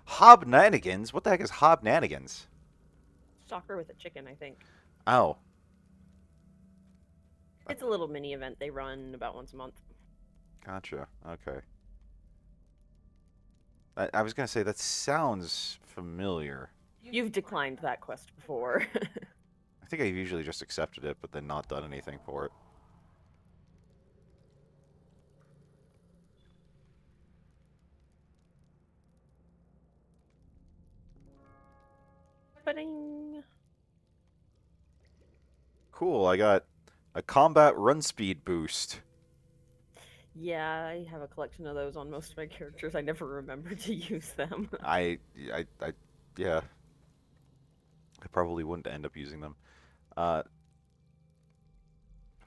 Hobnanigans? What the heck is hobnanigans? Soccer with a chicken, I think. Oh. It's a little mini event they run about once a month. Gotcha. Okay. I was gonna say that sounds familiar. You've declined that quest before. I think I've usually just accepted it, but then not done anything for it. Ba-ding. Cool, I got a combat run speed boost. Yeah, I have a collection of those on most of my characters. I never remember to use them. I yeah, I probably wouldn't end up using them. Uh,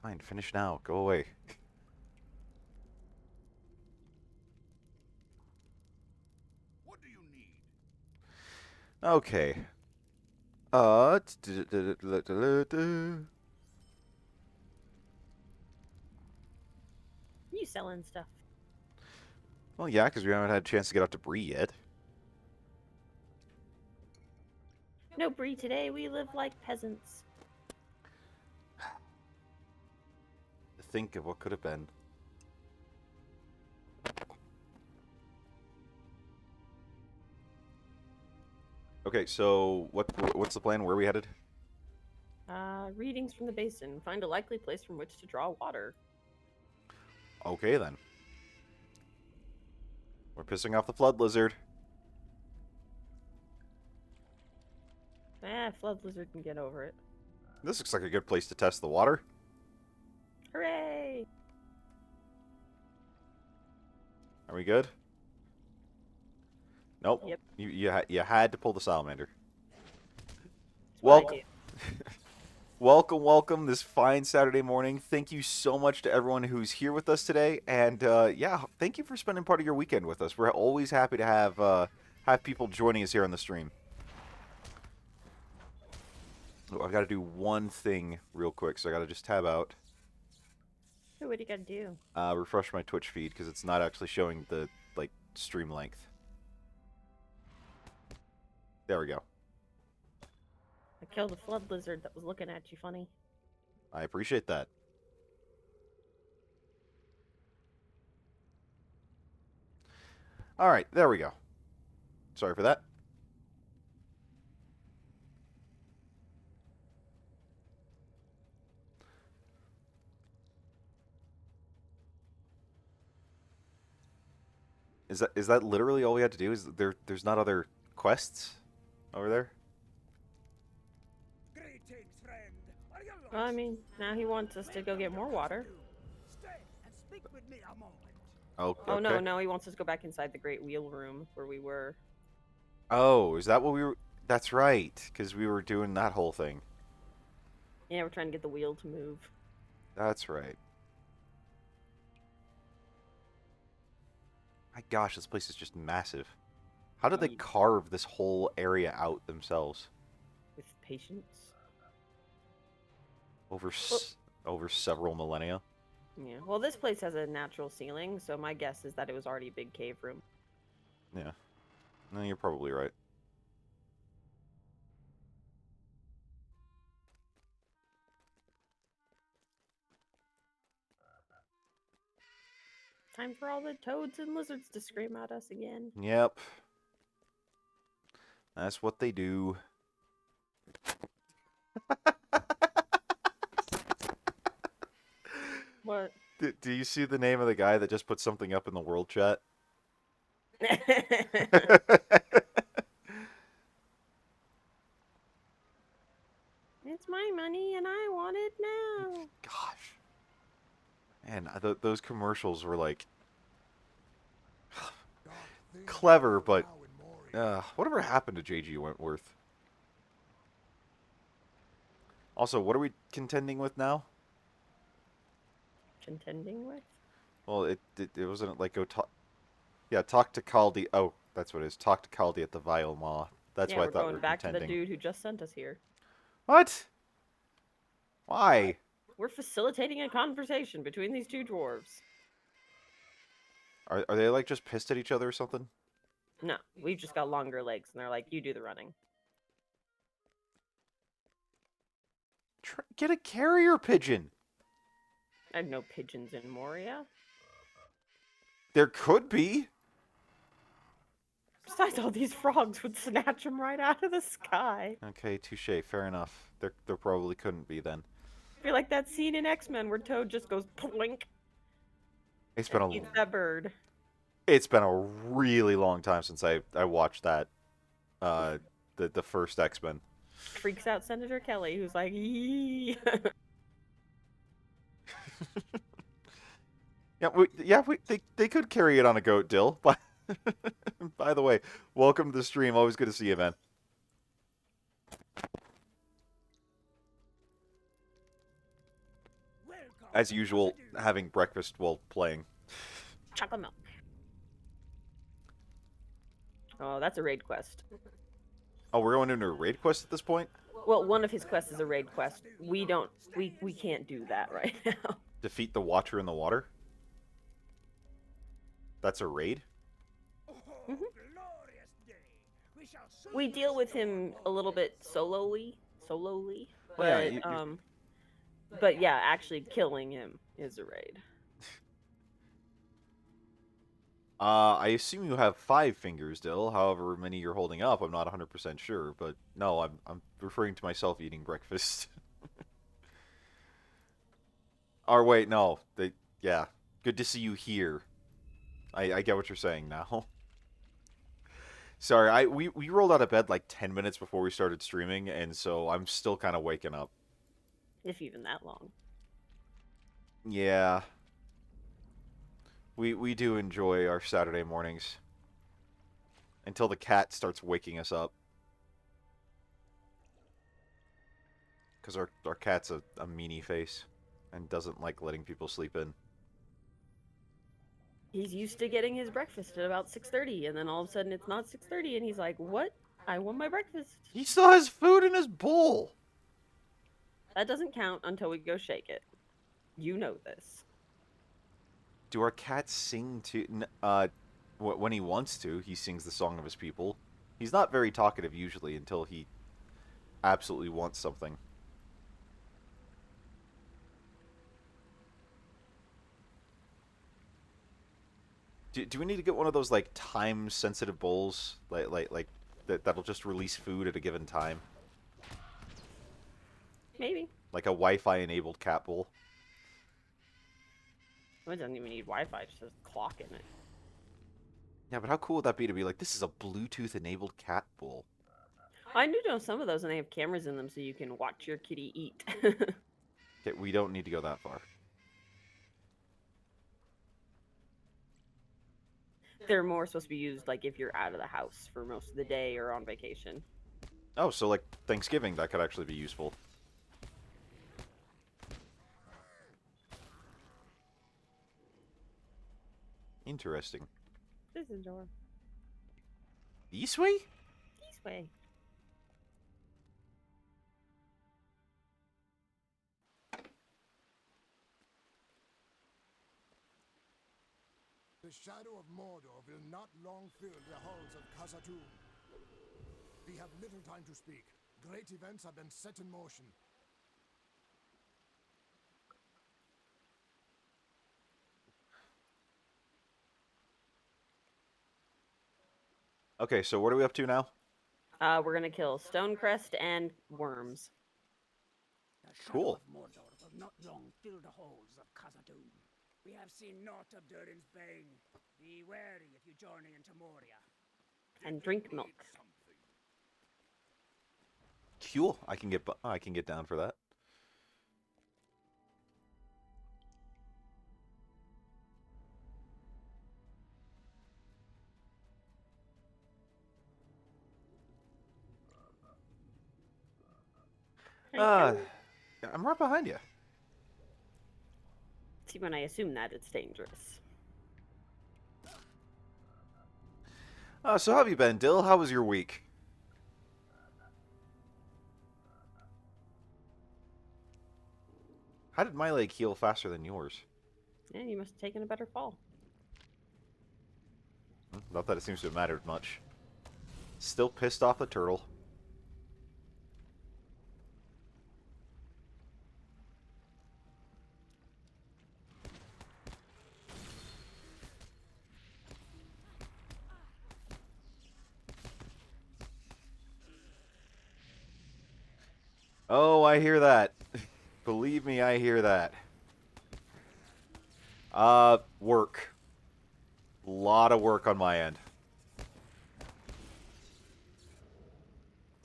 Fine, finish now. Go away. What do you need? Okay. You selling stuff. Well, yeah, because we haven't had a chance to get out to Bree yet. No, Bree, today we live like peasants. Think of what could have been. Okay, so what's the plan? Where are we headed? Readings from the basin. Find a likely place from which to draw water. Okay, then. We're pissing off the flood lizard. Flood lizard can get over it. This looks like a good place to test the water. Hooray! Are we good? Nope. Yep. You had to pull the salamander. That's what I Welcome. do. Welcome this fine Saturday morning. Thank you so much to everyone who's here with us today, and yeah, thank you for spending part of your weekend with us. We're always happy to have people joining us here on the stream. Oh, I've got to do one thing real quick, so I got to just tab out, So what do you gotta do? refresh my Twitch feed because it's not actually showing the stream length. There we go. I killed a flood lizard that was looking at you funny. I appreciate that. All right, there we go. Sorry for that. Is that literally all we had to do? Is there's not other quests over there? Greetings, friend. Are you Well, I lost? mean, now he wants us to go get more water. Stay and speak with me a moment. Oh, Oh okay. no, he wants us to go back inside the great wheel room where we were. Oh, is that what we were? That's right, because we were doing that whole thing. Yeah, we're trying to get the wheel to move. That's right. My gosh, this place is just massive. How did they Yeah. carve this whole area out themselves With patience. over over several millennia? Yeah. Well, this place has a natural ceiling, so my guess is that it was already a big cave room. Yeah. No, you're probably right. Time for all the toads and lizards to scream at us again. Yep. That's what they do. What? Do you see the name of the guy that just put something up in the world chat? It's my money and I want it now. Gosh. Man, those commercials were like clever, but whatever happened to J.G. Wentworth? Also, what are we contending with now? Contending with? Well, it wasn't like go talk. Yeah, talk to Caldi. Oh, that's what it is. Talk to Caldi at the Vile Maw. That's Yeah, why I we're thought we going were back to the contending. dude who just sent us here. What? Why? We're facilitating a conversation between these two dwarves. Are they like just pissed at each other or something? No, we've just got longer legs, and they're like, you do the running. Get a carrier pigeon. I have no pigeons in Moria. There could be. Besides, all these frogs would snatch them right out of the sky. Okay, touche. Fair enough. There probably couldn't be then. I feel like that scene in X-Men where Toad just goes plink It's been and a eats that bird. it's been a really long time since I watched that. The first X-Men. Freaks out Senator Kelly, who's like, "Eee." They could carry it on a goat, Dill. By the way, welcome to the stream. Always good to see you, man. Welcome, As usual, Cassidy. having breakfast while playing. Chocolate milk. Oh, that's a raid quest. Oh, we're going into a raid quest at this point? Well, one of his quests is a raid quest. We can't do that right now. Defeat the Watcher in the water? That's a raid? Oh, Mhm. glorious day. We shall soon We deal with him restore a little bit solely, but Yeah, you- but yeah, actually killing him is a raid. I assume you have 5 fingers, Dill. However many you're holding up, I'm not 100% sure. But no, I'm referring to myself eating breakfast. Or wait, no. Yeah. Good to see you here. I get what you're saying now. Sorry, we rolled out of bed like 10 minutes before we started streaming, and so I'm still kind of waking up. If even that long. Yeah. We do enjoy our Saturday mornings. Until the cat starts waking us up. Because our cat's a meanie face. And doesn't like letting people sleep in. He's used to getting his breakfast at about 6:30, and then all of a sudden it's not 6:30, and he's like, "What? I want my breakfast." He still has food in his bowl! That doesn't count until we go shake it. You know this. Do our cats sing to... when he wants to, he sings the song of his people. He's not very talkative usually until he absolutely wants something. Do we need to get one of those like time-sensitive bowls, like that'll just release food at a given time, Maybe. like a Wi-Fi enabled cat bowl? Well, it doesn't even need Wi-Fi; it just has a clock in it. Yeah, but how cool would that be to be like, this is a Bluetooth enabled cat bowl? I do know some of those, and they have cameras in them, so you can watch your kitty eat. Okay, we don't need to go that far. They're more supposed to be used like if you're out of the house for most of the day or on vacation. Oh, so like Thanksgiving, that could actually be useful. Interesting. This is door. This way? This way. The shadow of Mordor will not long fill the halls of Khazad-dûm. We have little time to speak. Great events have been set in motion. Okay, so what are we up to now? We're gonna kill Stonecrest and worms. The shadow Cool. of Mordor will not long fill the halls of Khazad-dûm. We have seen naught of Durin's bane. Be wary if you journey into Moria. And drink milk. Cool. I can get down for that. There you go. I'm right behind you. See, when I assume that, it's dangerous. So how have you been, Dill? How was your week? How did my leg heal faster than yours? Yeah, you must have taken a better fall. Not that it seems to have mattered much. Still pissed off the turtle. Oh, I hear that. Believe me, I hear that. Work. Lot of work on my end.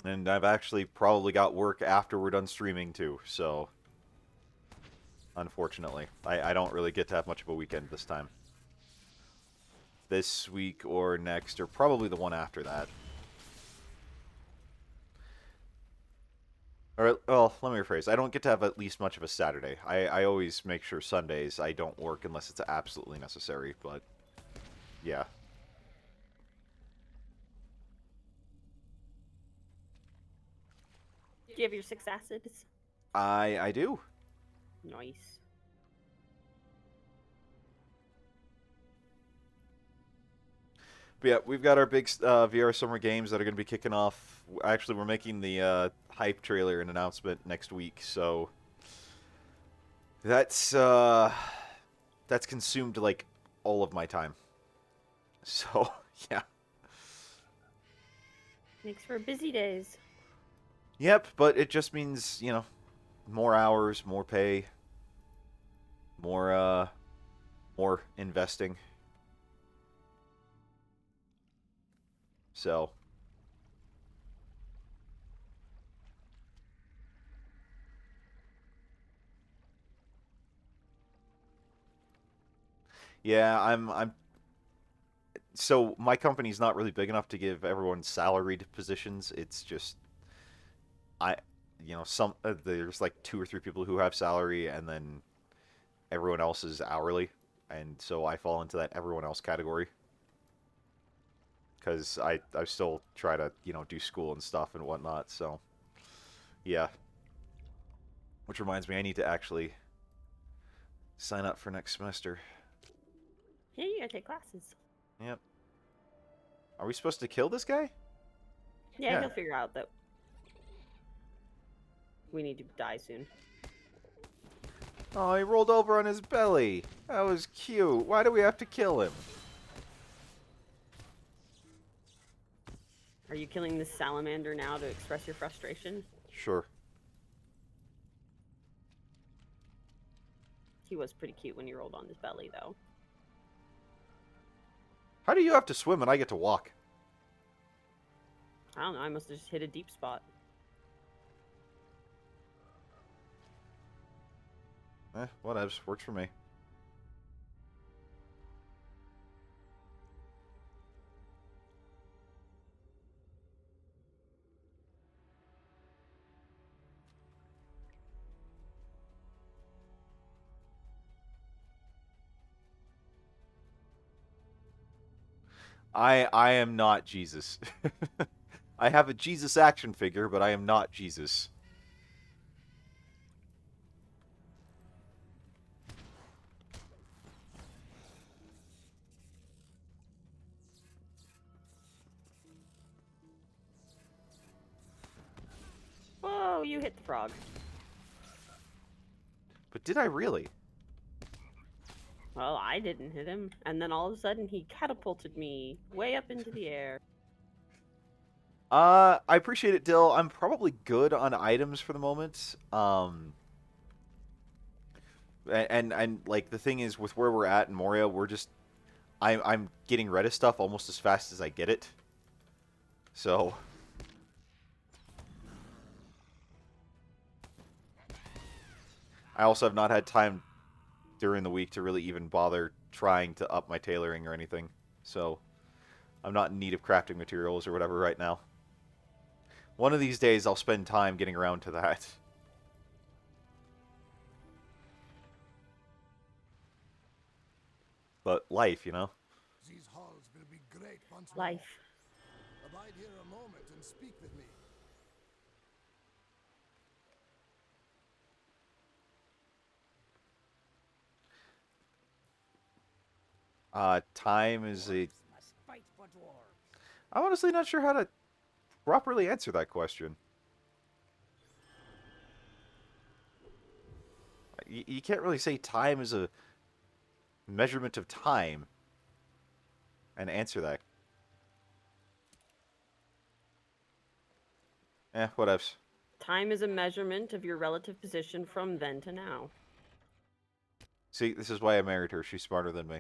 And I've actually probably got work after we're done streaming too, so... Unfortunately. I don't really get to have much of a weekend this time. This week or next, or probably the one after that. Or, well, let me rephrase. I don't get to have at least much of a Saturday. I always make sure Sundays I don't work unless it's absolutely necessary, but... Yeah. Do you have your 6 acids? I do. Nice. But yeah, we've got our big VR summer games that are going to be kicking off. Actually, we're making the hype trailer and announcement next week, so that's consumed like all of my time. So yeah. Makes for busy days. Yep, but it just means, you know, more hours, more pay, more investing. So yeah, I'm so my company's not really big enough to give everyone salaried positions. It's just I you know, there's like 2 or 3 people who have salary, and then everyone else is hourly, and so I fall into that everyone else category because I still try to, you know, do school and stuff and whatnot. So yeah, which reminds me, I need to actually sign up for next semester. Yeah, you gotta take classes. Yep. Are we supposed to kill this guy? Yeah, Yeah. he'll figure out that we need to die soon. Oh, he rolled over on his belly. That was cute. Why do we have to kill him? Are you killing this salamander now to express your frustration? Sure. He was pretty cute when you rolled on his belly, though. How do you have to swim and I get to walk? I don't know, I must have just hit a deep spot. Whatevs. Works for me. I am not Jesus. I have a Jesus action figure, but I am not Jesus. Whoa, you hit the frog. But did I really? Well, I didn't hit him, and then all of a sudden he catapulted me way up into the air. I appreciate it, Dill. I'm probably good on items for the moment. And like the thing is with where we're at in Moria, we're just I'm getting rid of stuff almost as fast as I get it. So I also have not had time during the week to really even bother trying to up my tailoring or anything. So I'm not in need of crafting materials or whatever right now. One of these days I'll spend time getting around to that. But life, you know? These halls will be great once Life. more. Abide here a moment and speak with me. Time is a... Must fight I'm honestly not sure how to properly answer that question. You can't really say time is a measurement of time and answer that. Whatevs. Time is a measurement of your relative position from then to now. See, this is why I married her. She's smarter than me.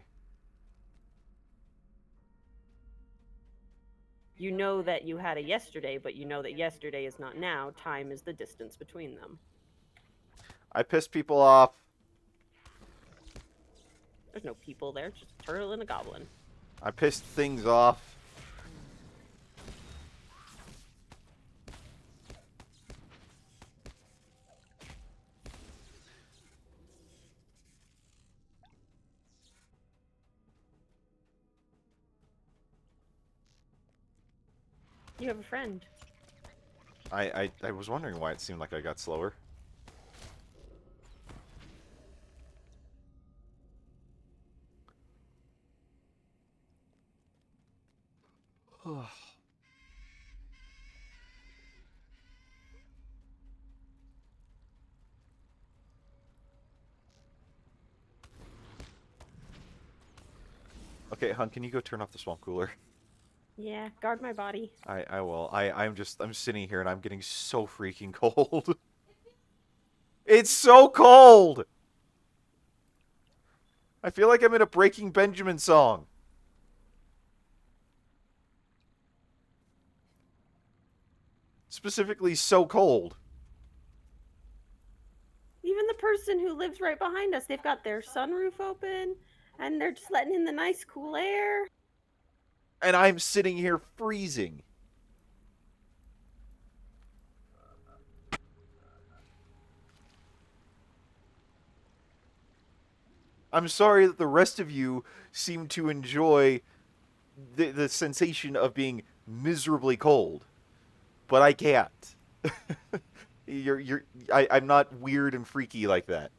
You know that you had a yesterday, but you know that yesterday is not now. Time is the distance between them. I pissed people off. There's no people there, just a turtle and a goblin. I pissed things off. You have a friend. I was wondering why it seemed like I got slower. Okay, hon, can you go turn off the swamp cooler? Yeah, guard my body. I will. I'm sitting here and I'm getting so freaking cold. It's so cold! I feel like I'm in a Breaking Benjamin song. Specifically, so cold. Even the person who lives right behind us, they've got their sunroof open, and they're just letting in the nice cool air. And I'm sitting here freezing. I'm sorry that the rest of you seem to enjoy the sensation of being miserably cold, but I can't. I'm not weird and freaky like that.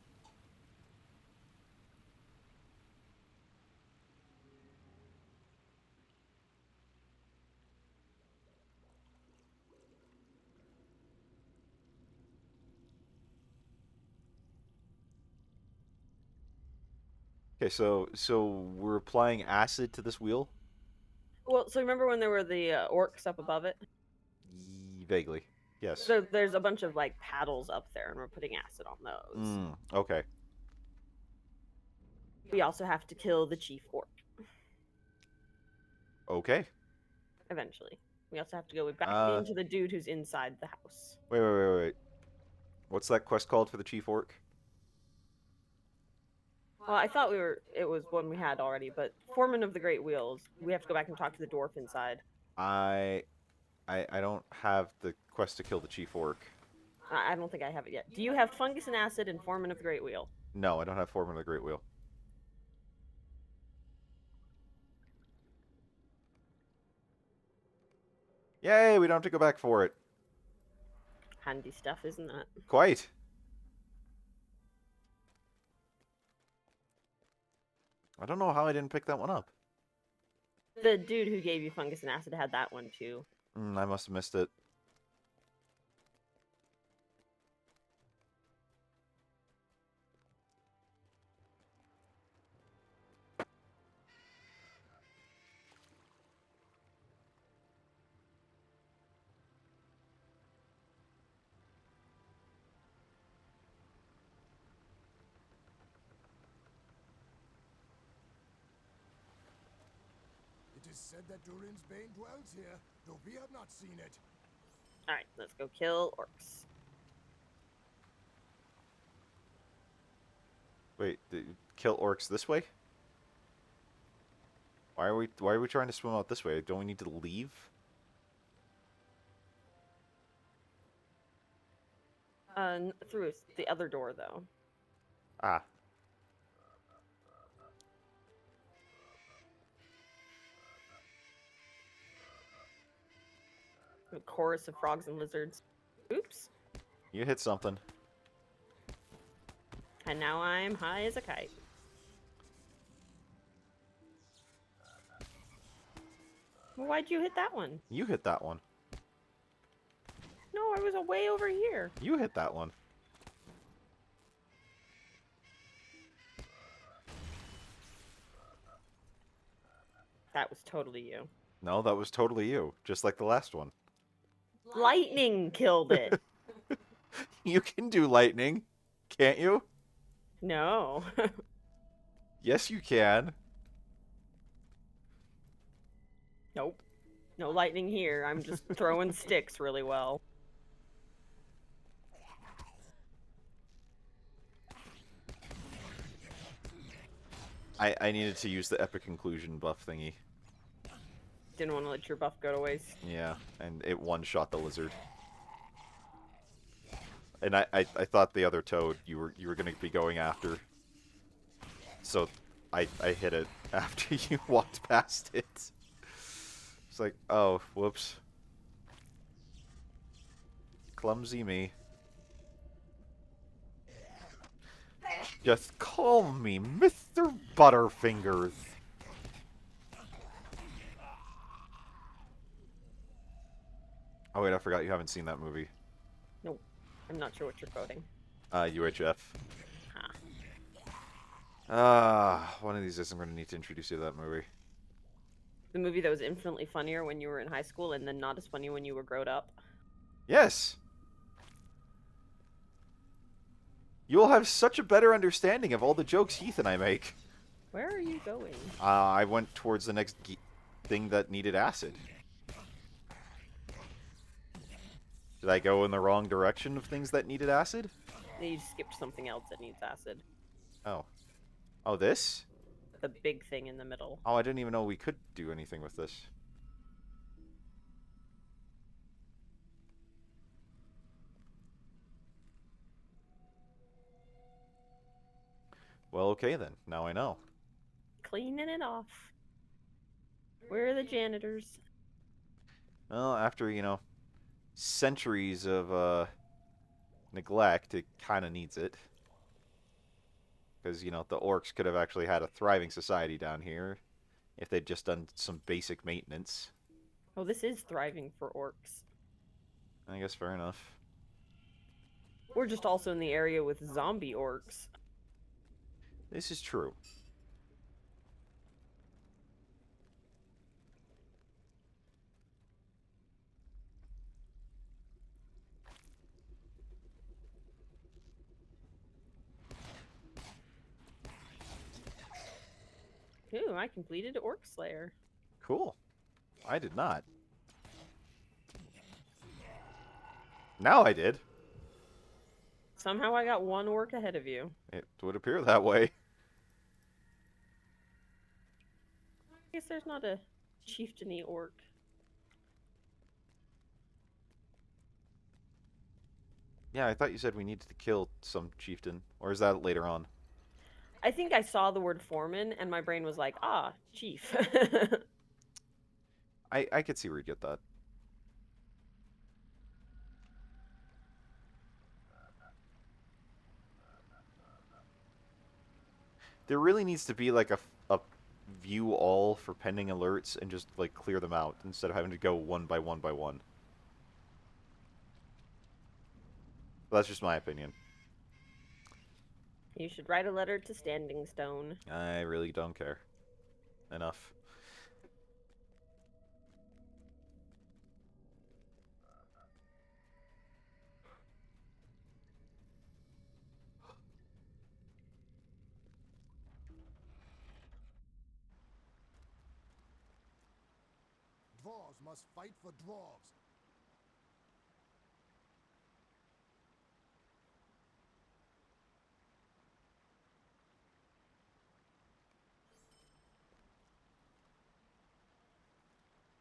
Okay, so we're applying acid to this wheel? Well, so remember when there were the orcs up above it? Vaguely. Yes. So there's a bunch of like paddles up there, and we're putting acid on those. Okay. We also have to kill the chief orc Okay. eventually. We also have to go back into the dude who's inside the house. Wait. What's that quest called for the chief orc? Well, I thought it was one we had already, but Foreman of the Great Wheels, we have to go back and talk to the dwarf inside. I don't have the quest to kill the chief orc. I don't think I have it yet. Do you have fungus and acid and Foreman of the Great Wheel? No, I don't have Foreman of the Great Wheel. Yay, we don't have to go back for it. Handy stuff, isn't that? Quite. I don't know how I didn't pick that one up. The dude who gave you fungus and acid had that one too. I must have missed it. It is said that Durin's Bane dwells here, though we have not seen it. Alright, let's go kill orcs. Wait, kill orcs this way? Why are we trying to swim out this way? Don't we need to leave? Through the other door though. Ah. A chorus of frogs and lizards. Oops. You hit something. And now I'm high as a kite. Well, why'd you hit that one? You hit that one. No, I was way over here. You hit that one. That was totally you. No, that was totally you. Just like the last one. Lightning killed it. You can do lightning, can't you? No. Yes, you can. Nope. No lightning here. I'm just throwing sticks really well. I needed to use the epic conclusion buff thingy. Didn't want to let your buff go to waste. Yeah, and it one-shot the lizard. And I thought the other toad you were gonna be going after. So I hit it after you walked past it. It's like, oh, whoops. Clumsy me. Just call me Mr. Butterfingers. Oh wait, I forgot you haven't seen that movie. Nope. I'm not sure what you're quoting. UHF. Huh. One of these days I'm going to need to introduce you to that movie. The movie that was infinitely funnier when you were in high school and then not as funny when you were grown up. Yes! You will have such a better understanding of all the jokes Heath and I make. Where are you going? I went towards the next thing that needed acid. Did I go in the wrong direction of things that needed acid? You skipped something else that needs acid. Oh. Oh, this? The big thing in the middle. Oh, I didn't even know we could do anything with this. Well, okay then. Now I know. Cleaning it off. Where are the janitors? Well, after, centuries of neglect, it kind of needs it. Because, the orcs could have actually had a thriving society down here if they'd just done some basic maintenance. Oh, this is thriving for orcs. I guess fair enough. We're just also in the area with zombie orcs. This is true. Ooh, I completed Orc Slayer. Cool. I did not. Now I did. Somehow I got one orc ahead of you. It would appear that way. I guess there's not a chieftainy orc. Yeah, I thought you said we needed to kill some chieftain. Or is that later on? I think I saw the word foreman and my brain was like, ah, chief. I could see where you'd get that. There really needs to be like a view all for pending alerts and just like clear them out instead of having to go one by one by one. But that's just my opinion. You should write a letter to Standing Stone. I really don't care. Enough. Dwarves must fight for dwarves.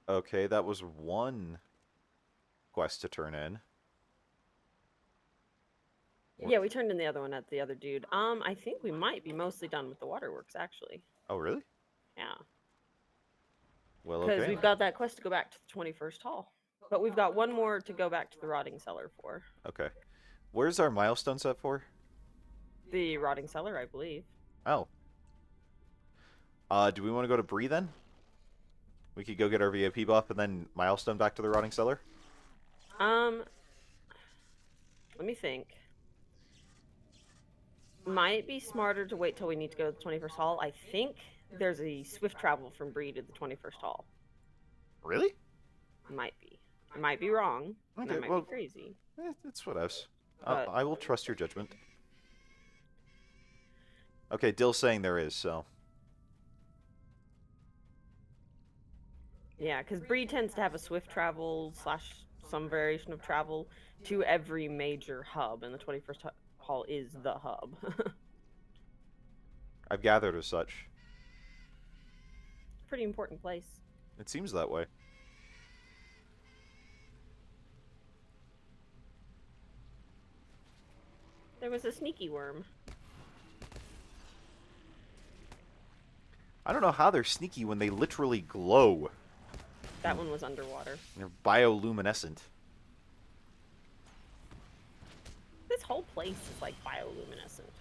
Okay, that was one quest to turn in. Yeah, we turned in the other one at the other dude. I think we might be mostly done with the waterworks, actually. Oh, really? Yeah. Well, Because okay. we've got that quest to go back to the 21st Hall. But we've got one more to go back to the Rotting Cellar for. Okay. Where's our milestone set for? The Rotting Cellar, I believe. Oh. Do we want to go to Bree then? We could go get our VIP buff and then milestone back to the rotting cellar. Let me think. Might be smarter to wait till we need to go to the 21st hall. I think there's a swift travel from Bree to the 21st hall. Really? Might be. I might be wrong. And Okay, I might well, be crazy. it's what else. But I will trust your judgment. Okay, Dill's saying there is, so. yeah, because Bree tends to have a swift travel / some variation of travel to every major hub, and the 21st hall is the hub. I've gathered as such. Pretty important place. It seems that way. There was a sneaky worm. I don't know how they're sneaky when they literally glow. That one was underwater. They're bioluminescent. This whole place is like bioluminescent.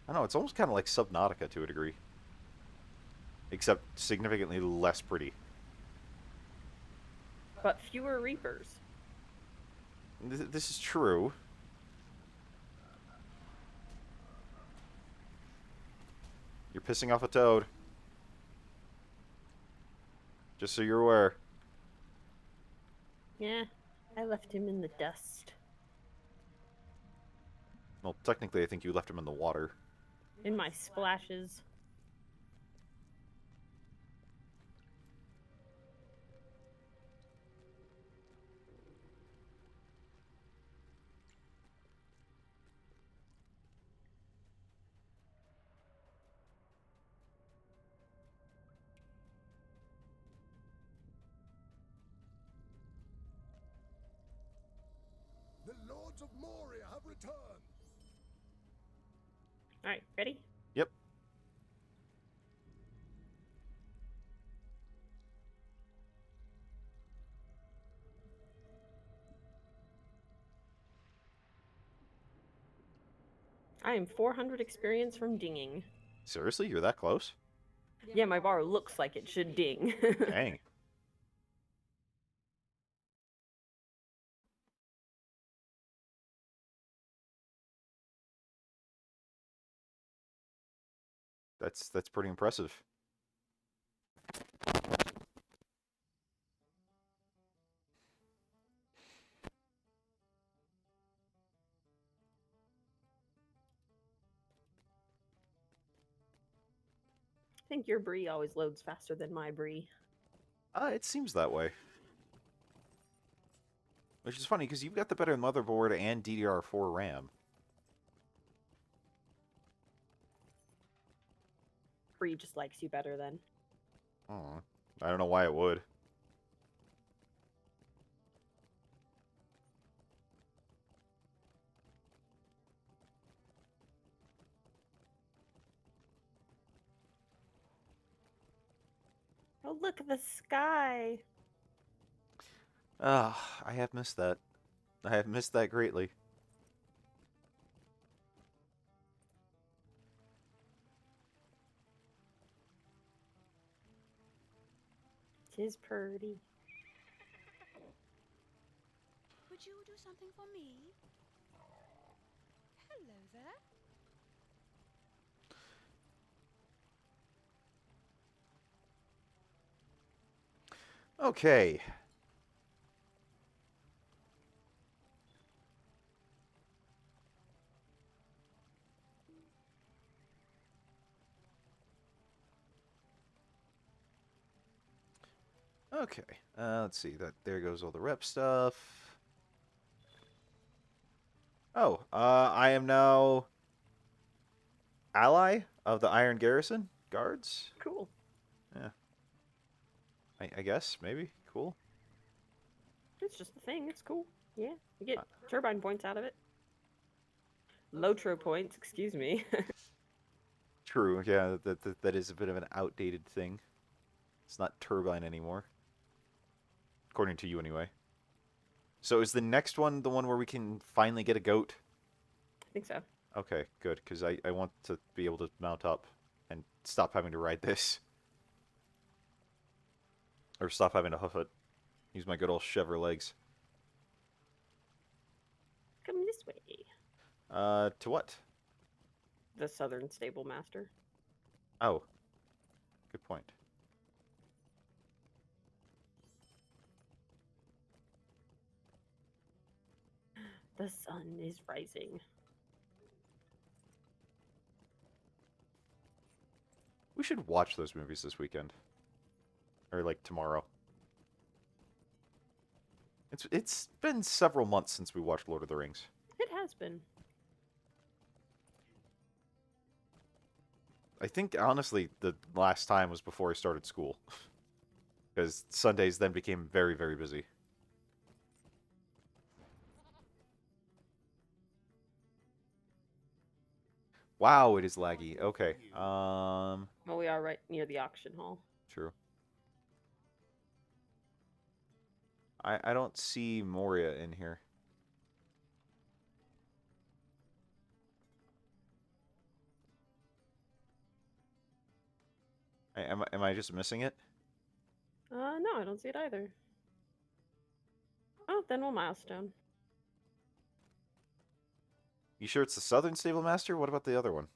I don't know, it's almost kind of like Subnautica to a degree. Except significantly less pretty. But fewer reapers. This is true. You're pissing off a toad. Just so you're aware. Yeah, I left him in the dust. Well, technically, I think you left him in the water. In my splashes. The Lords of Moria have returned. Alright, ready? Yep. I am 400 experience from dinging. Seriously? You're that close? Yeah, my bar looks like it should ding. Dang. That's pretty impressive. I think your brie always loads faster than my brie. It seems that way. Which is funny, because you've got the better motherboard and DDR4 RAM. Brie just likes you better then. Oh, I don't know why it would. Oh, look at the sky. Ah, I have missed that. I have missed that greatly. Tis purty. Would you do something for me? Hello there. Okay. Okay. Let's see. There goes all the rep stuff. Oh, I am now ally of the Iron Garrison Guards. Cool. Yeah. I guess, maybe. Cool. It's just a thing. It's cool. Yeah, you get turbine points out of it. LOTRO points, excuse me. True, yeah, that is a bit of an outdated thing. It's not turbine anymore. According to you, anyway. So is the next one the one where we can finally get a goat? I think so. Okay, good, because I want to be able to mount up and stop having to ride this. Or stop having to hoof it. Use my good old Chevrolet legs. Come this way. To what? The Southern Stable Master. Oh. Good point. The sun is rising. We should watch those movies this weekend. Or, like, tomorrow. It's been several months since we watched Lord of the Rings. It has been. I think, honestly, the last time was before I started school. Because Sundays then became very, very busy. Wow, it is laggy. Okay. Well, we are right near the auction hall. True. I don't see Moria in here. Am I just missing it? No, I don't see it either. Oh, then we'll milestone. You sure it's the Southern Stable Master? What about the other one?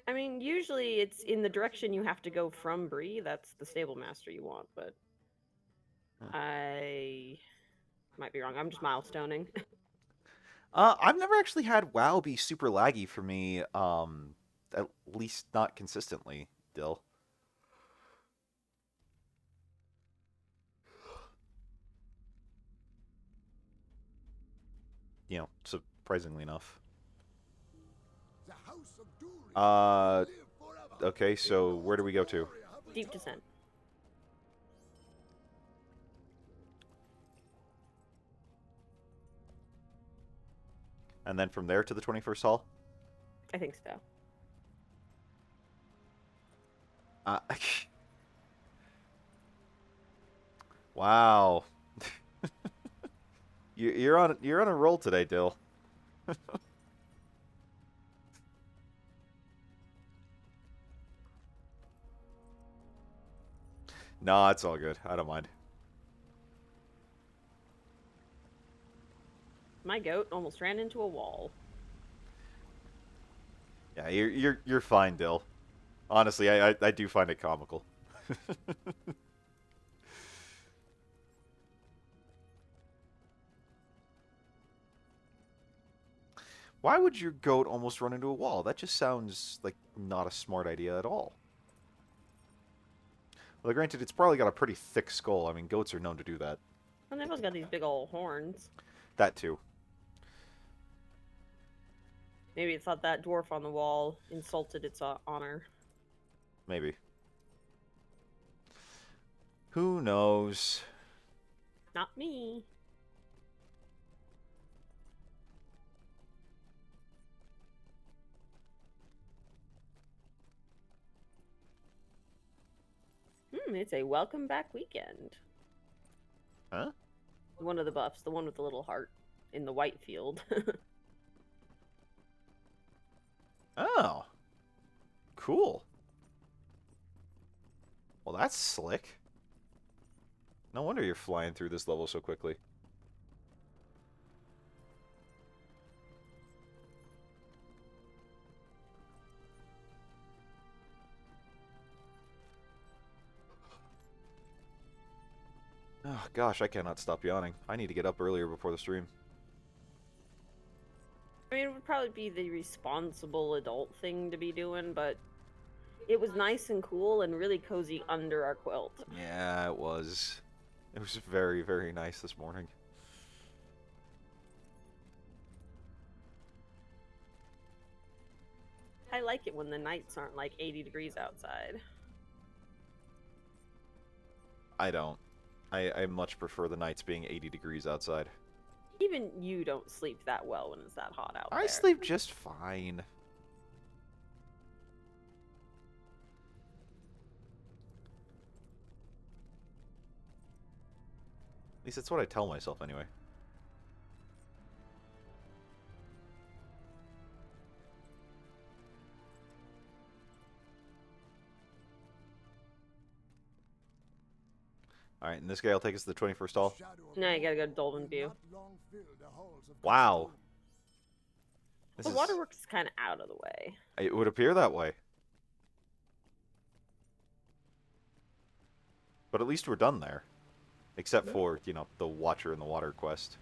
I mean, usually it's in the direction you have to go from Bree. That's the Stable Master you want, but I might be wrong. I'm just milestoning. I've never actually had WoW be super laggy for me. At least not consistently, Dill. You know, surprisingly enough. The House of Duri Uh, live forever. okay, so where do we go to? Deep Descent. And then from there to the 21st Hall? I think so. Uh, wow. You're on a roll today, Dill. Nah, it's all good. I don't mind. My goat almost ran into a wall. Yeah, you're fine, Dill. Honestly, I do find it comical. Why would your goat almost run into a wall? That just sounds like not a smart idea at all. Well, granted, it's probably got a pretty thick skull. I mean, goats are known to do that. And they've also got these big old horns. That too. Maybe it thought that dwarf on the wall insulted its honor. Maybe. Who knows? Not me. It's a welcome back weekend. Huh? One of the buffs, the one with the little heart in the white field. Oh. Cool. Well, that's slick. No wonder you're flying through this level so quickly. Oh, gosh, I cannot stop yawning. I need to get up earlier before the stream. I mean, it would probably be the responsible adult thing to be doing, but it was nice and cool and really cozy under our quilt. Yeah, it was. It was very, very nice this morning. I like it when the nights aren't like 80 degrees outside. I don't. I much prefer the nights being 80 degrees outside. Even you don't sleep that well when it's that hot out there. I sleep just fine. At least that's what I tell myself anyway. All right, and this guy will take us to the 21st hall. Now you gotta go to Dolphin View. Wow. This The is. waterworks is kind of out of the way. It would appear that way. But at least we're done there. Except for, you know, the Watcher in the Water quest.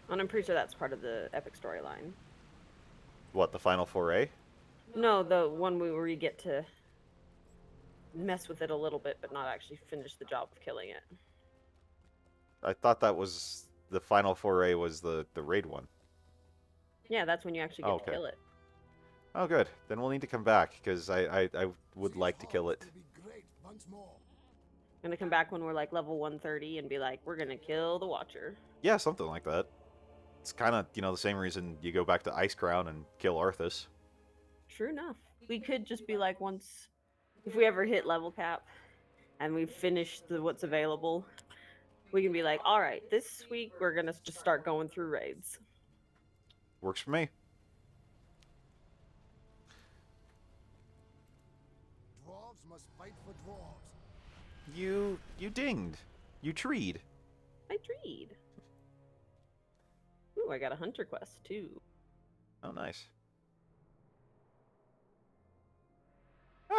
And I'm pretty sure that's part of the epic storyline. What, the final foray? No, the one where you get to mess with it a little bit, but not actually finish the job of killing it. I thought that was... The final foray was the raid one. Yeah, that's when you actually get to kill it. Oh, good. Then we'll need to come back, because I would like to kill it. I'm gonna come back when we're like level 130 and be like, we're gonna kill the Watcher. Yeah, something like that. It's kind of, you know, the same reason you go back to Ice Crown and kill Arthas. True enough. We could just be like, once, if we ever hit level cap and we've finished what's available, we can be like, all right, this week we're gonna just start going through raids. Works for me. Dwarves must fight for dwarves. You dinged. You treed. I treed. Ooh, I got a hunter quest too. Oh, nice.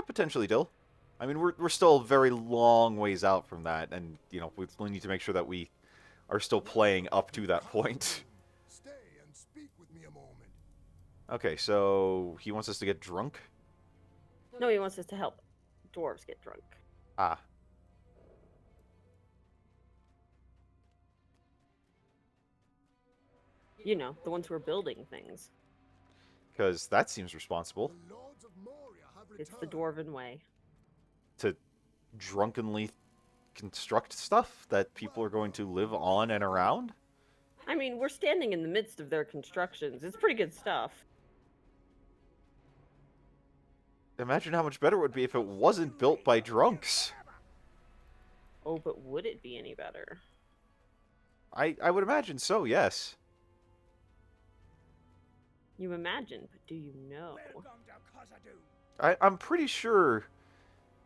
Potentially, Dill. I mean, we're still a very long ways out from that, and, you know, we need to make sure that we are still playing up to that point. Stay and speak with me a moment. Okay, so he wants us to get drunk? No, he wants us to help dwarves get drunk. Ah. You know, the ones who are building things. Because that seems responsible. The lords of Moria have It's returned. the dwarven way. To drunkenly construct stuff that people are going to live on and around? I mean, we're standing in the midst of their constructions. It's pretty good stuff. Imagine how much better it would be if it wasn't built by drunks. Oh, but would it be any better? I would imagine so, yes. You imagine, but do you know? I'm pretty sure,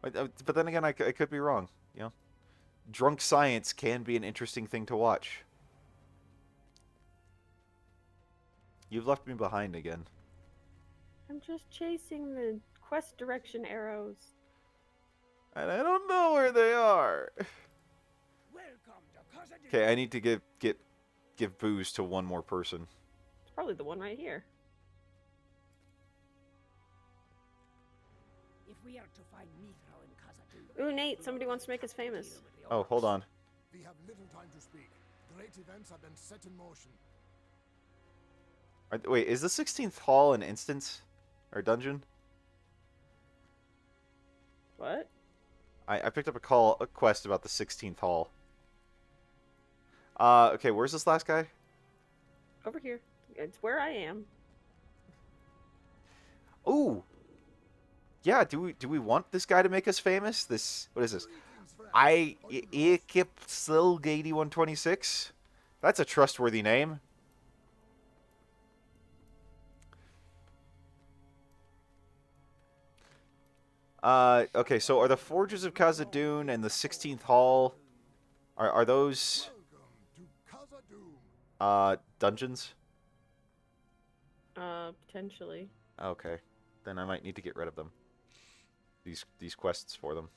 but then again, I could be wrong. You know, drunk science can be an interesting thing to watch. You've left me behind again. I'm just chasing the quest direction arrows. And I don't know where they are. Okay, I need to give booze to one more person. It's probably the one right here. If we are to find Mithra and Khazad-dûm, Ooh, Nate, somebody wants to make us famous. Oh, hold on. We have little time to speak. Great events have been set in motion. Wait, is the 16th hall an instance? Or dungeon? What? I picked up a quest about the 16th hall. Okay, where's this last guy? Over here. It's where I am. Ooh! Yeah, do we want this guy to make us famous? What is this? Ikipsilg 8126? That's a trustworthy name. Okay, so are the Forges of Khazad-dûm and the 16th Hall, are those, Welcome to Khazad-dûm. dungeons? Potentially. Okay, then I might need to get rid of them. These quests for them.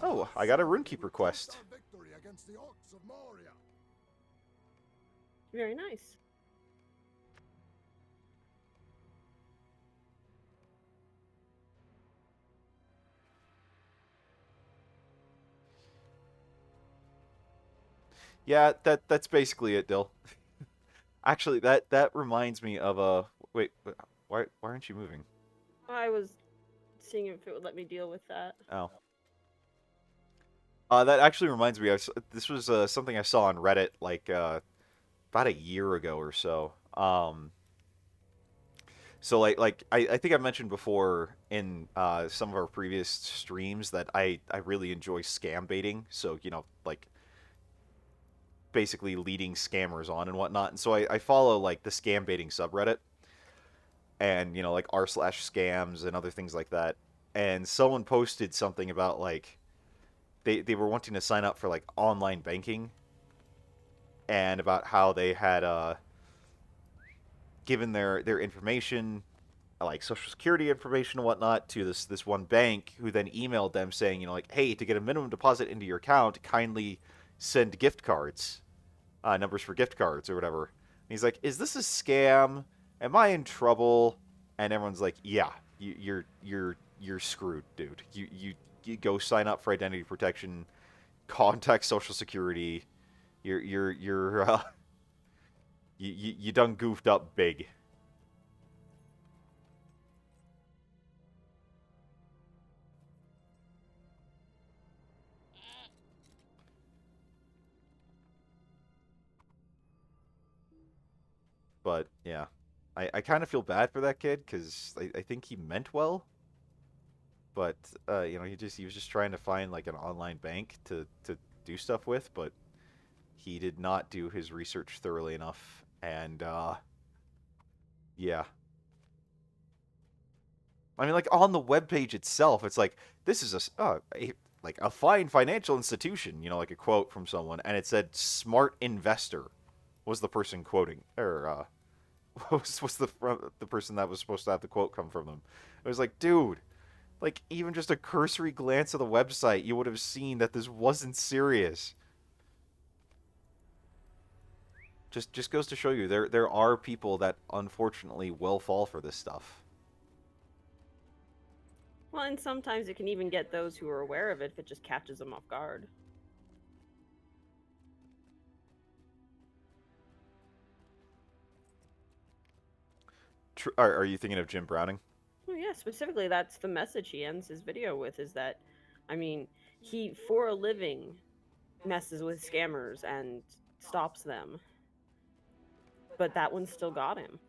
Oh, I got a Runekeeper quest. Our victory against the orcs of Moria. Very nice. Yeah, that's basically it, Dill. Actually, that reminds me of a... Wait, why aren't you moving? I was seeing if it would let me deal with that. Oh. That actually reminds me, this was something I saw on Reddit, like, about a year ago or so. So, I think I mentioned before in some of our previous streams that I really enjoy scam baiting. So, you know, like, basically leading scammers on and whatnot. And so I follow, like, the scam baiting subreddit. and like r/scams and other things like that. And someone posted something about like they were wanting to sign up for like online banking, and about how they had given their information, like social security information and whatnot, to this one bank, who then emailed them saying, like, hey, to get a minimum deposit into your account, kindly send gift cards, numbers for gift cards or whatever. And he's like, is this a scam? Am I in trouble? And everyone's like, yeah, you're screwed, dude. You go sign up for identity protection, contact social security. You're you done goofed up big. But yeah, I kind of feel bad for that kid because I think he meant well, but he was just trying to find like an online bank to do stuff with, but he did not do his research thoroughly enough, and yeah. I mean, like on the webpage itself, it's like this is like a fine financial institution, like a quote from someone, and it said "smart investor" was the person quoting, or was the person that was supposed to have the quote come from them. It was like, dude, like even just a cursory glance at the website, you would have seen that this wasn't serious. Just goes to show you there are people that unfortunately will fall for this stuff. Well, and sometimes it can even get those who are aware of it if it just catches them off guard. Are you thinking of Jim Browning? Well, yeah, specifically, that's the message he ends his video with, is that, I mean, he, for a living, messes with scammers and stops them. But that one still got him.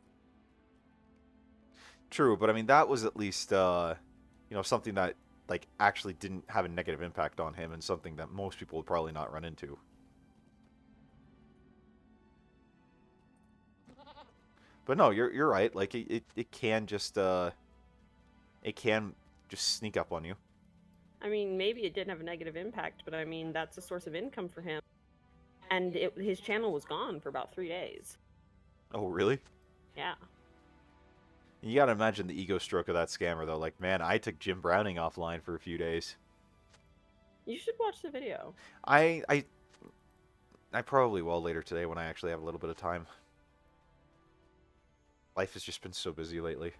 True, but I mean that was at least something that like actually didn't have a negative impact on him, and something that most people would probably not run into. But no, you're right. Like it can just sneak up on you. I mean, maybe it didn't have a negative impact, but I mean, that's a source of income for him. And his channel was gone for about 3 days. Oh, really? Yeah. You gotta imagine the ego stroke of that scammer, though. Like, man, I took Jim Browning offline for a few days. You should watch the video. I probably will later today when I actually have a little bit of time. Life has just been so busy lately.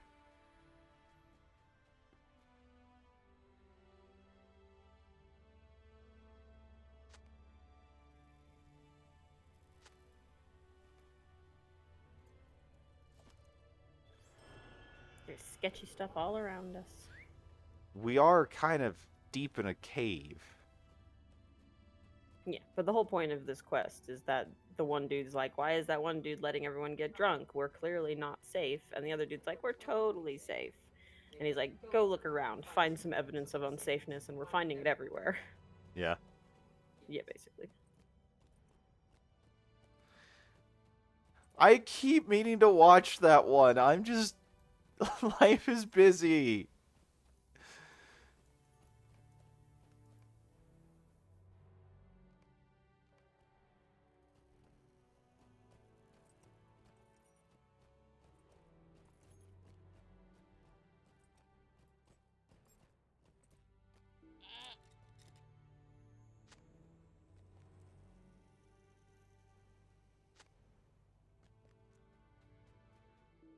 There's sketchy stuff all around us. We are kind of deep in a cave. Yeah, but the whole point of this quest is that the one dude's like, why is that one dude letting everyone get drunk? We're clearly not safe. And the other dude's like, we're totally safe. And he's like, go look around, find some evidence of unsafeness, and we're finding it everywhere. Yeah. Yeah, basically. I keep meaning to watch that one. I'm just... Life is busy.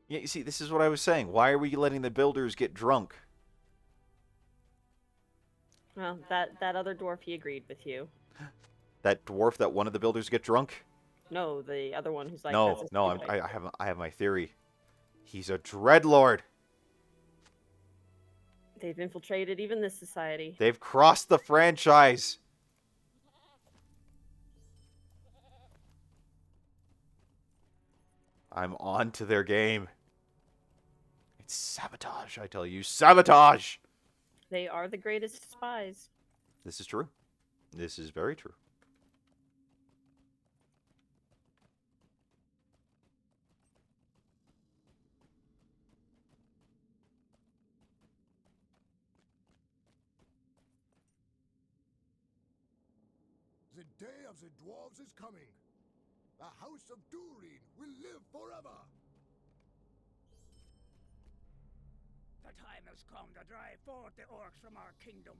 Yeah, you see, this is what I was saying. Why are we letting the builders get drunk? Well, that other dwarf, he agreed with you. That dwarf that wanted the builders to get drunk? No, the other one who's like, No, that's a no, stupid idea. I have my theory. He's a dreadlord. They've infiltrated even this society. They've crossed the franchise. I'm on to their game. It's sabotage, I tell you. Sabotage! They are the greatest spies. This is true. This is very true. The day of the dwarves is coming. The house of Durin will live forever. The time has come to drive forth the orcs from our kingdom.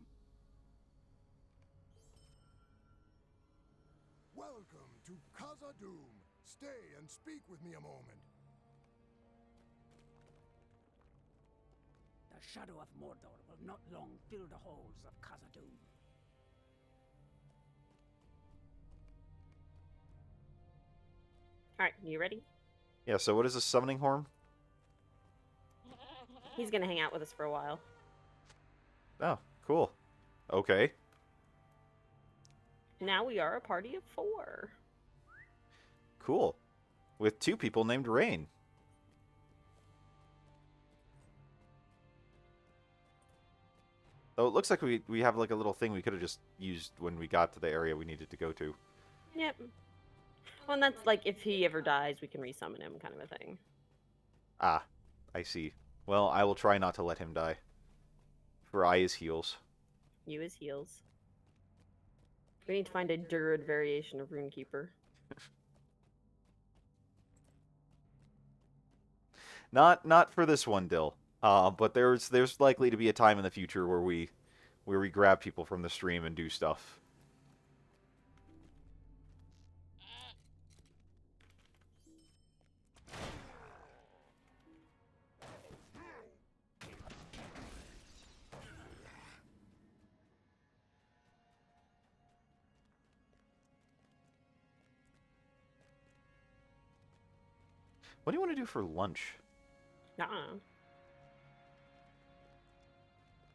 Welcome to Khazad-dûm. Stay and speak with me a moment. The shadow of Mordor will not long fill the halls of Khazad-dûm. All right, you ready? Yeah, so what is a summoning horn? He's gonna hang out with us for a while. Oh, cool. Okay. Now we are a party of 4. Cool. With 2 people named Rain. Though it looks like we have like a little thing we could have just used when we got to the area we needed to go to. Yep. Well, and that's like if he ever dies, we can resummon him, kind of a thing. Ah, I see. Well, I will try not to let him die. For I is heals. You his heals. We need to find a Durd variation of Runekeeper. Not for this one, Dill. But there's likely to be a time in the future where we grab people from the stream and do stuff. What do you want to do for lunch? Uh-uh.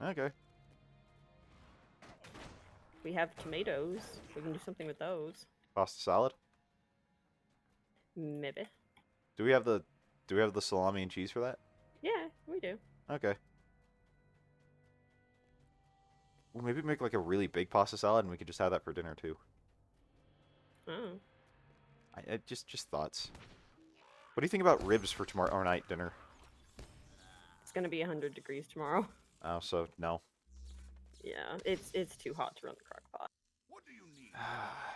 Okay. We have tomatoes. We can do something with those. Pasta salad? Maybe. Do we have the salami and cheese for that? Yeah, we do. Okay. Well, maybe make like a really big pasta salad and we could just have that for dinner too. Oh. I just thoughts. What do you think about ribs for tomorrow night dinner? It's gonna be 100 degrees tomorrow. Oh, so no. Yeah, it's too hot to run the crock pot. What do you need?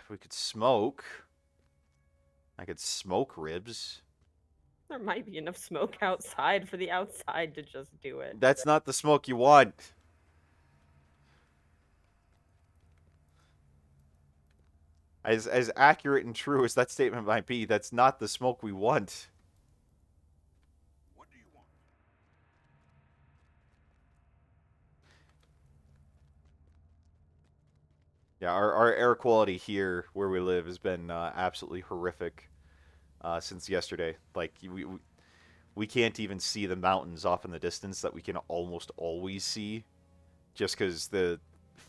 We could smoke. I could smoke ribs. There might be enough smoke outside for the outside to just do it. That's not the smoke you want. As accurate and true as that statement might be, that's not the smoke we want. What do you want? Yeah, our air quality here where we live has been absolutely horrific since yesterday. Like we can't even see the mountains off in the distance that we can almost always see, just because the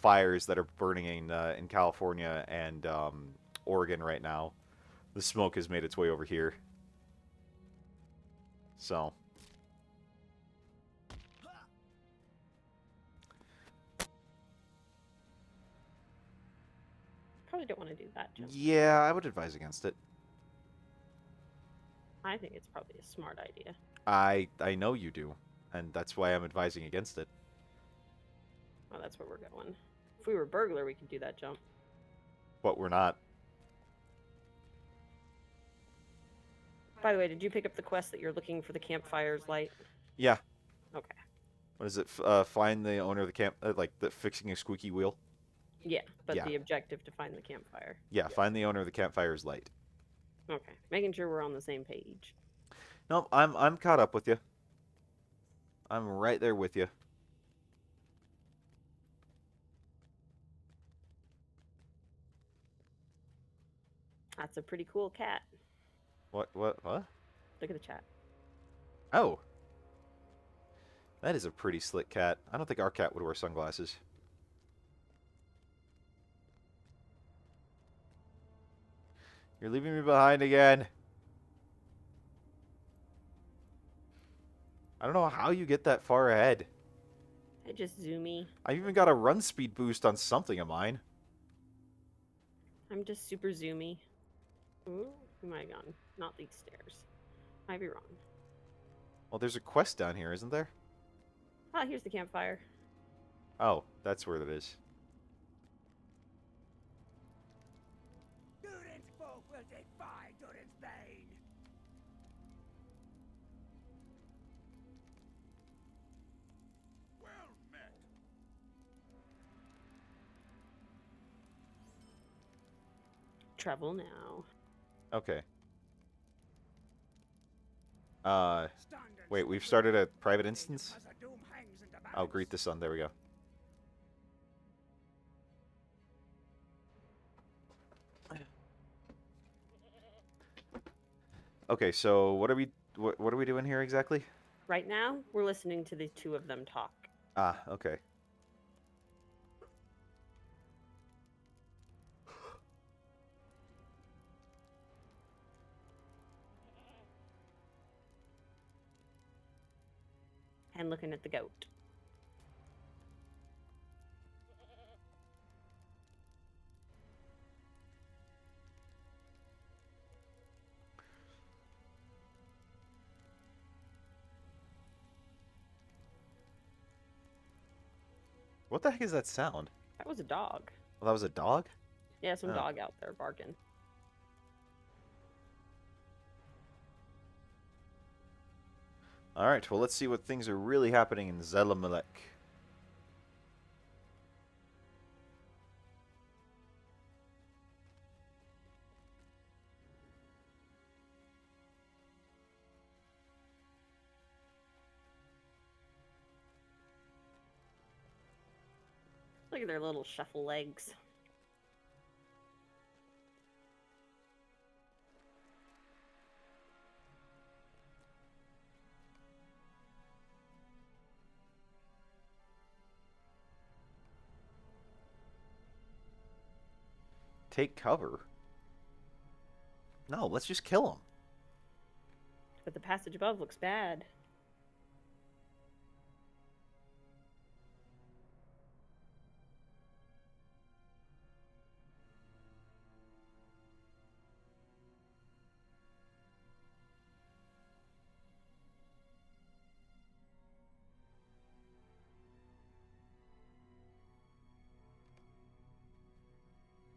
fires that are burning in California and Oregon right now, the smoke has made its way over here. So. Probably don't want to do that, Jim. Yeah, I would advise against it. I think it's probably a smart idea. I know you do, and that's why I'm advising against it. Oh, that's where we're going. If we were burglar, we could do that jump. But we're not. By the way, did you pick up the quest that you're looking for the campfire's light? Yeah. Okay. What is it? Find the owner of the camp, like the fixing a squeaky wheel. Yeah, but Yeah. the objective to find the campfire. Yeah, find the owner of the campfire's light. Okay, making sure we're on the same page. No, I'm caught up with you. I'm right there with you. That's a pretty cool cat. What? Look at the chat. Oh. That is a pretty slick cat. I don't think our cat would wear sunglasses. You're leaving me behind again. I don't know how you get that far ahead. I just zoomy. I've even got a run speed boost on something of mine. I'm just super zoomy. Ooh, who might have gone? Not these stairs. Might be wrong. Well, there's a quest down here, isn't there? Ah, here's the campfire. Oh, that's where it is. Travel now. Okay. Stand and Wait, we've suffer started a the private fate of instance? Khazad-dûm hangs in the I'll balance. greet the sun. There we go. Okay, so what are we doing here exactly? Right now, we're listening to the two of them talk. Ah, okay. And looking at the goat. What the heck is that sound? That was a dog. Well, that was a dog? Yeah, some Oh. dog out there barking. Alright, well, let's see what things are really happening in Zelamalek. Look at their little shuffle legs. Take cover? No, let's just kill him. But the passage above looks bad.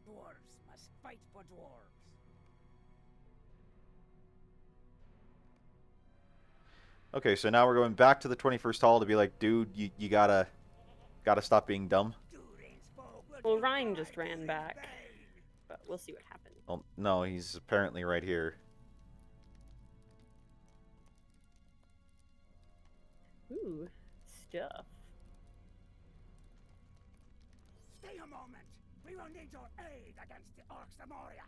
Dwarves must fight for dwarves. Okay, so now we're going back to the 21st hall to be like, dude, you gotta stop being dumb. Durin's folk will Well, do Ryan just right ran in back. vain. But we'll see what happens. Well, no, he's apparently right here. Ooh, stuff. Stay a moment. We will need your aid against the Orcs of Moria.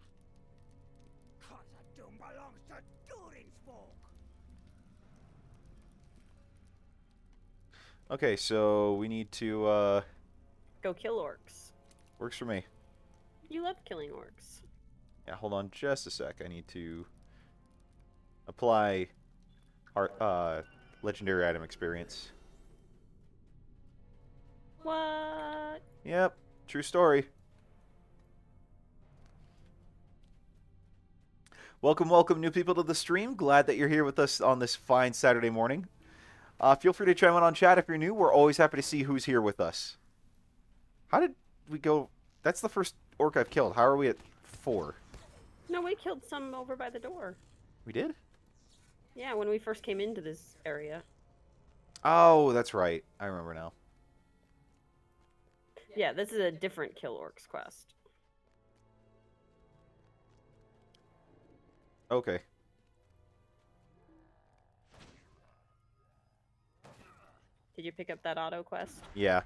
Khazad-dûm belongs to Durin's folk. Okay, so we need to, Go kill orcs. works for me. You love killing orcs. Yeah, hold on just a sec. I need to apply our, legendary item experience. What? Yep, true story. Welcome, welcome, new people to the stream. Glad that you're here with us on this fine Saturday morning. Feel free to chime in on chat if you're new. We're always happy to see who's here with us. How did we go? That's the first orc I've killed. How are we at 4? No, we killed some over by the door. We did? Yeah, when we first came into this area. Oh, that's right. I remember now. Yeah, this is a different kill orcs quest. Okay. Did you pick up that auto quest? Yeah.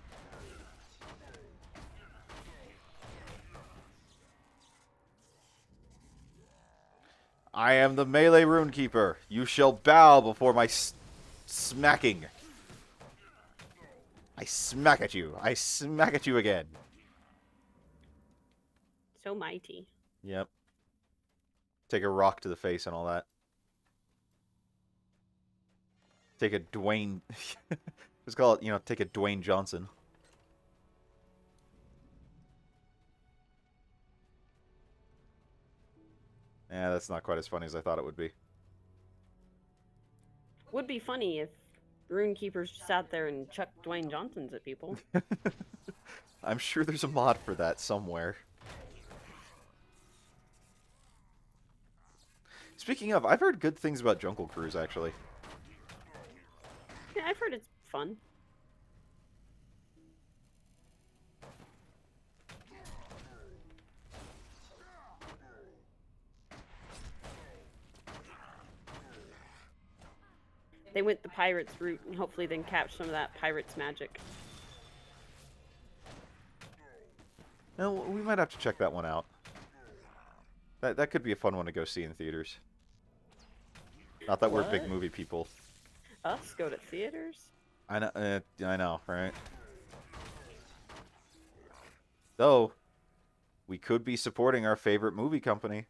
I am the melee runekeeper. You shall bow before my smacking. I smack at you. I smack at you again. So mighty. Yep. Take a rock to the face and all that. Take a Dwayne... Let's call it, take a Dwayne Johnson. Yeah, that's not quite as funny as I thought it would be. Would be funny if runekeepers just sat there and chucked Dwayne Johnsons at people. I'm sure there's a mod for that somewhere. Speaking of, I've heard good things about Jungle Cruise, actually. Yeah, I've heard it's fun. They went the pirates route and hopefully then catch some of that pirates magic. No, we might have to check that one out. That could be a fun one to go see in theaters. Not that we're big What? movie people. Us go to theaters? I know, right? Though, we could be supporting our favorite movie company.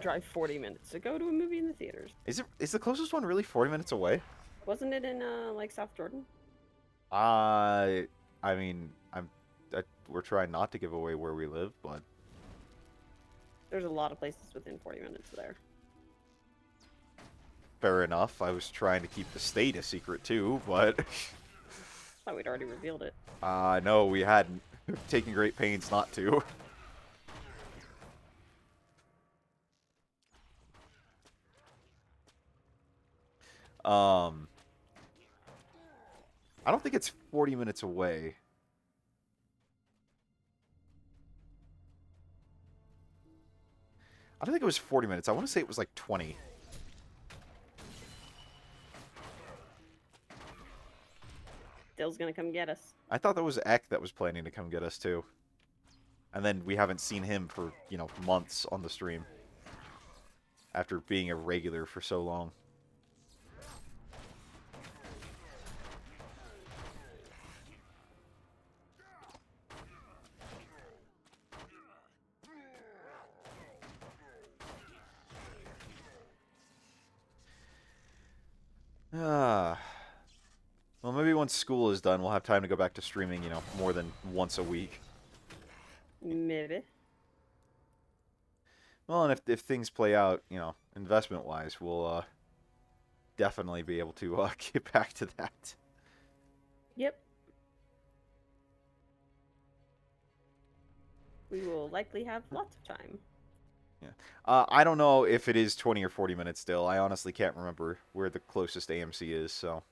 Drive 40 minutes to go to a movie in the theaters. Is the closest one really 40 minutes away? Wasn't it in like South Jordan? I mean, we're trying not to give away where we live, but There's a lot of places within 40 minutes there. fair enough. I was trying to keep the state a secret too, but Thought we'd already revealed it. no, we hadn't. Taking great pains not to. I don't think it's 40 minutes away. I don't think it was 40 minutes. I want to say it was like 20. Dill's gonna come get us. I thought that was Eck that was planning to come get us too. And then we haven't seen him for, months on the stream. After being a regular for so long. Well, maybe once school is done, we'll have time to go back to streaming, more than once a week. Maybe. Well, and if things play out, investment-wise, we'll definitely be able to get back to that. Yep. We will likely have lots of time. Yeah. I don't know if it is 20 or 40 minutes still. I honestly can't remember where the closest AMC is, so...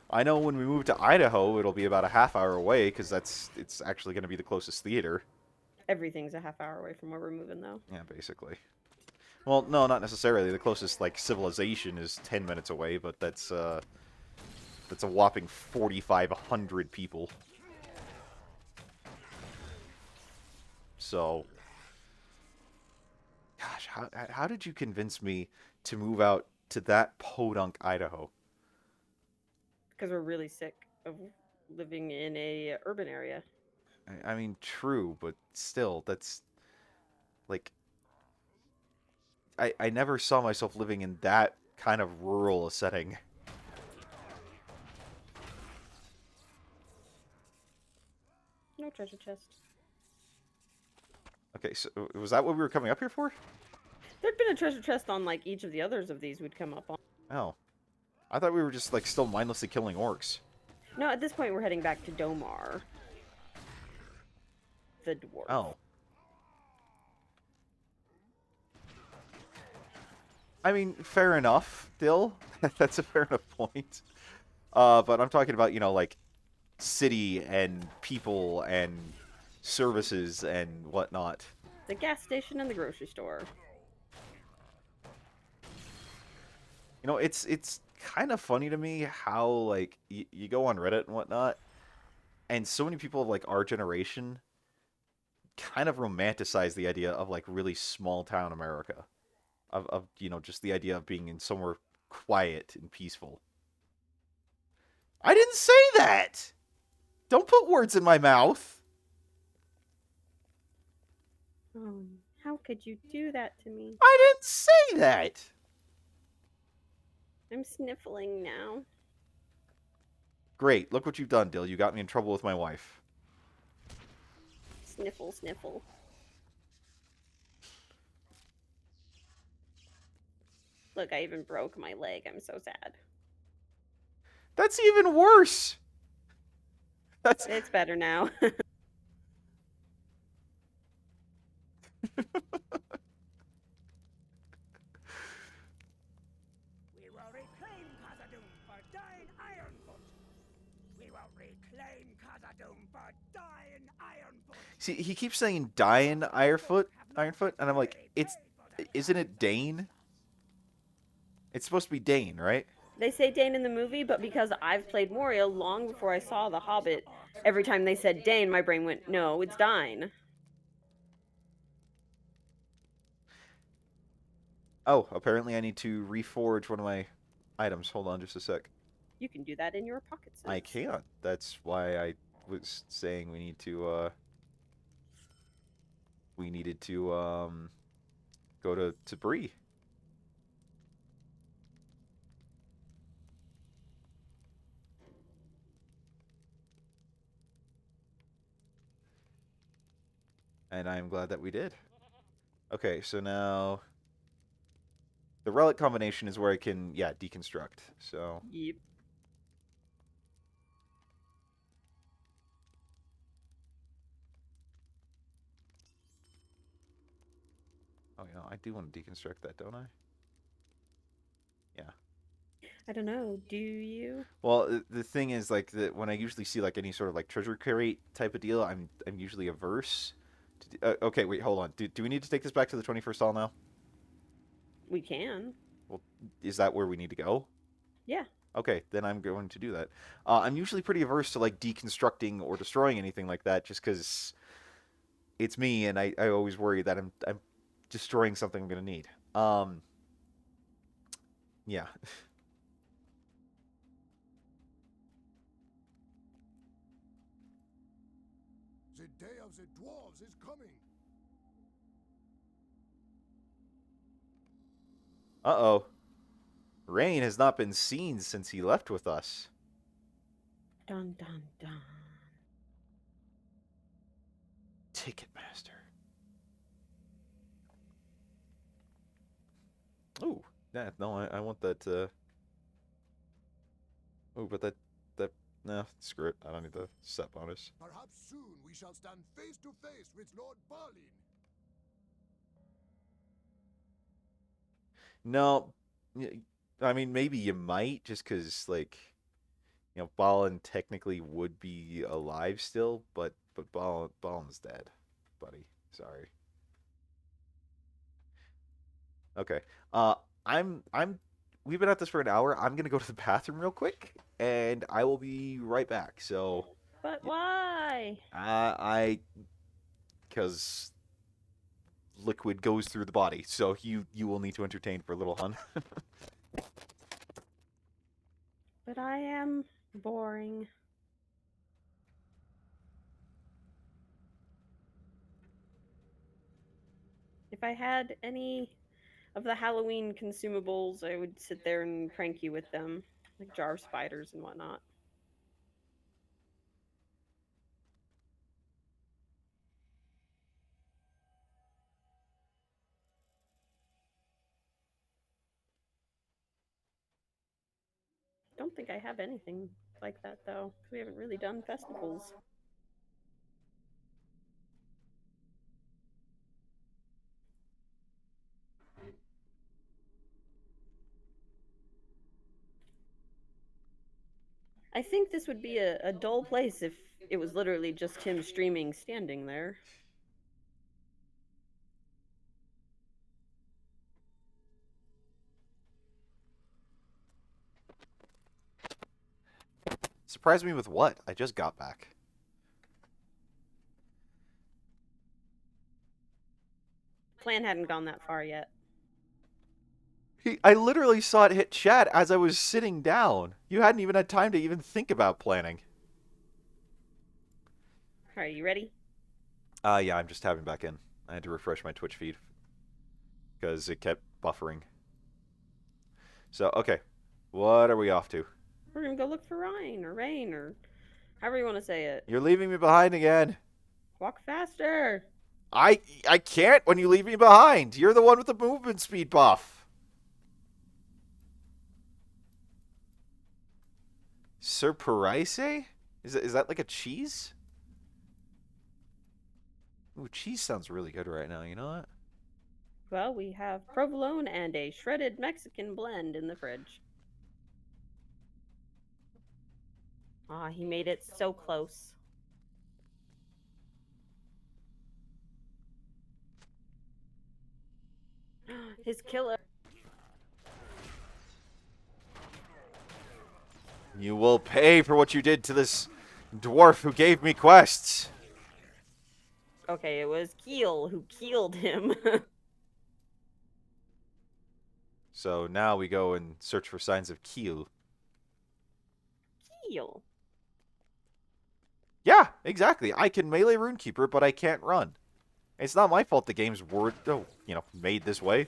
I know when we move to Idaho, it'll be about a half hour away, because it's actually going to be the closest theater. Everything's a half hour away from where we're moving, though. Yeah, basically. Well, no, not necessarily. The closest, civilization is 10 minutes away, but that's a whopping 4,500 people. So... Gosh, how did you convince me to move out to that podunk Idaho? Because we're really sick of living in a urban area. I mean, true, but still, that's... I never saw myself living in that kind of rural a setting. No treasure chest. Okay, so was that what we were coming up here for? There'd been a treasure chest on, each of the others of these we'd come up on. Oh. I thought we were just, still mindlessly killing orcs. No, at this point we're heading back to Domar. The dwarf. Oh. I mean, fair enough, Dill. That's a fair enough point. But I'm talking about, city and people and services and whatnot. The gas station and the grocery store. It's kind of funny to me how, you go on Reddit and whatnot, and so many people of, our generation kind of romanticize the idea of, really small-town America. Of just the idea of being in somewhere quiet and peaceful. I didn't say that! Don't put words in my mouth! Oh, how could you do that to me? I didn't say that! I'm sniffling now. Great, look what you've done, Dill. You got me in trouble with my wife. Sniffle, sniffle. Look, I even broke my leg. I'm so sad. That's even worse! That's... It's better now. We will reclaim Khazad-dûm for dying Ironfoot. We will reclaim Khazad-dûm for dying Ironfoot. See, he keeps saying Dine Ironfoot, and I'm like, isn't it Dane? It's supposed to be Dane, right? They say Dane in the movie, but because I've played Moria long before I saw The Hobbit, every time they said Dane, my brain went, no, it's Dine. Oh, apparently I need to reforge one of my items. Hold on just a sec. You can do that in your pocket sense. I can't. That's why I was saying we needed to go to Bree. And I'm glad that we did. Okay, so now the relic combination is where I can, yeah, deconstruct. So Yep. oh yeah, I do want to deconstruct that, don't I? Yeah. I don't know. Do you? Well, the thing is, like, that when I usually see like any sort of like treasure crate type of deal, I'm usually averse. Okay, wait, hold on. Do we need to take this back to the 21st hall now? We can. Well, is that where we need to go? Yeah. Okay, then I'm going to do that. I'm usually pretty averse to like deconstructing or destroying anything like that, just because it's me, and I always worry that I'm destroying something I'm gonna need. Yeah. The day of the dwarves is coming. Uh-oh. Rain has not been seen since he left with us. Dun dun dun. Ticketmaster. Ooh, yeah, no, I want that. Oh, but that no, screw it. I don't need the set bonus. Perhaps soon we shall stand face to face with Lord Balin. No, I mean maybe you might just because like Balin technically would be alive still, but Balin's dead, buddy. Sorry. Okay. I'm we've been at this for an hour. I'm gonna go to the bathroom real quick, and I will be right back. So, But why? I because liquid goes through the body, so you will need to entertain for a little, hun. But I am boring. If I had any of the Halloween consumables, I would sit there and prank you with them, like jar of spiders and whatnot. Don't think I have anything like that though, 'cause we haven't really done festivals. I think this would be a dull place if it was literally just him streaming standing there. Surprise me with what? I just got back. Plan hadn't gone that far yet. I literally saw it hit chat as I was sitting down. You hadn't even had time to even think about planning. Alright, you ready? Yeah, I'm just tapping back in. I had to refresh my Twitch feed because it kept buffering. So, okay. What are we off to? We're gonna go look for Rain, or however you want to say it. You're leaving me behind again. Walk faster. I can't when you leave me behind. You're the one with the movement speed buff. Surprise? Is that like a cheese? Ooh, cheese sounds really good right now. You know what? Well, we have provolone and a shredded Mexican blend in the fridge. Ah, he made it so close. His killer. You will pay for what you did to this dwarf who gave me quests. Okay, it was Keel who keeled him. So now we go and search for signs of Keel. Keel. Yeah, exactly. I can melee Runekeeper, but I can't run. It's not my fault the game's made this way.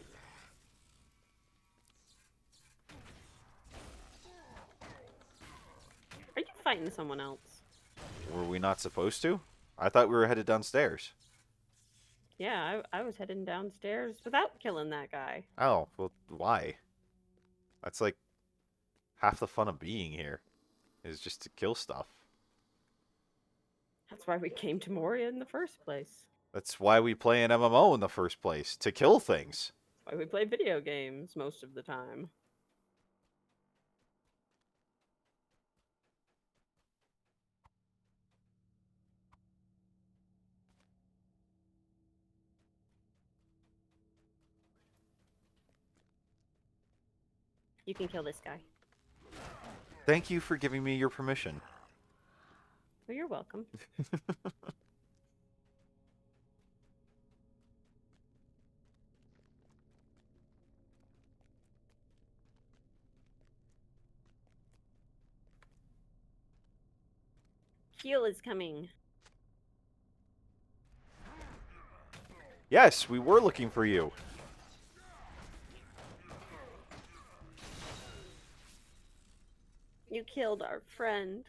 Are you fighting someone else? Were we not supposed to? I thought we were headed downstairs. Yeah, I was heading downstairs without killing that guy. Oh, well, why? That's like half the fun of being here, is just to kill stuff. That's why we came to Moria in the first place. That's why we play an MMO in the first place, to kill things. That's why we play video games most of the time. You can kill this guy. Thank you for giving me your permission. Well, you're welcome. Keel is coming. Yes, we were looking for you. You killed our friend.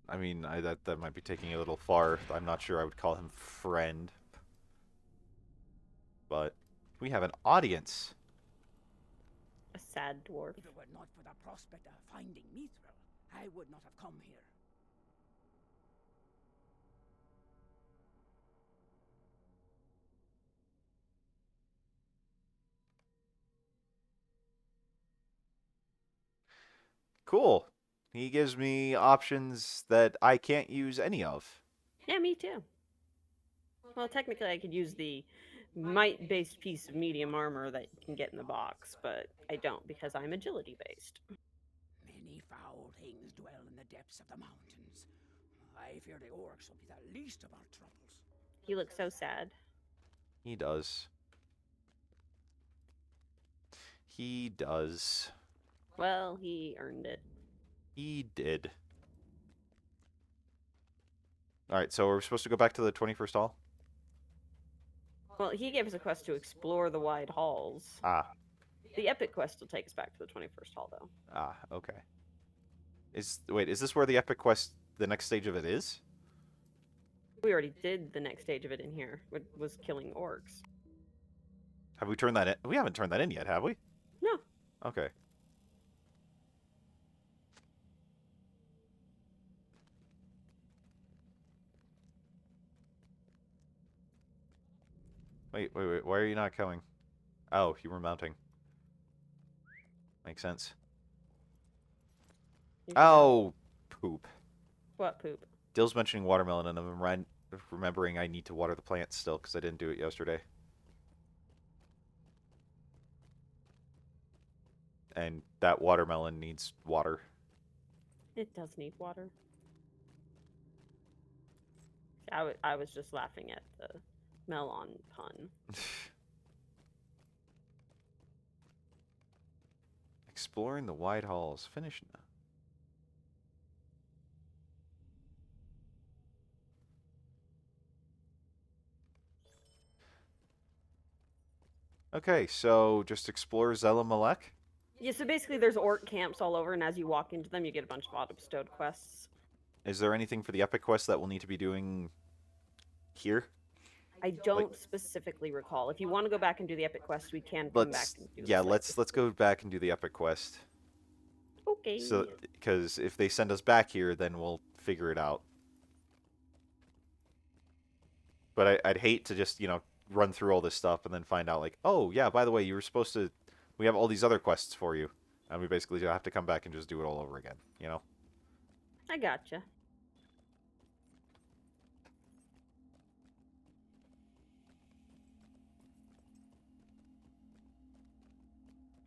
I mean, that might be taking it a little far. I'm not sure I would call him friend. But we have an audience. A sad dwarf. If it were not for the prospect of finding Mithril, I would not have come here. Cool. He gives me options that I can't use any of. Yeah, me too. Well, technically, I could use the might-based piece of medium armor that you can get in the box, but I don't because I'm agility-based. Many foul things dwell in the depths of the mountains. I fear the orcs will be the least of our troubles. He looks so sad. He does. He does. Well, he earned it. He did. Alright, so we're supposed to go back to the 21st hall? Well, he gave us a quest to explore the wide halls. Ah. The epic quest will take us back to the 21st hall, though. Ah, okay. Wait, is this where the epic quest, the next stage of it is? We already did the next stage of it in here, which was killing orcs. Have we turned that in? We haven't turned that in yet, have we? No. Okay. Wait. Why are you not coming? Oh, you were mounting. Makes sense. You can go. Oh, poop. What poop? Dill's mentioning watermelon, and I'm remembering I need to water the plants still, because I didn't do it yesterday. And that watermelon needs water. It does need water. I was just laughing at the melon pun. Exploring the wide halls. Finished now. Okay, so just explore Zella Malek. Yeah, so basically there's orc camps all over, and as you walk into them, you get a bunch of auto-bestowed quests. Is there anything for the epic quest that we'll need to be doing here? I don't specifically recall. If you want to go back and do the epic quest, we can come back and do this later. Let's go back and do the epic quest. Okay. So, because if they send us back here, then we'll figure it out. But I'd hate to just, run through all this stuff and then find out, like, oh, yeah, by the way, you were supposed to... We have all these other quests for you. And we basically have to come back and just do it all over again, I gotcha.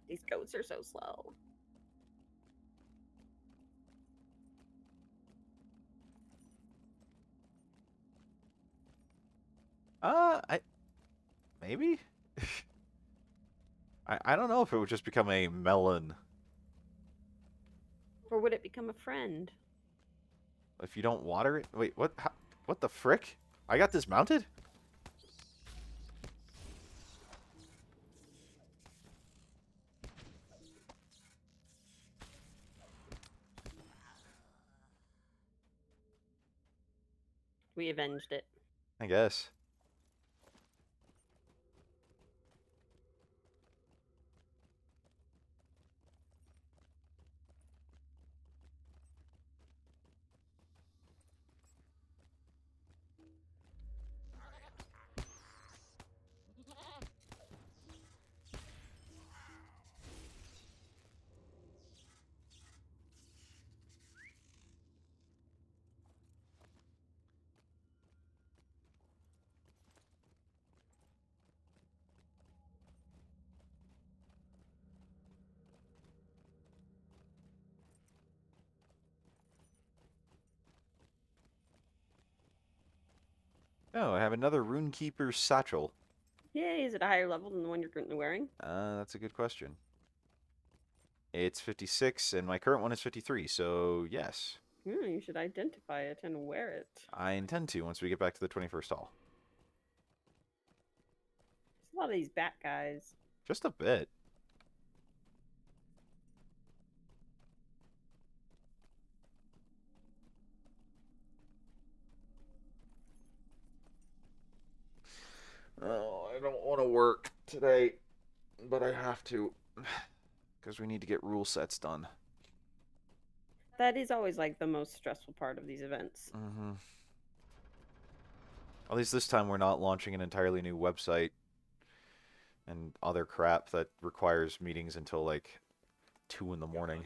These goats are so slow. Maybe? I don't know if it would just become a melon Or would it become a friend? if you don't water it. Wait, what? What the frick? I got this mounted? We avenged it. I guess. Oh, I have another Runekeeper satchel. Yay, is it a higher level than the one you're currently wearing? That's a good question. It's 56, and my current one is 53, so yes. You should identify it and wear it. I intend to once we get back to the 21st hall. There's a lot of these bat guys. Just a bit. Oh, I don't want to work today, but I have to. Because we need to get rule sets done. That is always like the most stressful part of these events. Mm-hmm. At least this time we're not launching an entirely new website and other crap that requires meetings until like 2 in the morning.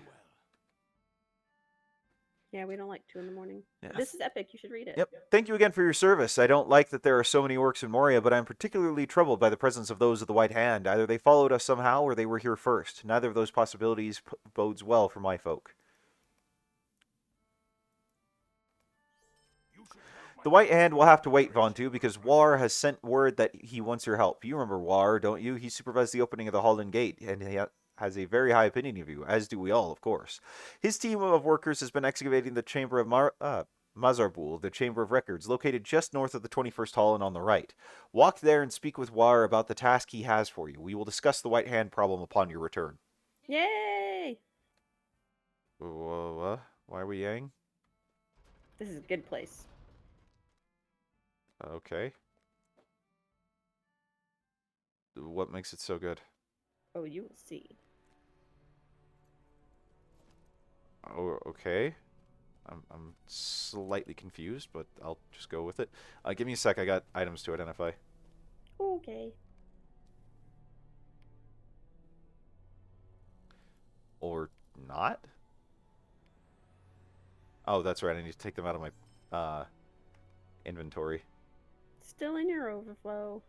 Yeah, we don't like 2 in the morning. Yeah. This is epic. You should read it. Yep. Thank you again for your service. I don't like that there are so many orcs in Moria, but I'm particularly troubled by the presence of those of the White Hand. Either they followed us somehow, or they were here first. Neither of those possibilities bodes well for my folk. The White Hand will have to wait, Vontu, because War has sent word that he wants your help. You remember War, don't you? He supervised the opening of the Holland Gate, and he has a very high opinion of you, as do we all, of course. His team of workers has been excavating the Chamber of Mazarbul, the Chamber of Records, located just north of the 21st Hall and on the right. Walk there and speak with War about the task he has for you. We will discuss the White Hand problem upon your return. Yay! Why are we yang? This is a good place. Okay. What makes it so good? Oh, you will see. Oh, okay. I'm slightly confused, but I'll just go with it. Give me a sec. I got items to identify. Okay. Or not? Oh, that's right. I need to take them out of my inventory. Still in your overflow.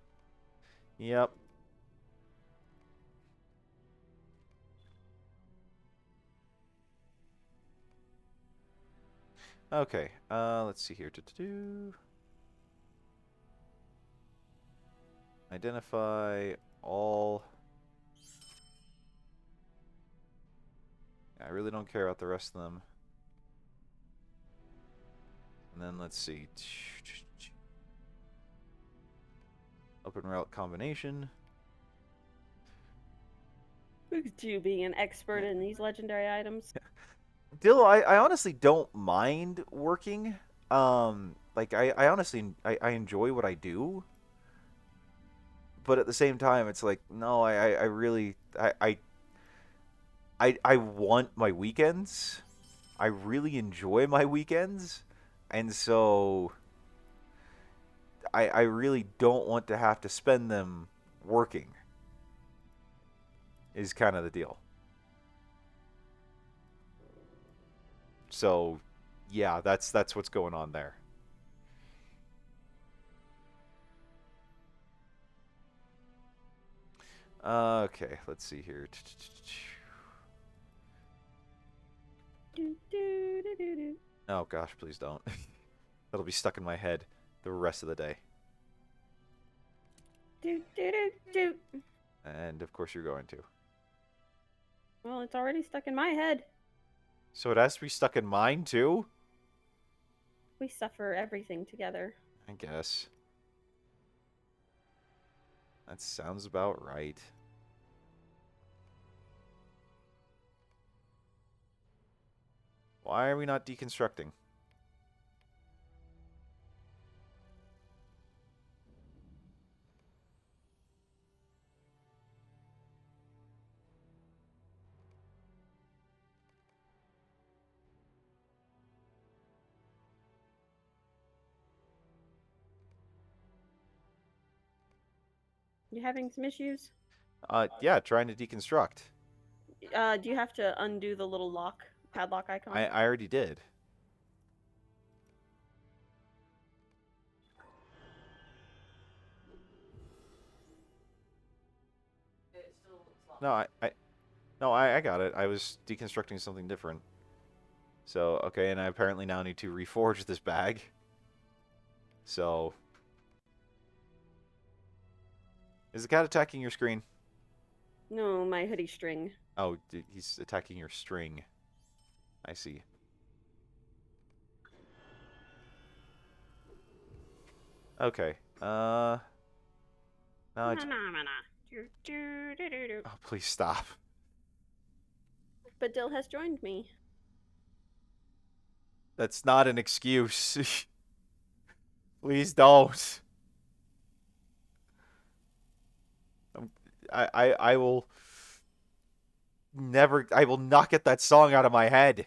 Yep. Okay. Let's see here. Identify all. I really don't care about the rest of them. And then let's see. Open route combination. Look at you being an expert in these legendary items. Dill, I honestly don't mind working. Like I honestly I enjoy what I do. But at the same time, it's like no, I really I want my weekends. I really enjoy my weekends, and so I really don't want to have to spend them working. Is kind of the deal. So, yeah, that's what's going on there. Okay, let's see here. Do, do, do, do, do. Oh gosh, please don't. That'll be stuck in my head the rest of the day. Do, do, do, do. And of course you're going to. Well, it's already stuck in my head. So it has to be stuck in mine too? We suffer everything together. I guess. That sounds about right. Why are we not deconstructing? You having some issues? Yeah, trying to deconstruct. Do you have to undo the little padlock icon? I already did. No, I got it. I was deconstructing something different. So, okay, and I apparently now need to reforge this bag. So... Is the cat attacking your screen? No, my hoodie string. Oh, he's attacking your string. I see. Okay. Now I... Oh, please stop. But Dill has joined me. That's not an excuse. Please don't. I will never... I will not get that song out of my head.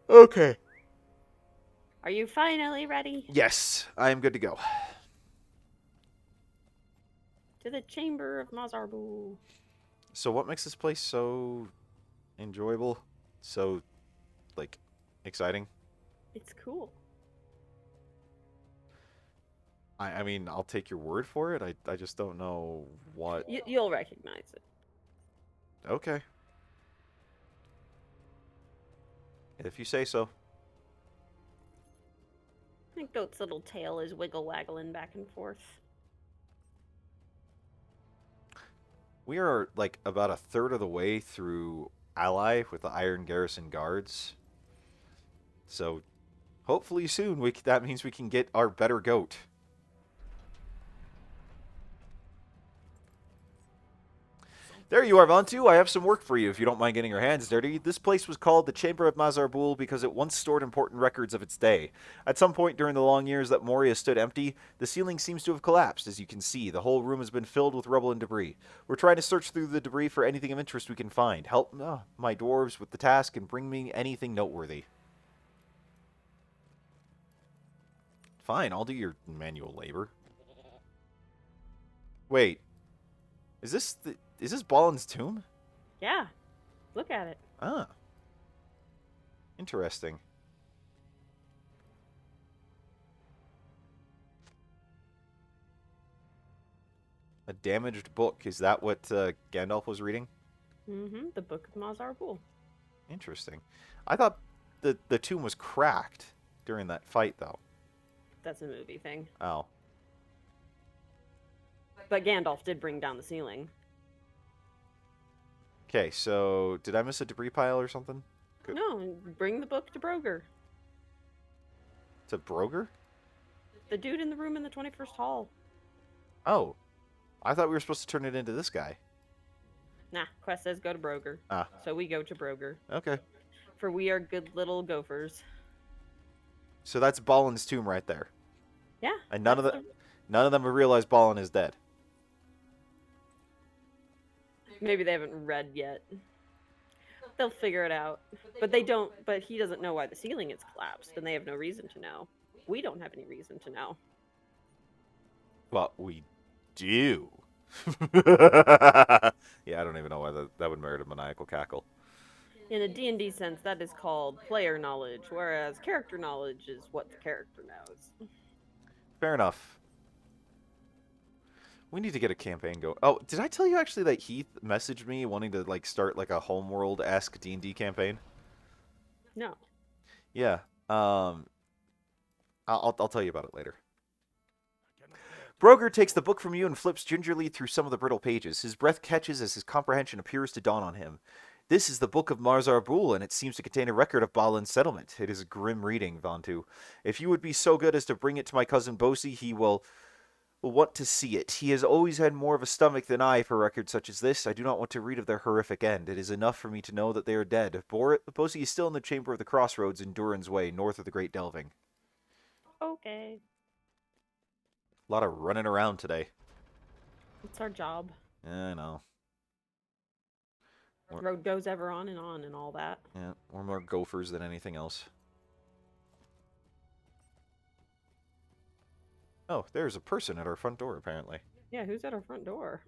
Okay. Are you finally ready? Yes, I am good to go. To the Chamber of Mazarbu. So what makes this place so enjoyable? So, like, exciting? It's cool. I mean, I'll take your word for it. I just don't know what... You'll recognize it. Okay. If you say so. The goat's little tail is wiggle-waggling back and forth. We are, like, about a third of the way through Ally with the Iron Garrison Guards. So, hopefully soon that means we can get our better goat. There you are, Vantu. I have some work for you if you don't mind getting your hands dirty. This place was called the Chamber of Mazarbul because it once stored important records of its day. At some point during the long years that Moria stood empty, the ceiling seems to have collapsed. As you can see, the whole room has been filled with rubble and debris. We're trying to search through the debris for anything of interest we can find. Help my dwarves with the task and bring me anything noteworthy. Fine, I'll do your manual labor. Wait. Is this Balin's tomb? Yeah. Look at it. Ah. Interesting. A damaged book. Is that what Gandalf was reading? Mm-hmm. The Book of Mazarbul. Interesting. I thought the tomb was cracked during that fight, though. That's a movie thing. Oh. But Gandalf did bring down the ceiling. Okay, so did I miss a debris pile or something? Good. No, bring the book to Broger. To Broger? The dude in the room in the 21st hall. Oh. I thought we were supposed to turn it into this guy. Nah, quest says go to Broger. Ah. So we go to Broger. Okay. For we are good little gophers. So that's Balin's tomb right there. Yeah. And none of them have realized Balin is dead. Maybe they haven't read yet. They'll figure it out. But they don't. But he doesn't know why the ceiling is collapsed, and they have no reason to know. We don't have any reason to know. Well, we do. Yeah, I don't even know why that would merit a maniacal cackle. In a D&D sense, that is called player knowledge, whereas character knowledge is what the character knows. Fair enough. We need to get a campaign going. Oh, did I tell you actually that Heath messaged me wanting to like start like a homeworld-esque D&D campaign? No. Yeah. I'll tell you about it later. Broger takes the book from you and flips gingerly through some of the brittle pages. His breath catches as his comprehension appears to dawn on him. This is the Book of Marzar Bul, and it seems to contain a record of Balin's settlement. It is a grim reading, Vantu. If you would be so good as to bring it to my cousin Bosi, he will want to see it. He has always had more of a stomach than I for records such as this. I do not want to read of their horrific end. It is enough for me to know that they are dead. Bosi is still in the Chamber of the Crossroads in Durin's Way, north of the Great Delving. Okay. A lot of running around today. It's our job. I know. Road goes ever on and all that. Yeah, we're more gophers than anything else. Oh, there's a person at our front door, apparently. Yeah, who's at our front door?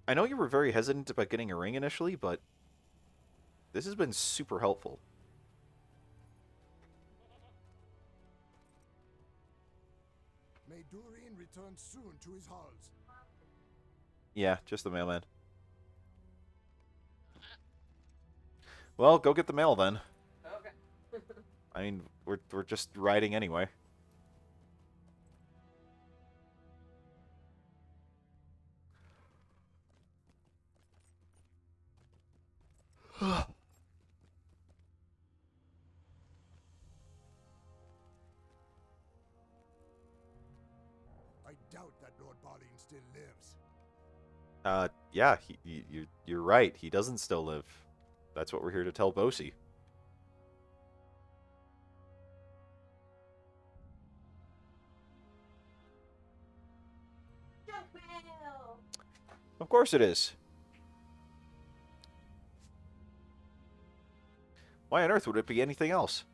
I know you were very hesitant about getting a ring initially, but this has been super helpful. May Durin return soon to his halls. Yeah, just the mailman. Well, go get the mail then. Okay. I mean, we're just riding anyway. I doubt that Lord Balin still lives. Yeah, you're right. He doesn't still live. That's what we're here to tell Bosi. Junk mail! Of course it is. Why on earth would it be anything else?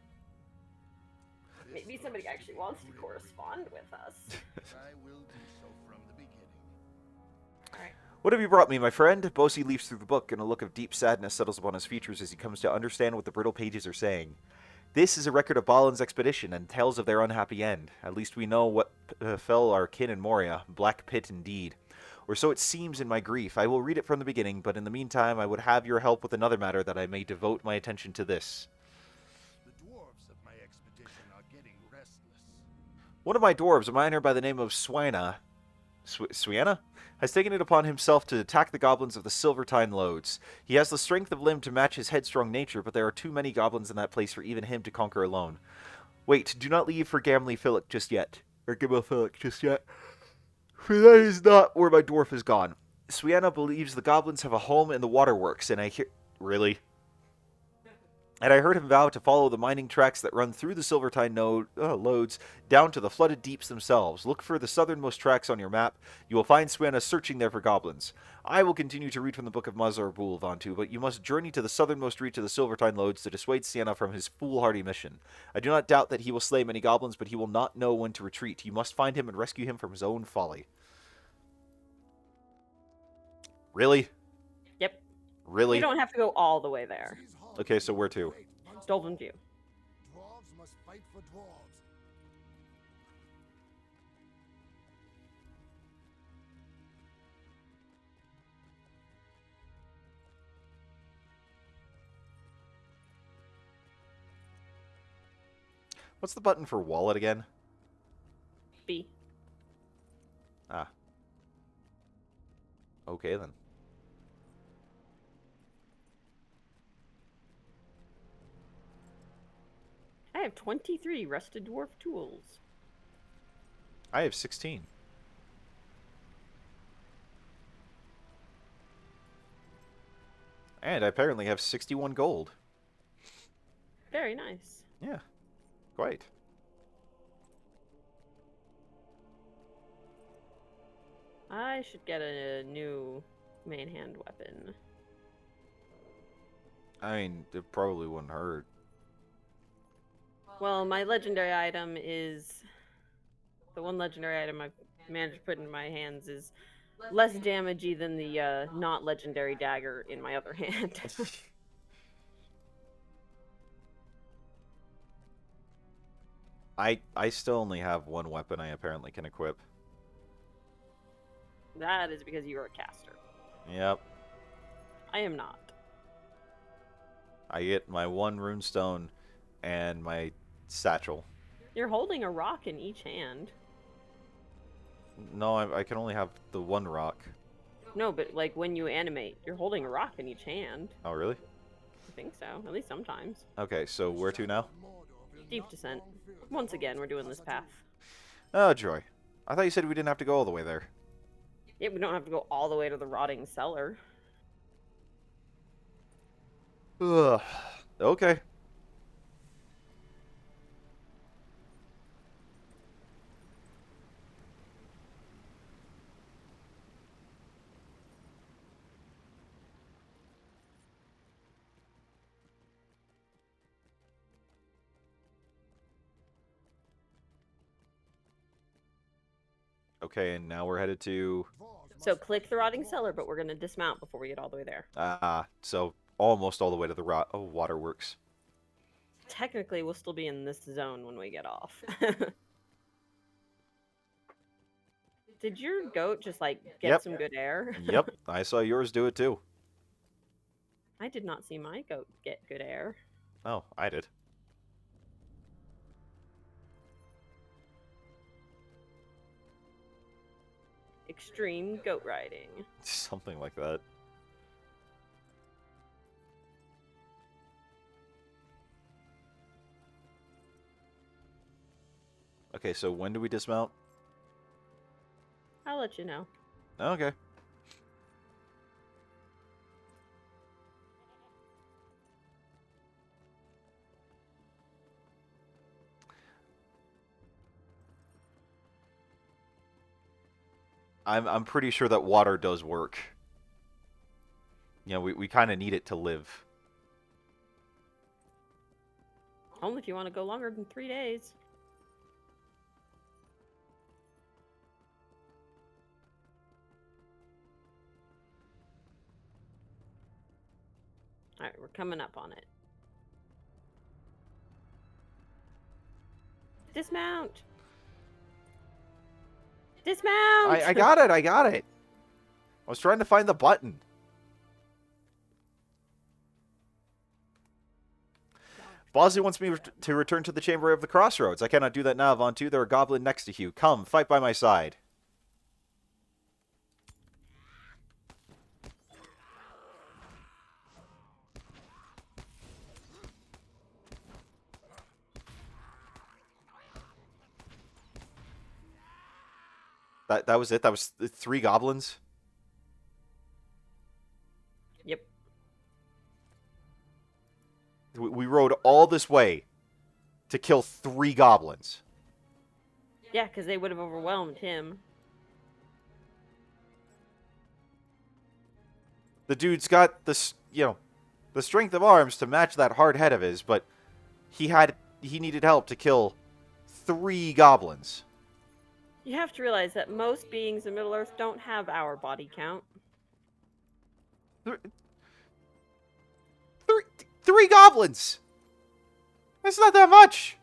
Maybe somebody actually wants to correspond with us. I will do so from the beginning. Alright. What have you brought me, my friend? Bosi leafs through the book, and a look of deep sadness settles upon his features as he comes to understand what the brittle pages are saying. This is a record of Balin's expedition and tales of their unhappy end. At least we know what fell our kin in Moria. Black pit indeed. Or so it seems in my grief. I will read it from the beginning, but in the meantime I would have your help with another matter that I may devote my attention to this. The dwarves of my expedition are getting restless. One of my dwarves, a miner by the name of Swiana, has taken it upon himself to attack the goblins of the Silvertine Lodes. He has the strength of limb to match his headstrong nature, but there are too many goblins in that place for even him to conquer alone. Wait, do not leave for Gamley Phillick just yet. Or Gimel Phillick just yet. For that is not where my dwarf has gone. Swiana believes the goblins have a home in the waterworks, and I hear... Really? And I heard him vow to follow the mining tracks that run through the Silvertine lodes down to the flooded deeps themselves. Look for the southernmost tracks on your map. You will find Swiana searching there for goblins. I will continue to read from the Book of Mazar Bul, Vantu, but you must journey to the southernmost reach of the Silvertine lodes to dissuade Sienna from his foolhardy mission. I do not doubt that he will slay many goblins, but he will not know when to retreat. You must find him and rescue him from his own folly. Really? Yep. Really? We don't have to go all the way there. These halls Okay, will so be where to? great once Dolphin View. Dwarves must fight for dwarves. What's the button for wallet again? B. Ah. Okay, then. I have 23 rusted dwarf tools. I have 16. And I apparently have 61 gold. Very nice. Yeah, quite. I should get a new main hand weapon. I mean, it probably wouldn't hurt. Well, my legendary item is... The one legendary item I've managed to put in my hands is less damagey than the not legendary dagger in my other hand. I still only have one weapon I apparently can equip. That is because you are a caster. Yep. I am not. I get my one runestone and my satchel. You're holding a rock in each hand. No, I can only have the one rock. No, but like when you animate, you're holding a rock in each hand. Oh, really? I think so. At least sometimes. Okay, so where to now? Deep descent. Once again, we're doing this path. Oh, joy. I thought you said we didn't have to go all the way there. Yeah, we don't have to go all the way to the rotting cellar. Ugh. Okay. Okay, and now we're headed to... So click the rotting cellar, but we're going to dismount before we get all the way there. So almost all the way to the waterworks. Technically, we'll still be in this zone when we get off. Did your goat just, like, get Yep. some good air? Yep, I saw yours do it too. I did not see my goat get good air. Oh, I did. Extreme goat riding. Something like that. Okay, so when do we dismount? I'll let you know. Okay. I'm pretty sure that water does work. You know, we kind of need it to live. Only if you want to go longer than 3 days. Alright, we're coming up on it. Dismount! Dismount! I got it, I got it. I was trying to find the button. Bosley wants me to return to the Chamber of the Crossroads. I cannot do that now, Vontu. There are goblin next to you. Come, fight by my side. That was it? That was 3 goblins? Yep. We rode all this way to kill 3 goblins. Yeah, because they would have overwhelmed him. The dude's got this, the strength of arms to match that hard head of his, but he needed help to kill 3 goblins. You have to realize that most beings in Middle-earth don't have our body count. 3 goblins! That's not that much!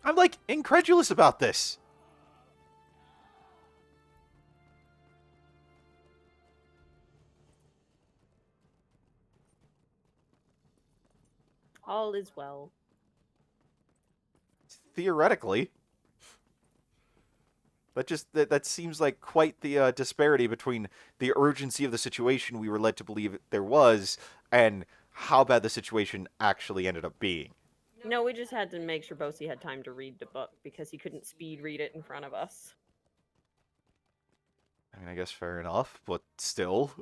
I'm, like, incredulous about this. All is well. Theoretically. That seems like quite the disparity between the urgency of the situation we were led to believe there was and how bad the situation actually ended up being. No, we just had to make sure Bosie had time to read the book because he couldn't speed read it in front of us. I mean, I guess fair enough, but still.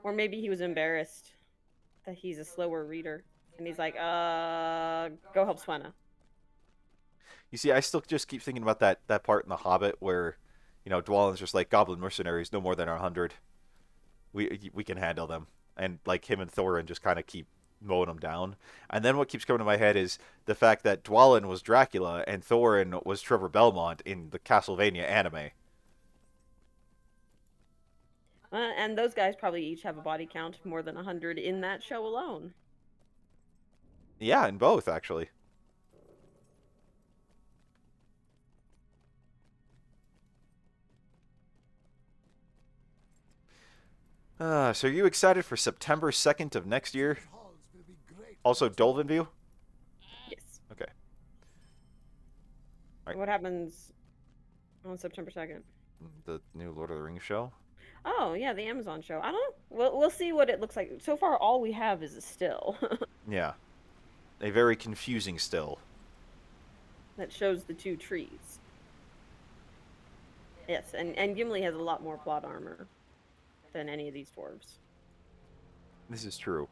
Or maybe he was embarrassed that he's a slower reader. And he's like, go help Swenna. You see, I still just keep thinking about that part in The Hobbit where, Dwalin's just like, goblin mercenaries, no more than 100. We can handle them. And, like, him and Thorin just kind of keep mowing them down. And then what keeps coming to my head is the fact that Dwalin was Dracula and Thorin was Trevor Belmont in the Castlevania anime. And those guys probably each have a body count more than 100 in that show alone. Yeah, in both, actually. So are you excited for September 2nd of next year? These halls will be great. Also, Dolphin View? Yes. Okay. Right. What happens on September 2nd? The new Lord of the Rings show? Oh, yeah, the Amazon show. I don't know. We'll see what it looks like. So far, all we have is a still Yeah. A very confusing still. that shows the 2 trees. Yes, and Gimli has a lot more plot armor than any of these dwarves. This is true.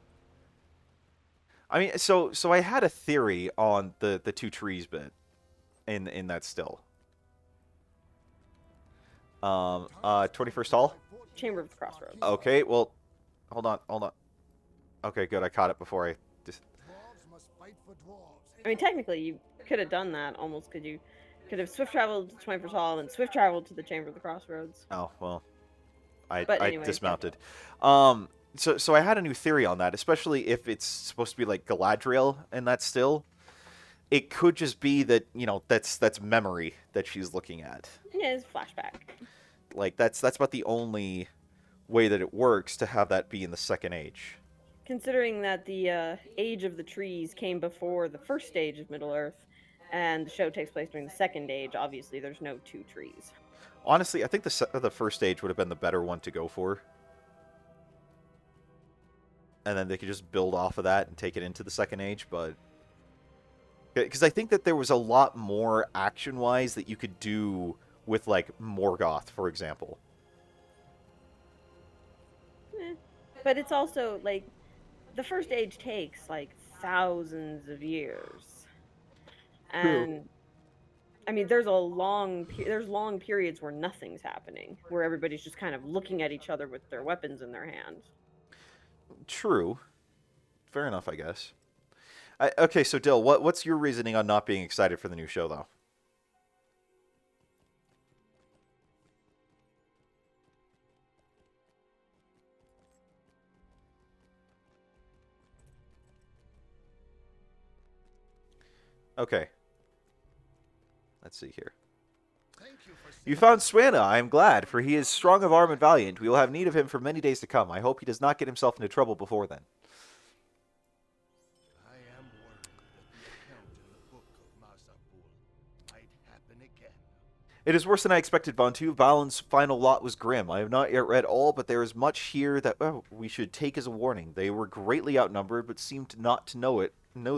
I mean, so I had a theory on the 2 trees bit in that still. 21st Hall? Chamber of the Crossroads. Okay, well, hold on. Okay, good. I caught it before I just... Dwarves must fight for dwarves. I mean, technically, you could have done that almost because you could have swift traveled to 21st Hall and swift traveled to the Chamber of the Crossroads. Oh, well, I Anyways, dismounted. So I had a new theory on that, especially if it's supposed to be like Galadriel in that still. It could just be that, you know, that's memory that she's looking at. Yeah, it's flashback. Like that's about the only way that it works to have that be in the Second Age. Considering that the age of the trees came before the first stage of Middle Earth, and the show takes place during the second age, obviously there's no 2 trees. Honestly, I think the first stage would have been the better one to go for. And then they could just build off of that and take it into the Second Age, but... Because I think that there was a lot more action-wise that you could do with, like, Morgoth, for example. But it's also, like, the first age takes, like, thousands of years. And, I mean, there's long periods where nothing's happening, where everybody's just kind of looking at each other with their weapons in their hand. True. Fair enough, I guess. Okay, so Dill, what's your reasoning on not being excited for the new show, though? Okay. Let's see here. Thank you for You found Swanna, I am glad, for he is strong of arm and valiant. We will have need of him for many days to come. I hope he does not get himself into trouble before then. I am worried that the account in the book of Masapul might happen again. It is worse than I expected, Vontu. Valin's final lot was grim. I have not yet read all, but there is much here that we should take as a warning. They were greatly outnumbered, but seemed not to know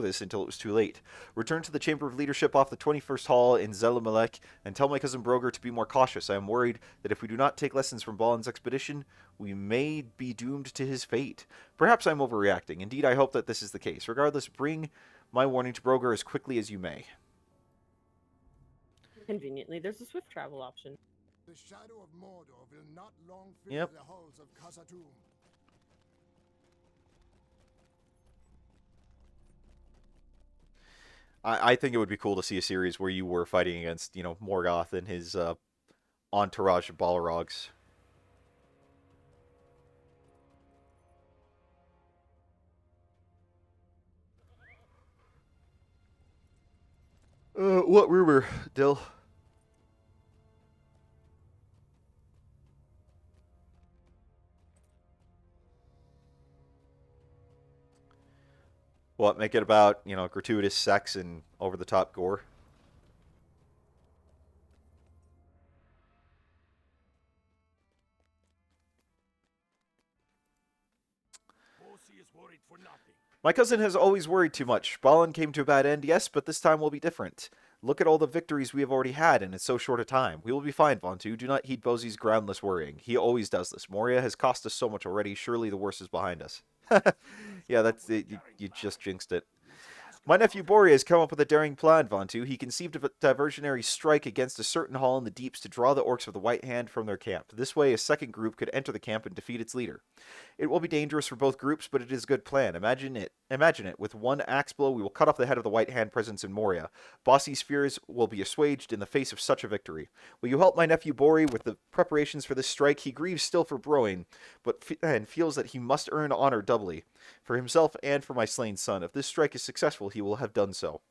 this until it was too late. Return to the Chamber of Leadership off the 21st Hall in Zelimelech, and tell my cousin Broger to be more cautious. I am worried that if we do not take lessons from Balin's expedition, we may be doomed to his fate. Perhaps I am overreacting. Indeed, I hope that this is the case. Regardless, bring my warning to Broger as quickly as you may. Conveniently, there's a swift travel option. The shadow of Mordor will not long fill Yep. the halls of Khazad-dûm. I think it would be cool to see a series where you were fighting against, you know, Morgoth and his entourage of Balrogs. What rumor, Dill? What, make it about, you know, gratuitous sex and over-the-top gore? Bosi is worried for nothing. My cousin has always worried too much. Balin came to a bad end, yes, but this time will be different. Look at all the victories we have already had in so short a time. We will be fine, Vontu. Do not heed Bosie's groundless worrying. He always does this. Moria has cost us so much already. Surely the worst is behind us. Yeah, that's it. You just jinxed it. My nephew Bori has come up with a daring plan, Vontu. He conceived of a diversionary strike against a certain hall in the deeps to draw the orcs of the White Hand from their camp. This way, a second group could enter the camp and defeat its leader. It will be dangerous for both groups, but it is a good plan. Imagine it. Imagine it. With one axe blow, we will cut off the head of the White Hand presence in Moria. Bossy's fears will be assuaged in the face of such a victory. Will you help my nephew Bori with the preparations for this strike? He grieves still for Broin, and feels that he must earn honor doubly, for himself and for my slain son. If this strike is successful, he will have done so.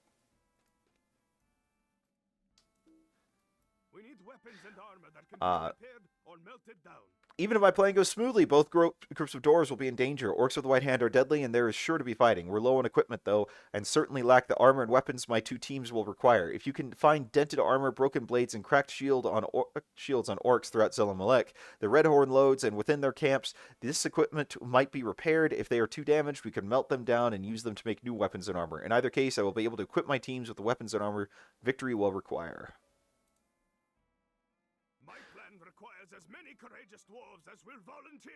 We need weapons and armor that can be repaired or melted down. Even if my plan goes smoothly, both groups of dwarves will be in danger. Orcs of the White Hand are deadly, and there is sure to be fighting. We're low on equipment, though, and certainly lack the armor and weapons my two teams will require. If you can find dented armor, broken blades, and cracked shields on orcs throughout Zelamalek, the Red Horn loads, and within their camps, this equipment might be repaired. If they are too damaged, we can melt them down and use them to make new weapons and armor. In either case, I will be able to equip my teams with the weapons and armor victory will require. Requires as many courageous dwarves as will volunteer.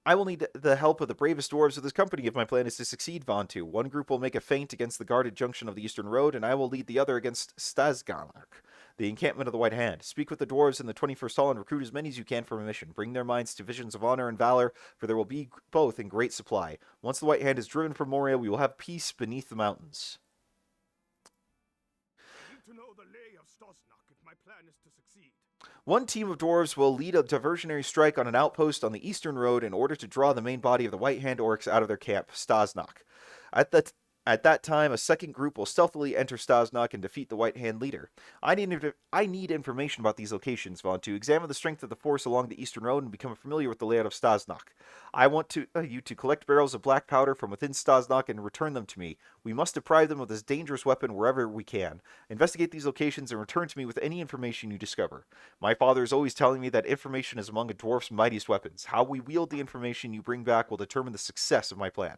I will need the help of the bravest dwarves of this company if my plan is to succeed, Vontu. One group will make a feint against the guarded junction of the Eastern Road, and I will lead the other against Stasgalark, the encampment of the White Hand. Speak with the dwarves in the 21st Hall and recruit as many as you can for my mission. Bring their minds to visions of honor and valor, for there will be both in great supply. Once the White Hand is driven from Moria, we will have peace beneath the mountains. I need to know the lay of Stosnak if my plan is to succeed. One team of dwarves will lead a diversionary strike on an outpost on the Eastern Road in order to draw the main body of the White Hand orcs out of their camp, Stasnak. At that time, a second group will stealthily enter Stasnak and defeat the White Hand leader. I need information about these locations, Vaughn, to examine the strength of the force along the Eastern Road and become familiar with the layout of Stasnak. I want you to collect barrels of black powder from within Stasnak and return them to me. We must deprive them of this dangerous weapon wherever we can. Investigate these locations and return to me with any information you discover. My father is always telling me that information is among a dwarf's mightiest weapons. How we wield the information you bring back will determine the success of my plan.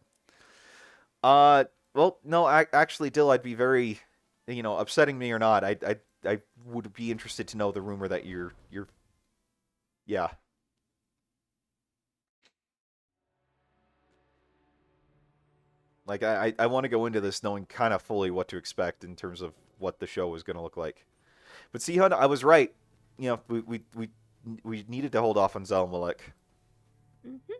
Well, no, actually, Dill, I'd be very, upsetting me or not. I would be interested to know the rumor that you're, yeah. Like, I want to go into this knowing kind of fully what to expect in terms of what the show is going to look like. But see, Hun, I was right. We needed to hold off on Zalmalek. Mm-hmm.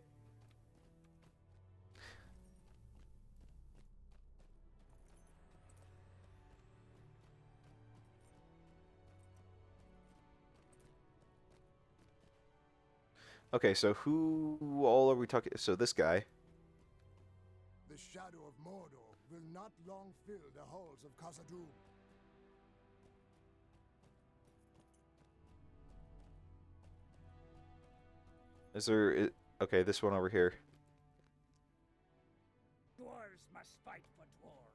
Okay, so who all are we talking? So this guy. The shadow of Mordor will not long fill the halls of Khazad-dûm. Is there... Okay, this one over here. Dwarves must fight for dwarves.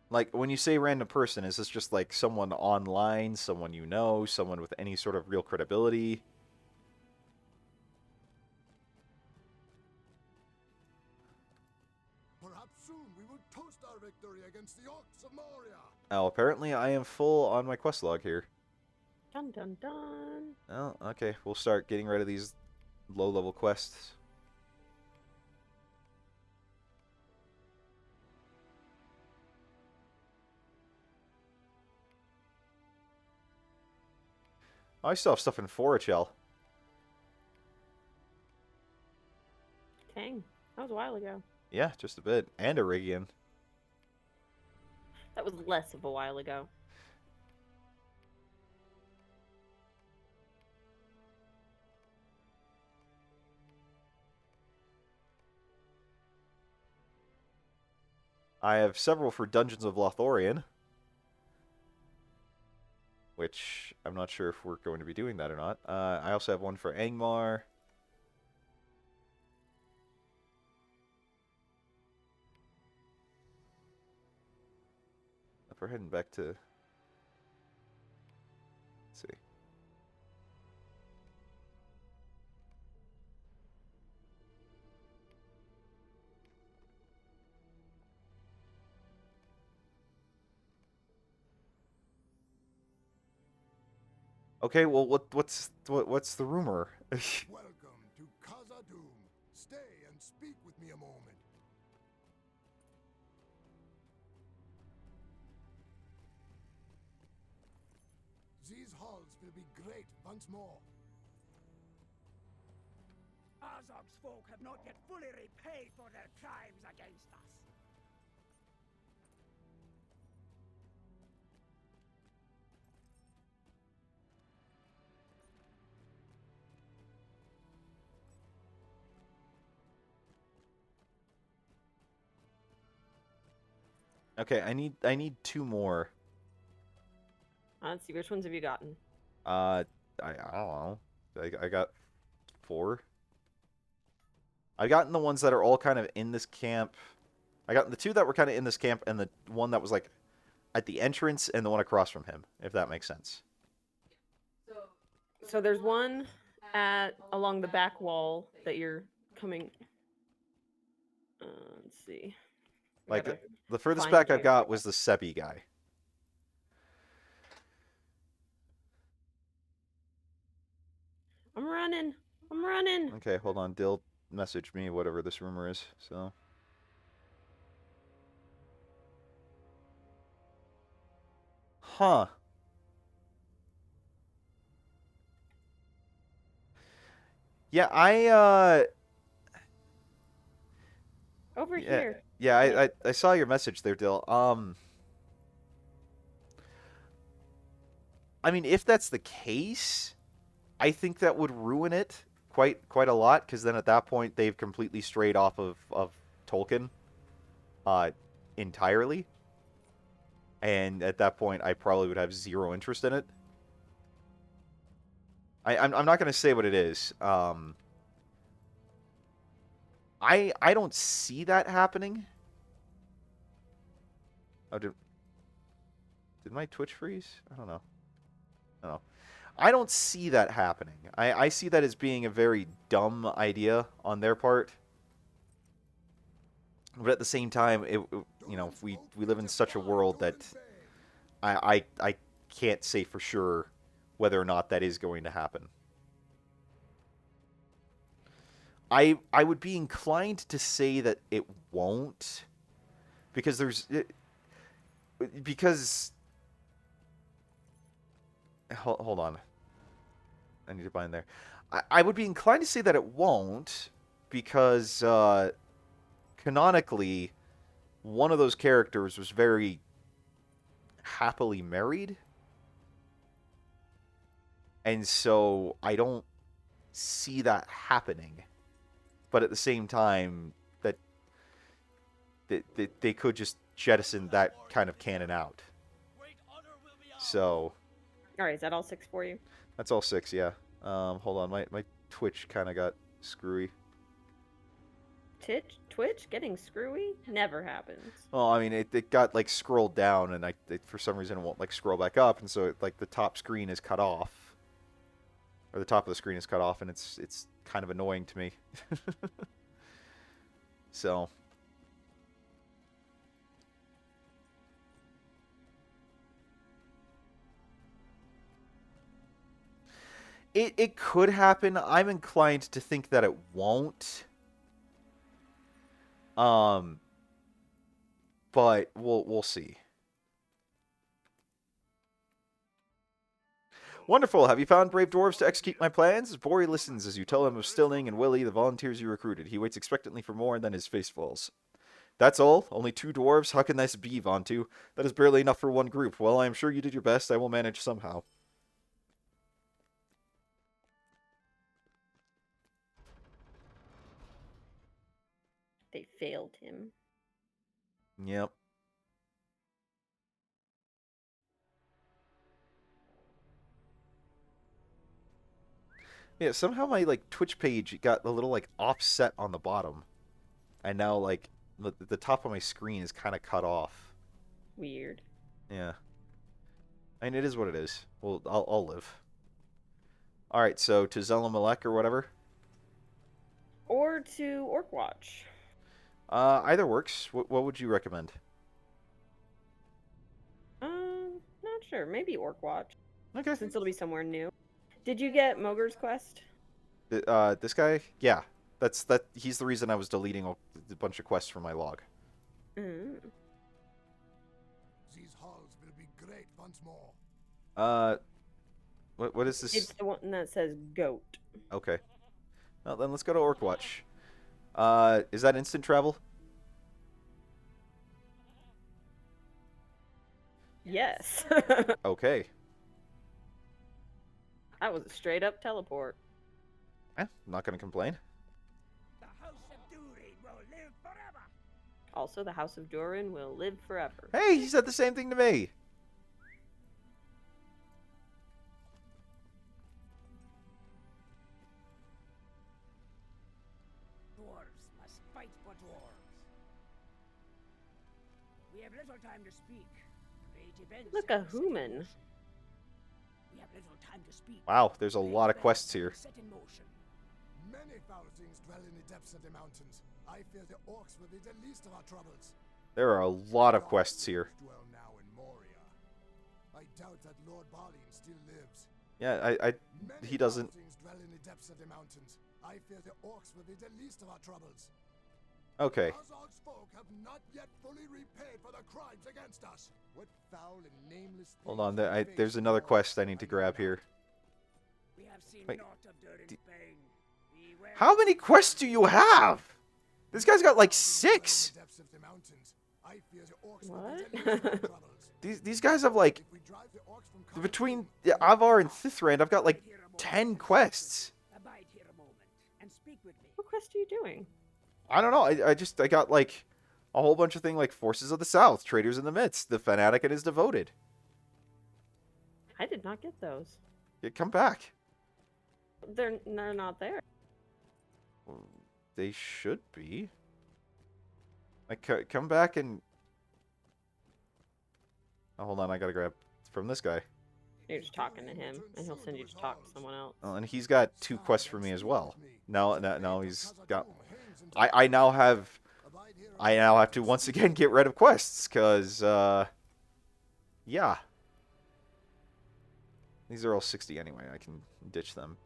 Like, when you say random person, is this just like someone online, someone you know, someone with any sort of real credibility? Perhaps soon we will toast our victory against the orcs of Moria. Oh, apparently I am full on my quest log here. Dun dun dun. Oh, okay. We'll start getting rid of these low-level quests. I still have stuff in Forachel. Dang, that was a while ago. Yeah, just a bit. And Arigian. That was less of a while ago. I have several for Dungeons of Lothlorien. Which, I'm not sure if we're going to be doing that or not. I also have one for Angmar. If we're heading back to... Let's see. Okay, well, what's the rumor? Welcome to Khazad and speak with me a moment. These halls will be great once more. Azog's folk have not yet fully repaid for their crimes against us. Okay, I need 2 more. Let's see, which ones have you gotten? I don't know. I got 4. I've gotten the ones that are all kind of in this camp. I got the 2 that were kind of in this camp, and the one that was like at the entrance, and the one across from him, if that makes sense. So there's one along the back wall that you're coming. Let's see. I Like gotta the furthest find back I you. got was the Sebi guy. I'm running. I'm running. Okay, hold on. Dill messaged me whatever this rumor is. So. Huh. Yeah, Over yeah, here. yeah, I saw your message there, Dill. I mean, if that's the case, I think that would ruin it quite a lot, because then at that point they've completely strayed off of Tolkien entirely. And at that point I probably would have 0 interest in it. I'm not going to say what it is. I don't see that happening. Oh, did my Twitch freeze? I don't know. I don't see that happening. I see that as being a very dumb idea on their part. But at the same time, we live in such a world that I can't say for sure whether or not that is going to happen. I would be inclined to say that it won't, because hold on, I need to bind there. I would be inclined to say that it won't, because canonically one of those characters was very happily married, and so I don't see that happening. But at the same time, that they could just jettison that kind of canon out. So All right, is that all 6 for you? that's all 6, yeah. Hold on, my Twitch kind of got screwy. Twitch getting screwy never happens. Well, I mean, it got like scrolled down, and for some reason it won't like scroll back up, and so like the top screen is cut off, or the top of the screen is cut off, and it's kind of annoying to me. So it could happen. I'm inclined to think that it won't. But we'll see. Wonderful. Have you found brave dwarves to execute my plans? Bori listens as you tell him of Stilling and Willie, the volunteers you recruited. He waits expectantly for more, and then his face falls. That's all? Only 2 dwarves? How can this be, Vontu? That is barely enough for one group. Well, I am sure you did your best. I will manage somehow. They failed him. Yep. Yeah, somehow my like Twitch page got a little like offset on the bottom, and now like the top of my screen is kind of cut off. Weird. Yeah. I mean, it is what it is. Well, I'll live. All right, so to Zelamalek or whatever. Or to Orc Watch. Either works. What would you recommend? Not sure. Maybe Orc Watch, Okay. since it'll be somewhere new. Did you get Mogur's quest? This guy? Yeah. He's the reason I was deleting a bunch of quests from my log. Mm. These halls will be great once more. What is this? It's the one that says goat. Okay. Well, then let's go to Orc Watch. Is that instant travel? Yes. Okay. That was a straight up teleport. I'm not gonna complain. The House of Durin will live forever. Also, the House of Durin will live forever. Hey, he said the same thing to me. Dwarves must fight for dwarves. We have little time to speak. Great events Look, have a been set in human. motion. We have little time to speak. Wow, there's a Great lot of events quests have here. been set in motion. Many foul things dwell in the depths of the mountains. I fear the orcs will be the least of our troubles. There are a lot of quests here. Dwell now in Moria. I doubt that Lord Balin still lives. Yeah, Many he doesn't. foul things dwell in the depths of the mountains. I fear the orcs will be the least of our troubles. Okay. Azog's folk have not yet fully repaid for the crimes against us. What foul and nameless Hold things on, they face there's in another war, quest I need to know grab not. here. We have seen Wait, naught of Durin's bane. Beware How of many the quests do you have? This guy's got like 6. Depths of the mountains. I fear the orcs will What? be the least of our troubles. These guys have like, If we drive the orcs from between Khazad-dûm, Avar and Thithrand, I've got like Here a moment, 10 and quests. abide here a moment and speak with me. What quest are you doing? I don't know. I got like a whole bunch of things like Forces of the South, Traders in the Midst, The Fanatic and His Devoted. I did not get those. Yeah, come back. They're not there. They should be. Like, come back and... Oh, hold on, I gotta grab from this guy. You're just talking to him, and he'll send you to talk to someone else. Oh, and he's got 2 quests for me as well. No, he's got... I now have to once again get rid of quests, because, yeah. These are all 60 anyway, I can ditch them.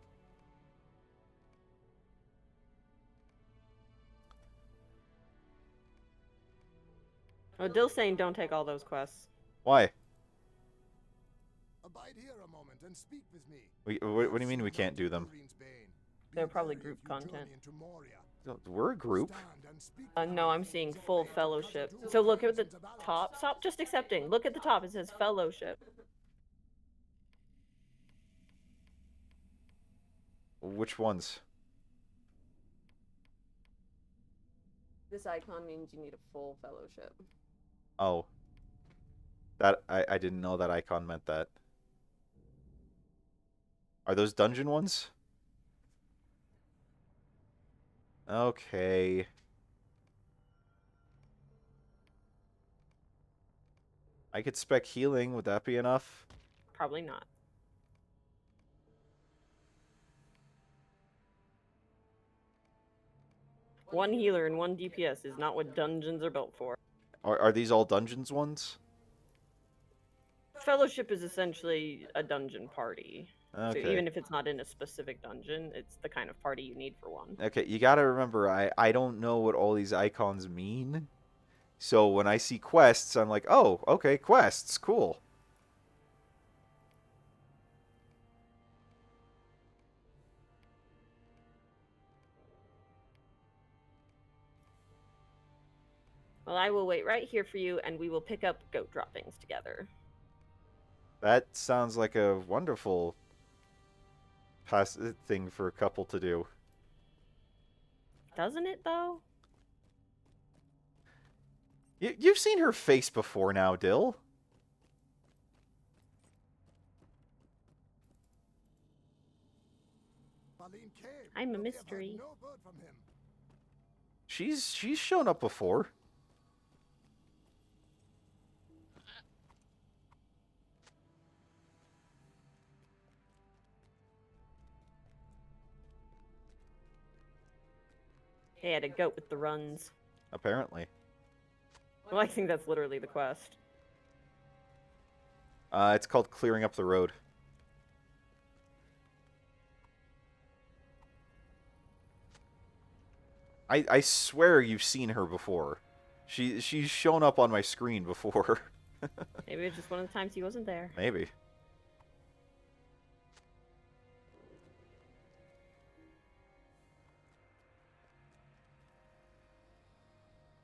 Oh, Dill's saying don't take all those quests. Why? abide here a moment and speak with me. What do you mean we can't do them? They're probably group content. We're a group. No, I'm seeing full fellowship. So look at the top. Stop just accepting. Look at the top. It says fellowship. Which ones? This icon means you need a full fellowship. Oh. That I didn't know that icon meant that. Are those dungeon ones? Okay. I could spec healing. Would that be enough? Probably not. One healer and one DPS is not what dungeons are built for. Are these all dungeons ones? Fellowship is essentially a dungeon party. Okay. So even if it's not in a specific dungeon, it's the kind of party you need for one. Okay, you gotta remember, I don't know what all these icons mean. So when I see quests, I'm like, oh, okay, quests, cool. Well, I will wait right here for you, and we will pick up goat droppings together. That sounds like a wonderful thing for a couple to do. Doesn't it, though? You've seen her face before now, Dill. I'm a mystery. She's shown up before. They had a goat with the runs. Apparently. Well, I think that's literally the quest. It's called Clearing Up the Road. I swear you've seen her before. She's shown up on my screen before. Maybe it's just one of the times he wasn't there. Maybe.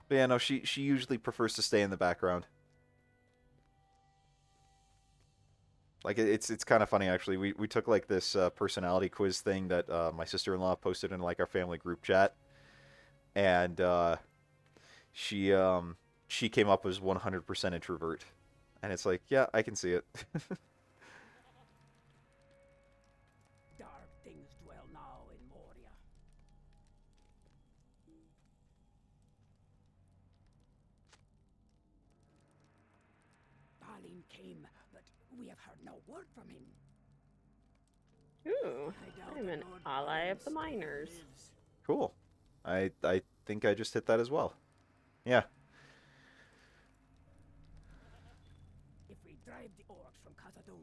But yeah, no, she usually prefers to stay in the background. Like it's kind of funny actually. We took like this personality quiz thing that my sister-in-law posted in like our family group chat, and she she came up as 100% introvert, and it's like, yeah, I can see it. Dark things dwell now in Moria. Balin came, but we have heard no word from him. Ooh, I doubt I'm the an Lord ally of the Balin miners. lives. Cool. I think I just hit that as well. Yeah. If we drive the orcs from Khazad-dûm,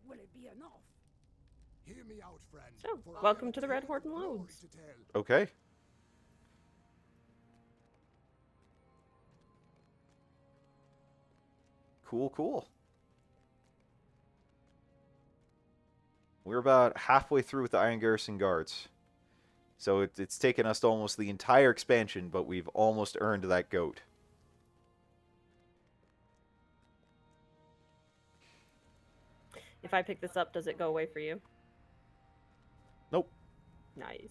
will it be enough? Hear me out, friend. So, for I welcome have to the a Red tale Horde of and glory Loads. to tell. Okay. Cool, cool. We're about halfway through with the Iron Garrison Guards. So it's taken us almost the entire expansion, but we've almost earned that goat. If I pick this up, does it go away for you? Nope. Nice.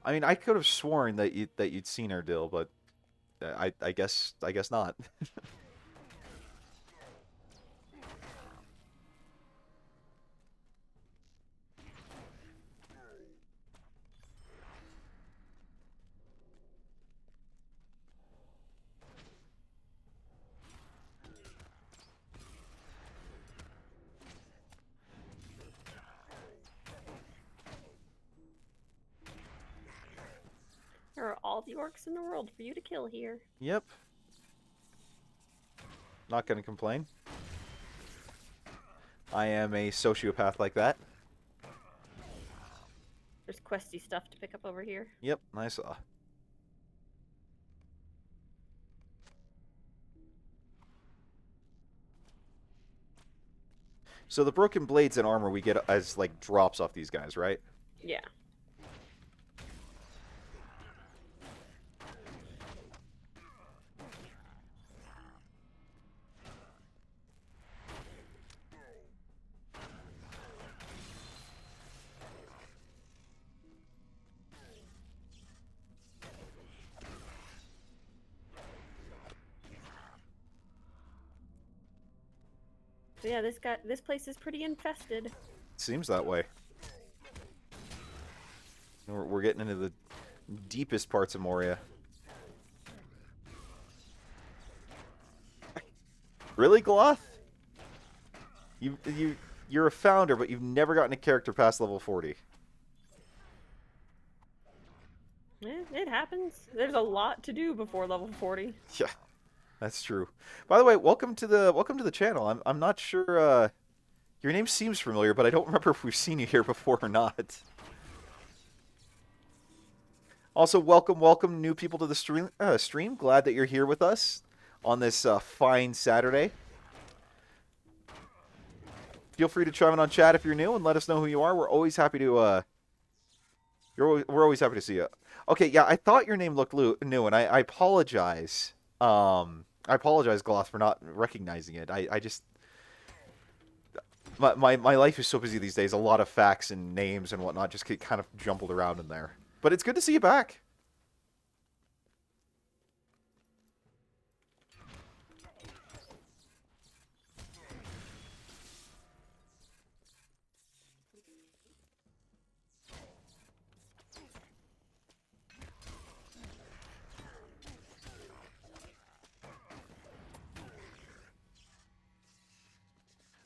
I mean, I could have sworn that you'd seen her, Dill, but I guess not. There are all the orcs in the world for you to kill here. Yep. Not gonna complain. I am a sociopath like that. There's questy stuff to pick up over here. Yep, I saw. So the broken blades and armor we get as like drops off these guys, right? Yeah. So yeah, this place is pretty infested. Seems that way. We're getting into the deepest parts of Moria. Really, Gloth? You're a founder, but you've never gotten a character past level 40. It happens. There's a lot to do before level 40. Yeah, that's true. By the way, welcome to the channel. I'm not sure. Your name seems familiar, but I don't remember if we've seen you here before or not. Also, welcome new people to the stream. Glad that you're here with us on this fine Saturday. Feel free to chime in on chat if you're new and let us know who you are. We're always happy to. We're always happy to see you. Okay, yeah, I thought your name looked new, and I apologize. I apologize, Gloss, for not recognizing it. I just my life is so busy these days. A lot of facts and names and whatnot just get kind of jumbled around in there. But it's good to see you back.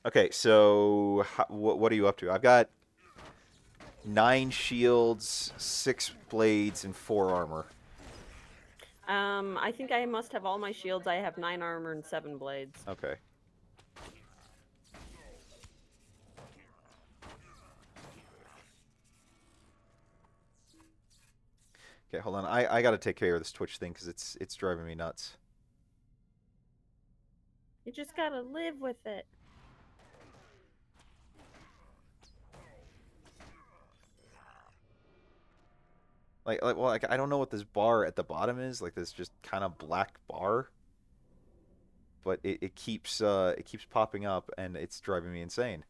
Okay, so what are you up to? I've got 9 shields, 6 blades, and 4 armor. I think I must have all my shields. I have 9 armor and 7 blades. Okay. Okay, hold on. I gotta take care of this Twitch thing because it's driving me nuts. You just gotta live with it. Like I don't know what this bar at the bottom is. Like this just kind of black bar. But it keeps popping up and it's driving me insane.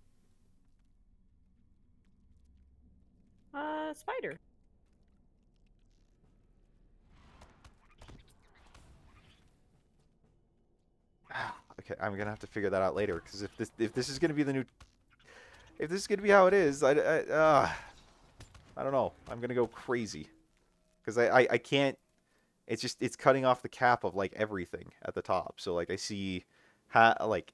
Spider. Okay, I'm gonna have to figure that out later because if this is gonna be the new, if this is gonna be how it is, I don't know. I'm gonna go crazy because I can't. It's cutting off the cap of like everything at the top. So like I see, like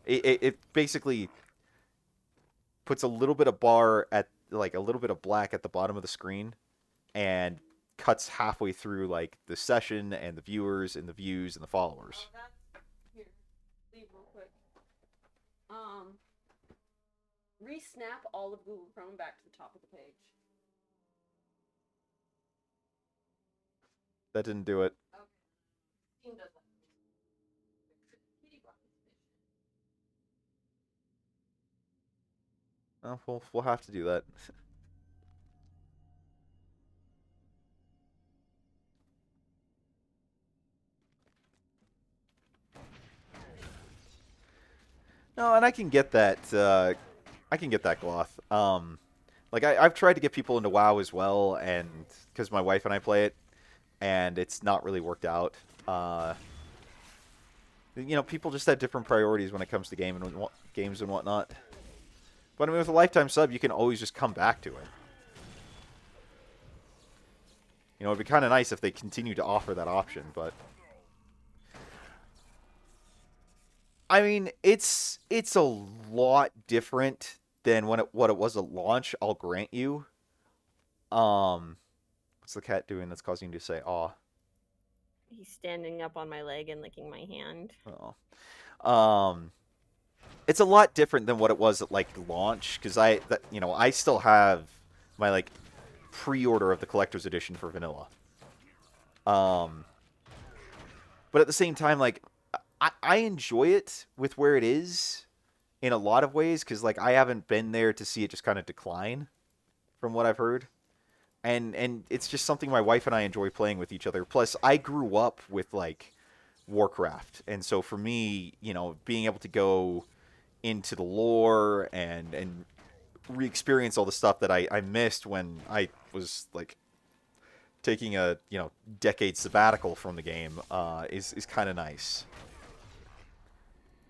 it basically puts a little bit of bar at like a little bit of black at the bottom of the screen, and cuts halfway through like the session and the viewers and the views and the followers. Here, leave real quick. Re-snap all of Google Chrome back to the top of the page. That didn't do it. Okay. Steam does that. Oh, we'll have to do that. No, and I can get that. I can get that Gloth. Like I've tried to get people into WoW as well, and because my wife and I play it, and it's not really worked out. You know, people just have different priorities when it comes to games and whatnot. But I mean, with a lifetime sub, you can always just come back to it. You know, it'd be kind of nice if they continue to offer that option, but I mean, it's a lot different than what it was at launch. I'll grant you. What's the cat doing that's causing you to say "aw"? He's standing up on my leg and licking my hand. Oh. It's a lot different than what it was at like launch because I still have my like pre-order of the collector's edition for vanilla. But at the same time, like I enjoy it with where it is in a lot of ways because like I haven't been there to see it just kind of decline from what I've heard. And it's just something my wife and I enjoy playing with each other. Plus, I grew up with like Warcraft, and so for me, you know, being able to go into the lore and re-experience all the stuff that I missed when I was like taking a decade sabbatical from the game is kind of nice.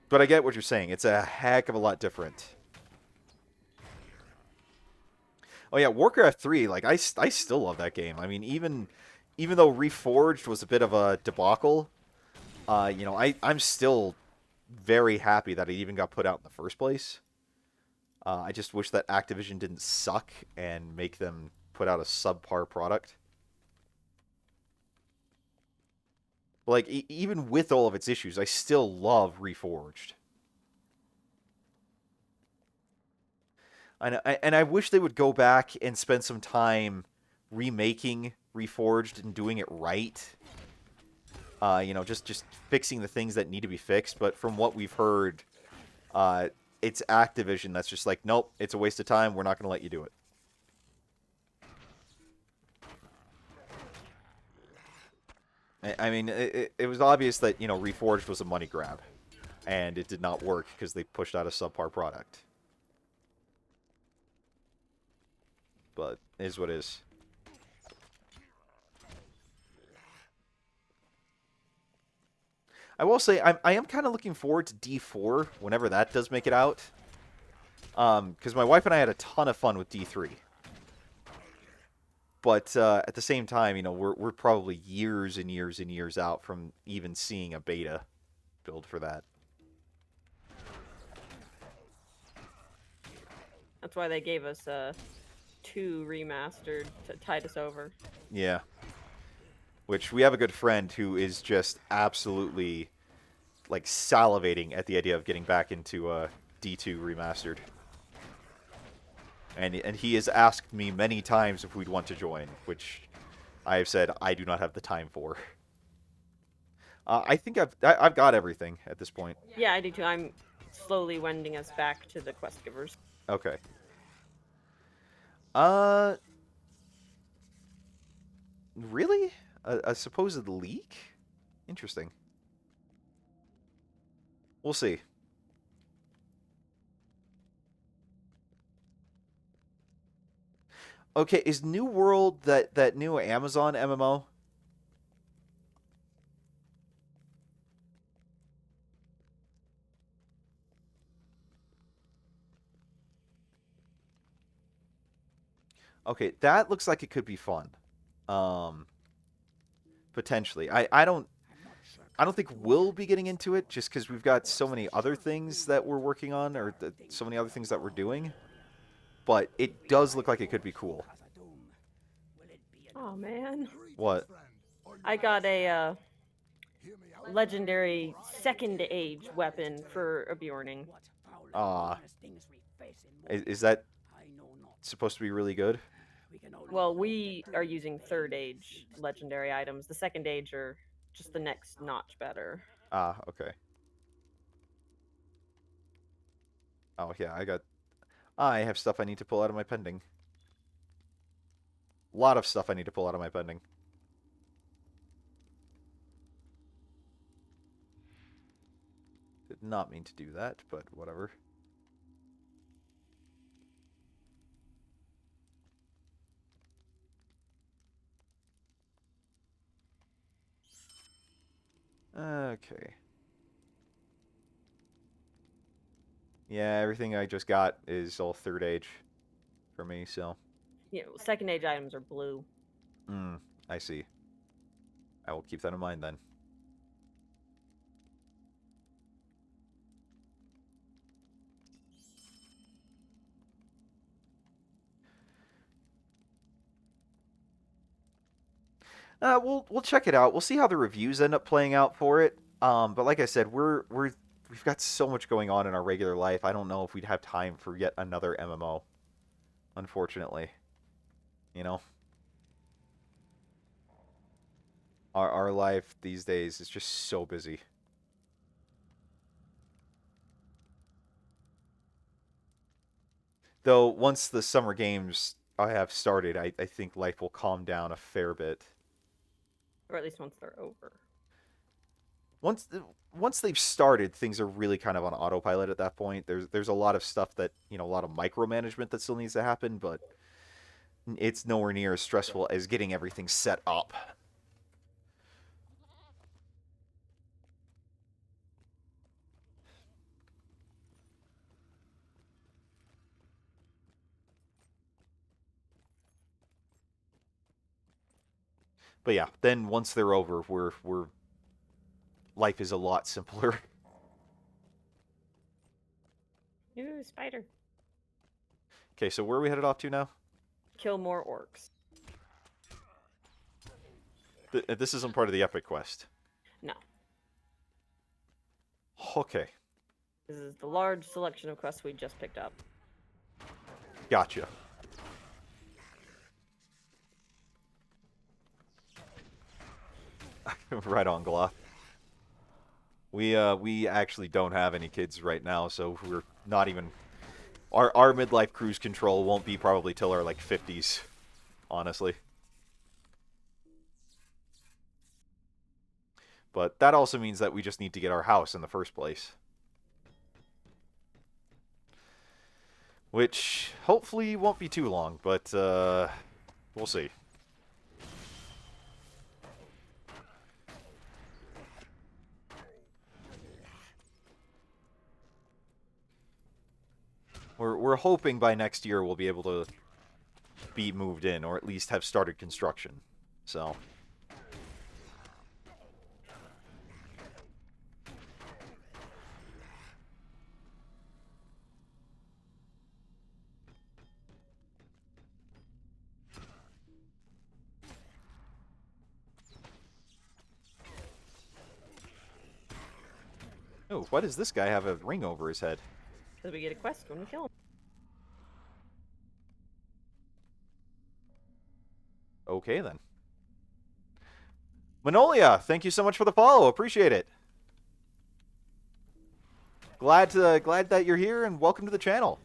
But I get what you're saying. It's a heck of a lot different. Oh yeah, Warcraft 3, like I still love that game. I mean, even though Reforged was a bit of a debacle, I'm still very happy that it even got put out in the first place. I just wish that Activision didn't suck and make them put out a subpar product. Like even with all of its issues, I still love Reforged. And I wish they would go back and spend some time remaking Reforged and doing it right. Just fixing the things that need to be fixed. But from what we've heard, it's Activision that's just like, nope, it's a waste of time. We're not going to let you do it. I mean, it was obvious that, Reforged was a money grab. And it did not work because they pushed out a subpar product. But it is what it is. I will say I am kind of looking forward to D4 whenever that does make it out. Because my wife and I had a ton of fun with D3. But at the same time, we're probably years and years and years out from even seeing a beta build for that. That's why they gave us 2 remastered to tide us over. Yeah. Which we have a good friend who is just absolutely like salivating at the idea of getting back into D2 remastered. And he has asked me many times if we'd want to join, which I have said I do not have the time for. I think I've got everything at this point. Yeah, I do too. I'm slowly wending us back to the quest givers. Okay. Really? A supposed leak? Interesting. We'll see. Okay, is New World that new Amazon MMO? Okay, that looks like it could be fun. Potentially. I don't think we'll be getting into it just because we've got so many other things that we're working on, or so many other things that we're doing. But it does look like it could be cool. Oh man. What? I got a legendary second age weapon for a Bjorning. Is that supposed to be really good? Well, we are using third age legendary items. The second age are just the next notch better. Okay. Oh yeah, I have stuff I need to pull out of my pending. A lot of stuff I need to pull out of my pending. Did not mean to do that, but whatever. Okay. Yeah, everything I just got is all third age for me, so. Yeah, second age items are blue. I see. I will keep that in mind then. We'll check it out. We'll see how the reviews end up playing out for it. But like I said, we've got so much going on in our regular life. I don't know if we'd have time for yet another MMO. Unfortunately, you know, our life these days is just so busy. Though once the summer games I have started, I think life will calm down a fair bit. Or at least once they're over. Once they've started, things are really kind of on autopilot at that point. There's a lot of stuff that, you know, a lot of micromanagement that still needs to happen, but it's nowhere near as stressful as getting everything set up. But yeah, then once they're over, we're life is a lot simpler. Ooh, spider. Okay, so where are we headed off to now? Kill more orcs. This isn't part of the epic quest. No. Okay, This is the large selection of quests we just picked up. gotcha. Right on, Gloth. We actually don't have any kids right now, so we're not even. Our midlife cruise control won't be probably till our like 50s, honestly. But that also means that we just need to get our house in the first place. Which hopefully won't be too long, but we'll see. We're hoping by next year we'll be able to be moved in, or at least have started construction. So. Oh, why does this guy have a ring over his head? Because we get a quest when we kill him. Okay, then. Manolia, thank you so much for the follow. Appreciate it. Glad that you're here, and welcome to the channel.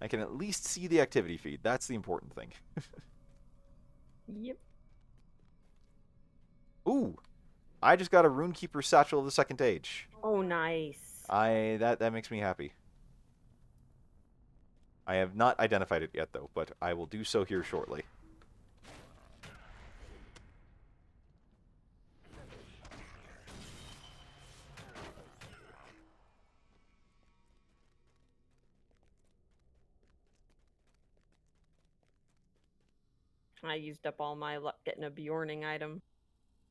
I can at least see the activity feed. That's the important thing. Yep. Ooh, I just got a Runekeeper Satchel of the Second Age. Oh, nice. That makes me happy. I have not identified it yet, though, but I will do so here shortly. I used up all my luck getting a Bjorning item.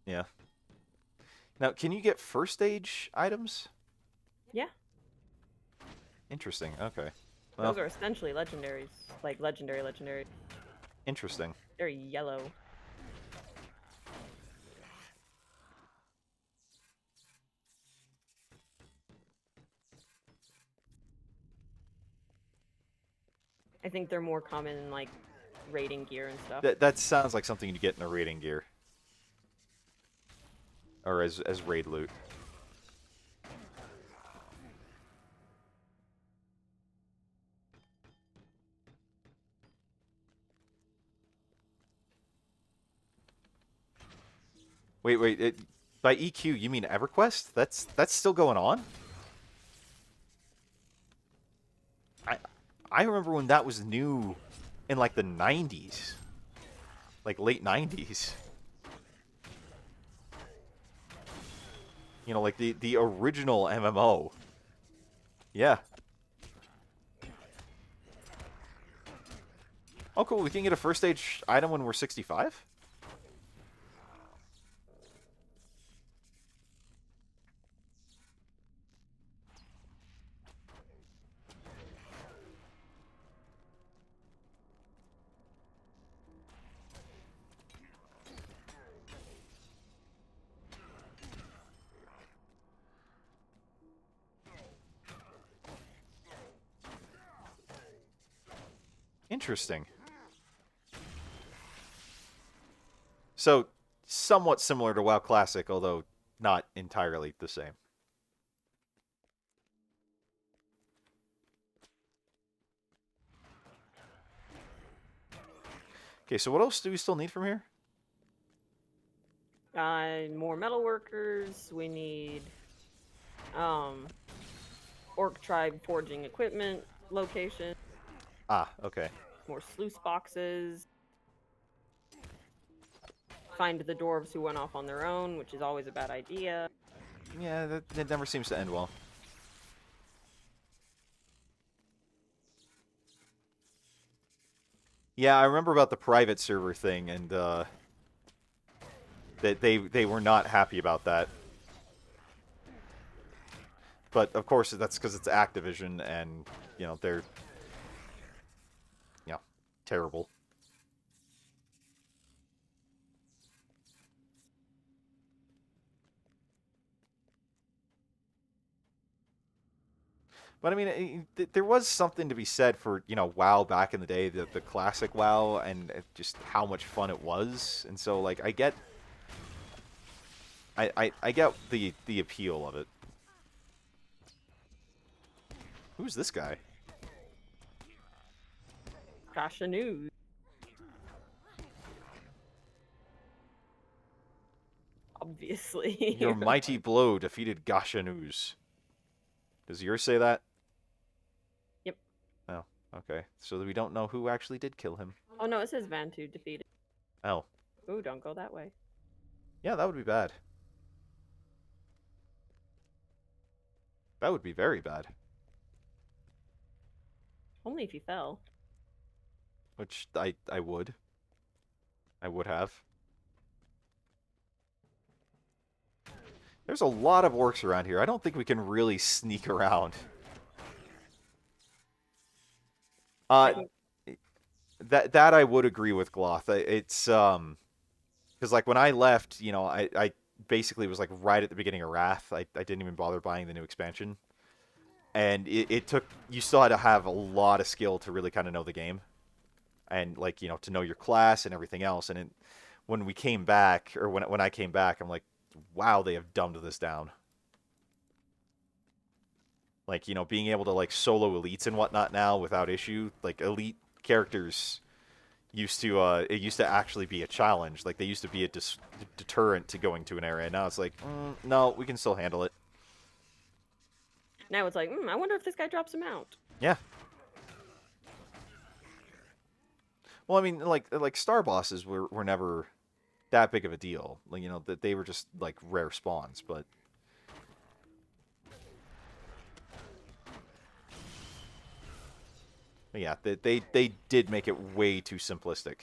Yeah. Now, can you get first stage items? Yeah. Interesting. Okay. Well, Those are essentially legendaries. Like, legendary. interesting. They're yellow. I think they're more common in, like, raiding gear and stuff. That sounds like something you get in a raiding gear. Or as raid loot. Wait. By EQ, you mean EverQuest? That's still going on? I remember when that was new in like the 90s. Like late 90s. You know, like the original MMO. Yeah. Oh, cool. We can get a first stage item when we're 65? Interesting. So, somewhat similar to WoW Classic, although not entirely the same. Okay, so what else do we still need from here? More metal workers. We need orc tribe forging equipment location. Ah, okay. More sluice boxes. Find the dwarves who went off on their own, which is always a bad idea. Yeah, that never seems to end well. Yeah, I remember about the private server thing, and that they were not happy about that. But of course, that's because it's Activision, and you know they're terrible. But I mean, there was something to be said for WoW back in the day, the classic WoW, and just how much fun it was. And so, like, I get the appeal of it. Who's this guy? Gosh, news. Obviously. Your mighty blow defeated Gashanuz. Does yours say that? Yep. Oh, okay. So we don't know who actually did kill him. Oh no, it says Vantu defeated. Oh. Ooh, don't go that way. Yeah, that would be bad. That would be very bad. Only if you fell. Which I would. I would have. There's a lot of orcs around here. I don't think we can really sneak around. That I would agree with Gloth. It's because like when I left, I basically was like right at the beginning of Wrath. I didn't even bother buying the new expansion, and it took you still had to have a lot of skill to really kind of know the game, and like to know your class and everything else. And when we came back, or when I came back, I'm like, wow, they have dumbed this down. Like being able to like solo elites and whatnot now without issue. Like elite characters it used to actually be a challenge. Like they used to be a deterrent to going to an area. Now it's like, no, we can still handle it. Now it's like, I wonder if this guy drops him out. Yeah. Well, I mean, like star bosses were never that big of a deal. Like that they were just like rare spawns, but. But yeah, they did make it way too simplistic.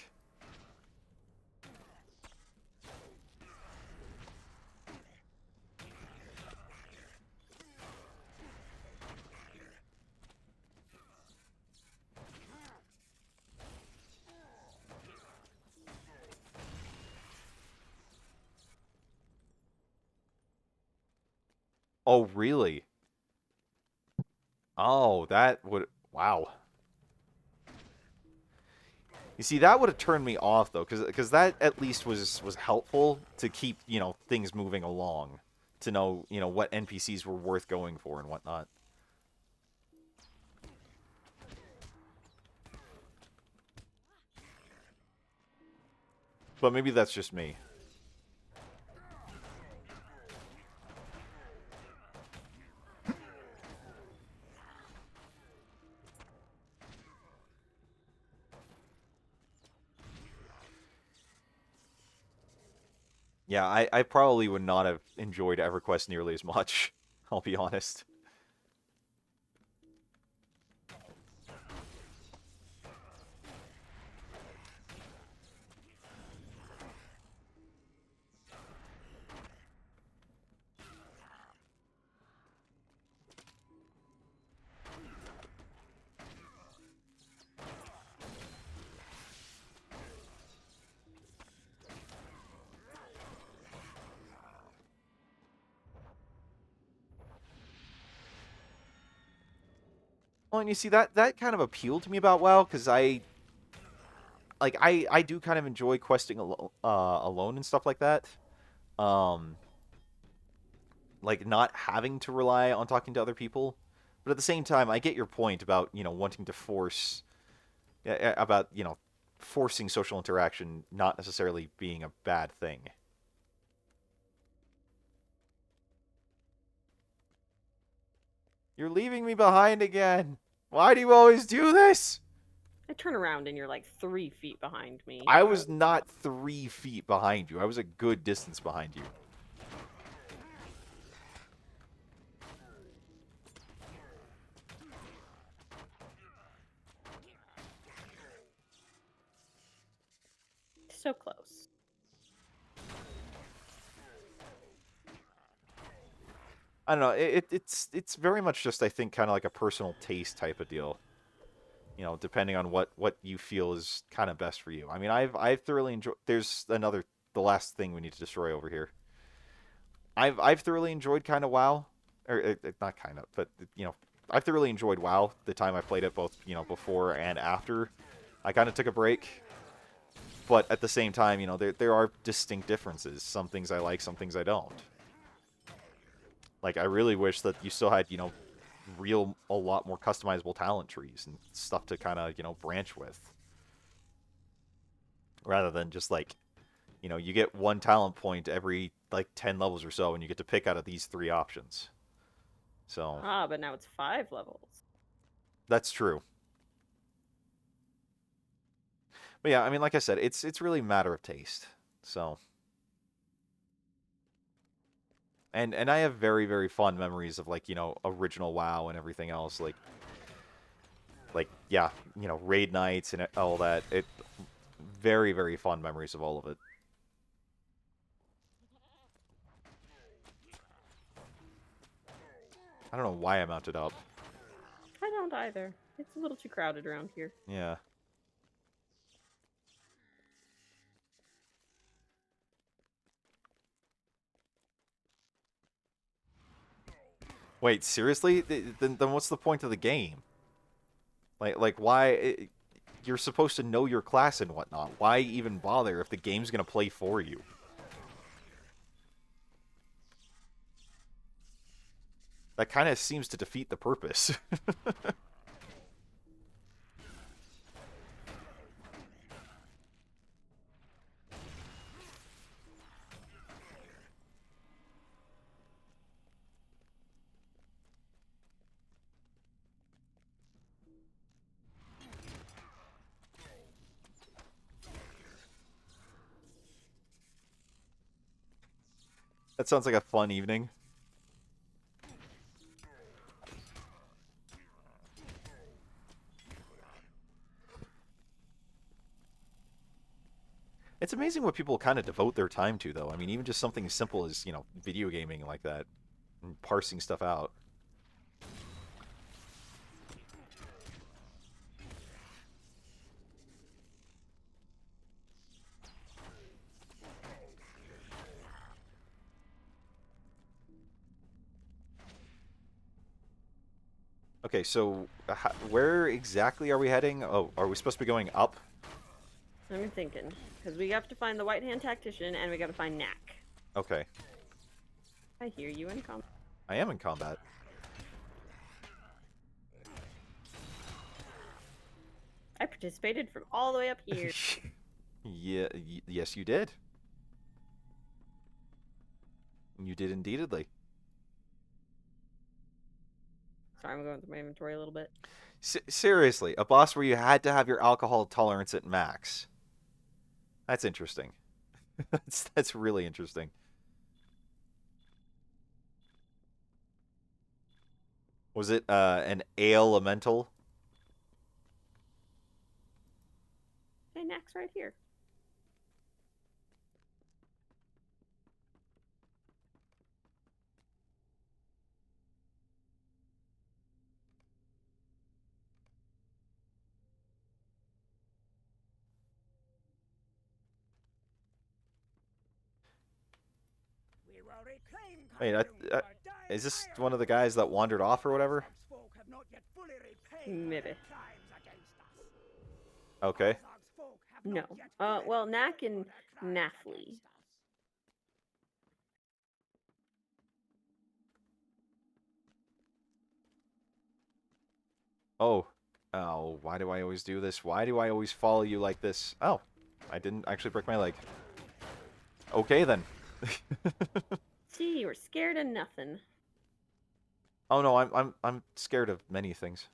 Oh, really? Oh, that would... Wow. You see, that would have turned me off, though, because that at least was helpful to keep, things moving along. To know, what NPCs were worth going for and whatnot. But maybe that's just me. Yeah, I probably would not have enjoyed EverQuest nearly as much. I'll be honest. Well, and you see, that kind of appealed to me about WoW, because I do kind of enjoy questing alone and stuff like that. Um, like not having to rely on talking to other people. But at the same time, I get your point about, wanting to force about, forcing social interaction not necessarily being a bad thing. You're leaving me behind again. Why do you always do this? I turn around and you're like 3 feet behind me. I was not 3 feet behind you. I was a good distance behind you. So close. I don't know. It's very much just, I think, kind of like a personal taste type of deal. Depending on what you feel is kind of best for you. I mean, I've thoroughly enjoyed. There's the last thing we need to destroy over here. I've thoroughly enjoyed kind of WoW, or not kind of, but I've thoroughly enjoyed WoW. The time I played it, both before and after. I kind of took a break, but at the same time, there are distinct differences. Some things I like, some things I don't. Like, I really wish that you still had, a lot more customizable talent trees and stuff to kind of, branch with. Rather than just, like, you get one talent point every, like, 10 levels or so, and you get to pick out of these 3 options. So... but now it's 5 levels. That's true. But yeah, I mean, like I said, it's really a matter of taste. So... And I have very, very fond memories of, like, original WoW and everything else. Like yeah, raid nights and all that. Very, very fond memories of all of it. I don't know why I mounted up. I don't either. It's a little too crowded around here. Yeah. Wait, seriously? Then what's the point of the game? Like why? You're supposed to know your class and whatnot. Why even bother if the game's gonna play for you? That kind of seems to defeat the purpose. That sounds like a fun evening. It's amazing what people kind of devote their time to, though. I mean, even just something as simple as, video gaming like that, and parsing stuff out. Okay, so where exactly are we heading? Oh, are we supposed to be going up? I'm thinking, because we have to find the White Hand Tactician, and we got to find Knack. Okay. I hear you in combat. I am in combat. I participated from all the way up here. Yeah, yes, you did. You did indeedly. Sorry, I'm going through my inventory a little bit. Seriously, a boss where you had to have your alcohol tolerance at max. That's interesting. That's really interesting. Was it an ale elemental? Hey, Knack's right here. We will reclaim Wait, Khazad-dûm, for is this dying one of the guys that wandered off or whatever? folk have not yet fully repaid Maybe. their crimes against us. Okay. Khazad's folk have No. not yet fully Well, Knack repaid and their crimes Nathley. against us. Oh. Oh, why do I always do this? Why do I always follow you like this? Oh, I didn't actually break my leg. Okay, then. See, you were scared of nothing. Oh no, I'm scared of many things.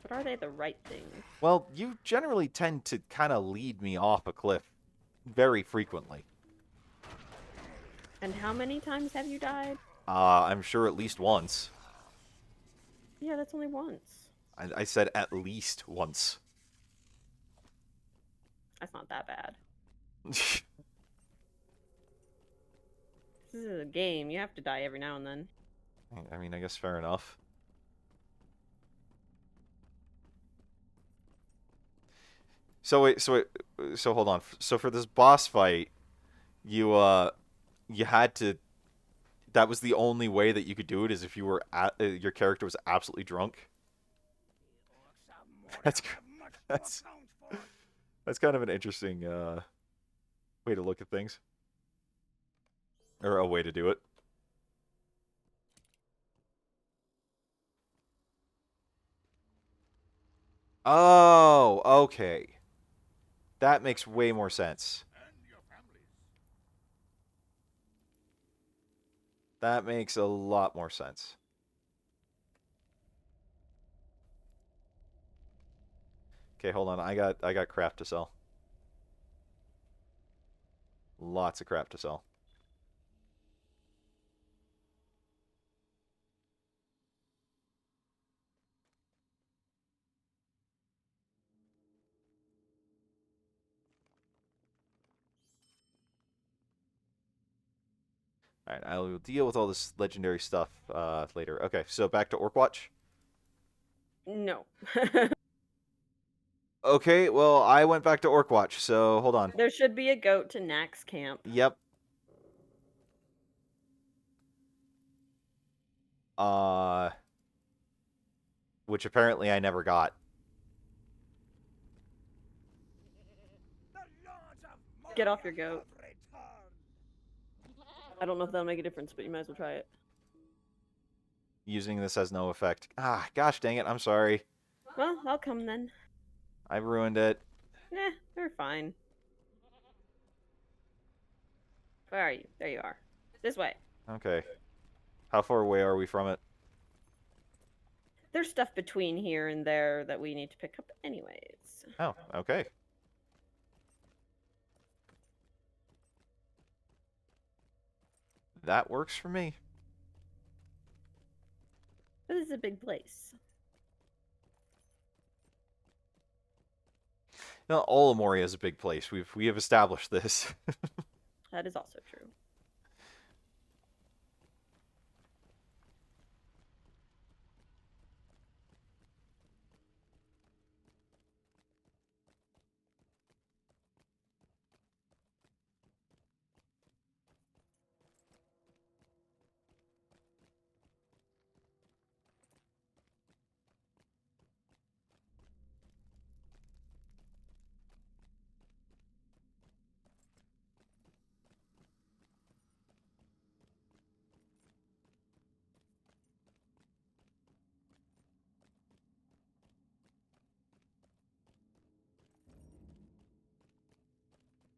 But are they the right things? Well, you generally tend to kind of lead me off a cliff very frequently. And how many times have you died? I'm sure at least once. Yeah, that's only once. I said at least once. That's not that bad. This is a game. You have to die every now and then. I mean, I guess fair enough. So hold on. So for this boss fight, you had to. That was the only way that you could do it, is if you were your character was absolutely drunk. That's that's kind of an interesting way to look at things, or a way to do it. Oh, okay. That makes way more sense. That makes a lot more sense. Okay, hold on. I got crap to sell. Lots of crap to sell. Alright, I will deal with all this legendary stuff later. Okay, so back to Orkwatch. No. Okay, well, I went back to Orkwatch, so hold on. There should be a goat to Knack's camp. Yep. which apparently I never got. Get off your goat. I don't know if that'll make a difference, but you might as well try it. Using this has no effect. Ah, gosh dang it, I'm sorry. Well, I'll come then. I ruined it. Nah, they're fine. Where are you? There you are. This way. Okay. How far away are we from it? There's stuff between here and there that we need to pick up anyways. Oh, okay. That works for me. But this is a big place. No, all of Moria is a big place. We have established this. That is also true.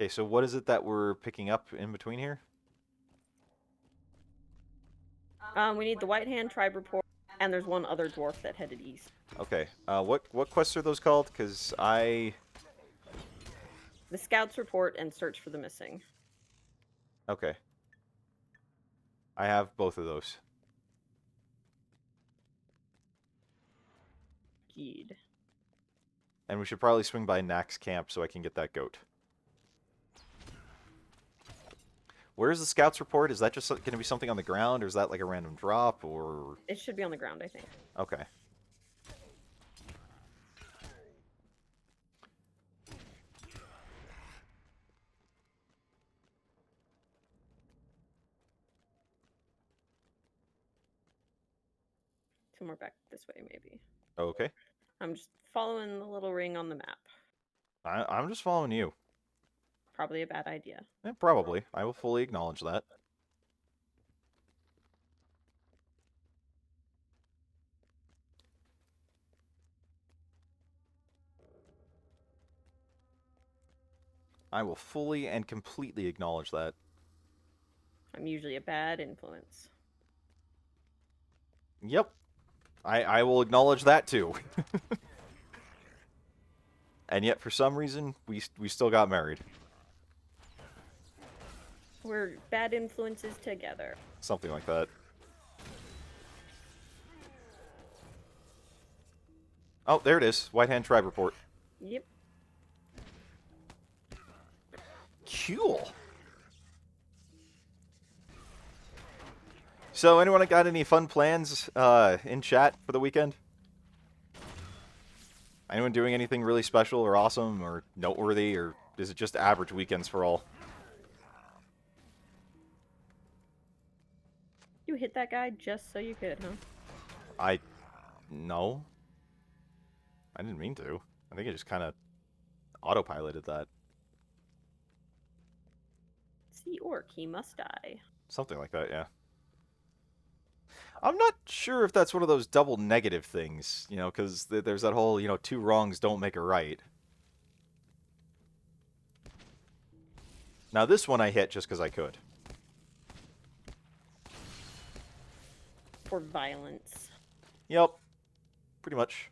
Okay, so what is it that we're picking up in between here? We need the White Hand tribe report, and there's one other dwarf that headed east. Okay. What quests are those called? Because I... The scouts report and search for the missing. Okay. I have both of those. Geed. And we should probably swing by Nax camp so I can get that goat. Where's the scouts report? Is that just going to be something on the ground, or is that like a random drop, or... It should be on the ground, I think. Okay. Somewhere back this way, maybe. Okay. I'm just following the little ring on the map. I'm just following you. Probably a bad idea. Yeah, probably. I will fully acknowledge that. I will fully and completely acknowledge that. I'm usually a bad influence. Yep. I will acknowledge that too. And yet, for some reason, we still got married. We're bad influences together. Something like that. Oh, there it is. White Hand Tribe Report. Yep. Cool. So, anyone got any fun plans in chat for the weekend? Anyone doing anything really special or awesome or noteworthy, or is it just average weekends for all? You hit that guy just so you could, huh? No. I didn't mean to. I think I just kind of autopiloted that. It's the orc. He must die. Something like that, yeah. I'm not sure if that's one of those double negative things, you know, because there's that whole, you know, two wrongs don't make a right. Now, this one I hit just because I could. For violence. Yep. Pretty much.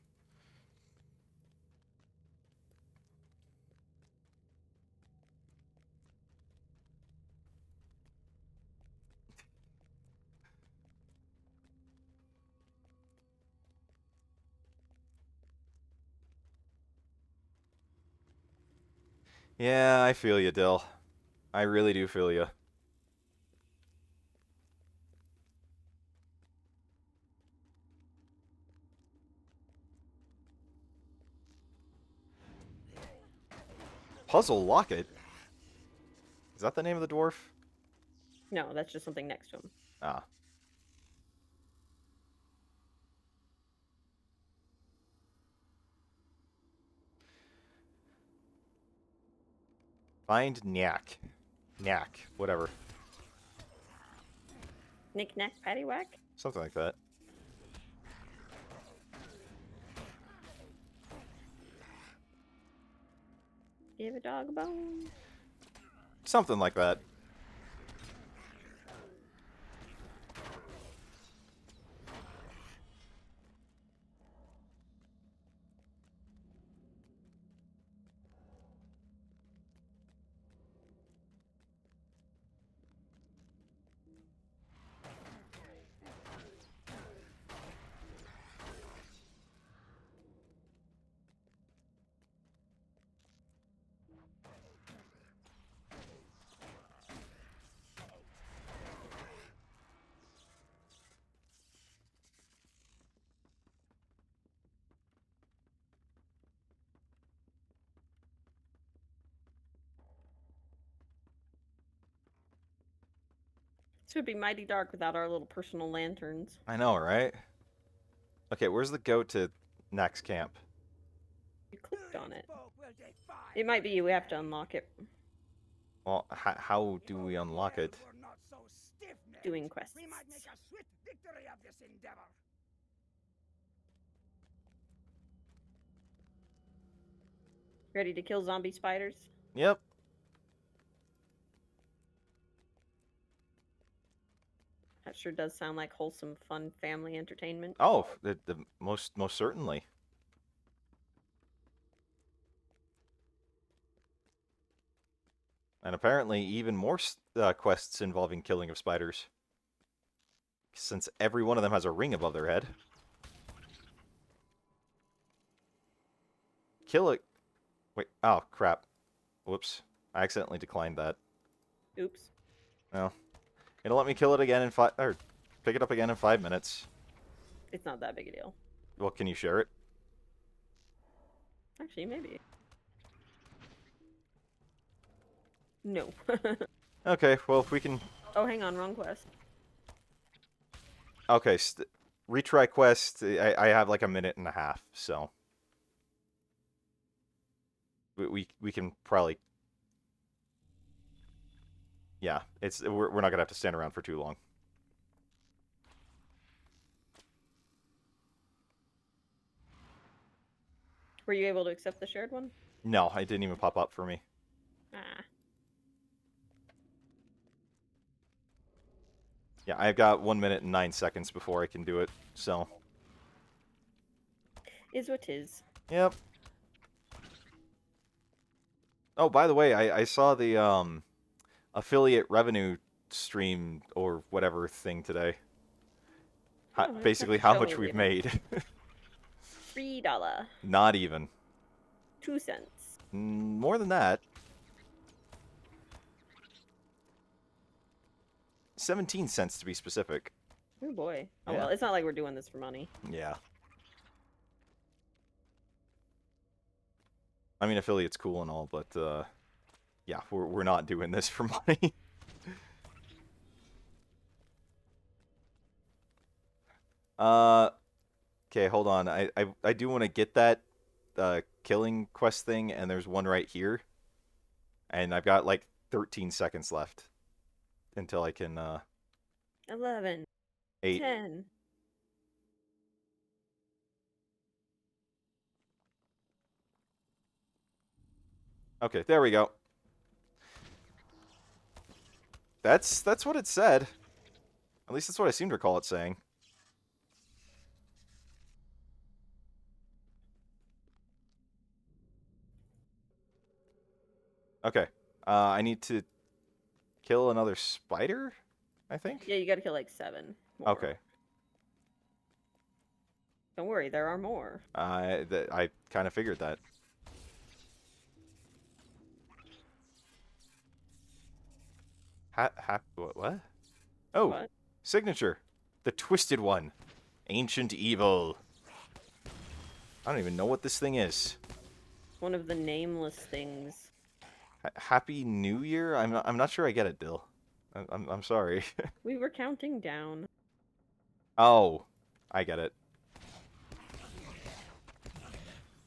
Yeah, I feel you, Dill. I really do feel you. Puzzle Locket? Is that the name of the dwarf? No, that's just something next to him. Ah. Find Knack. Knack. Whatever. Knick knack paddywhack. Something like that. Give a dog a bone. Something like that. This would be mighty dark without our little personal lanterns. I know, right? Okay, where's the goat to next camp? You clicked on it. Folk will defy It might be you. We have to unlock it. Well, how do we unlock it? We're not so stiff-necked. Doing quests. We might make a swift victory of this endeavor. Ready to kill zombie spiders? Yep. That sure does sound like wholesome, fun family entertainment. Oh, the most certainly. And apparently even more quests involving killing of spiders. Since every one of them has a ring above their head. Kill it. Wait, oh, crap. Whoops. I accidentally declined that. Oops. Well, it'll let me kill it again in or pick it up again in 5 minutes. It's not that big a deal. Well, can you share it? Actually, maybe. No. Okay, well, if we can... Oh, hang on. Wrong quest. Okay, retry quest. I have like a minute and a half, so... We can probably... Yeah, we're not going to have to stand around for too long. Were you able to accept the shared one? No, it didn't even pop up for me. Ah. Yeah, I've got 1 minute and 9 seconds before I can do it, so... Is what is. Yep. Oh, by the way, I saw the affiliate revenue stream or whatever thing today. Oh, that's Basically, like how show much me we've later. made. $3. Not even. 2 cents. More than that. 17 cents to be specific. Oh boy. Oh Yeah. well, it's not like we're doing this for money. Yeah. I mean, affiliate's cool and all, but yeah, we're not doing this for money. Okay, hold on. I do want to get that killing quest thing, and there's one right here. And I've got like 13 seconds left until I can 11. 8. 10. Okay, there we go. That's what it said. At least that's what I seem to recall it saying. Okay. I need to kill another spider, I think? Yeah, you gotta kill like 7 more. Okay. Don't worry, there are more. I kind of figured that. What? Oh, What? signature. The Twisted One. Ancient Evil. I don't even know what this thing is. One of the nameless things. Happy New Year? I'm not sure I get it, Dill. I'm sorry. We were counting down. Oh, I get it.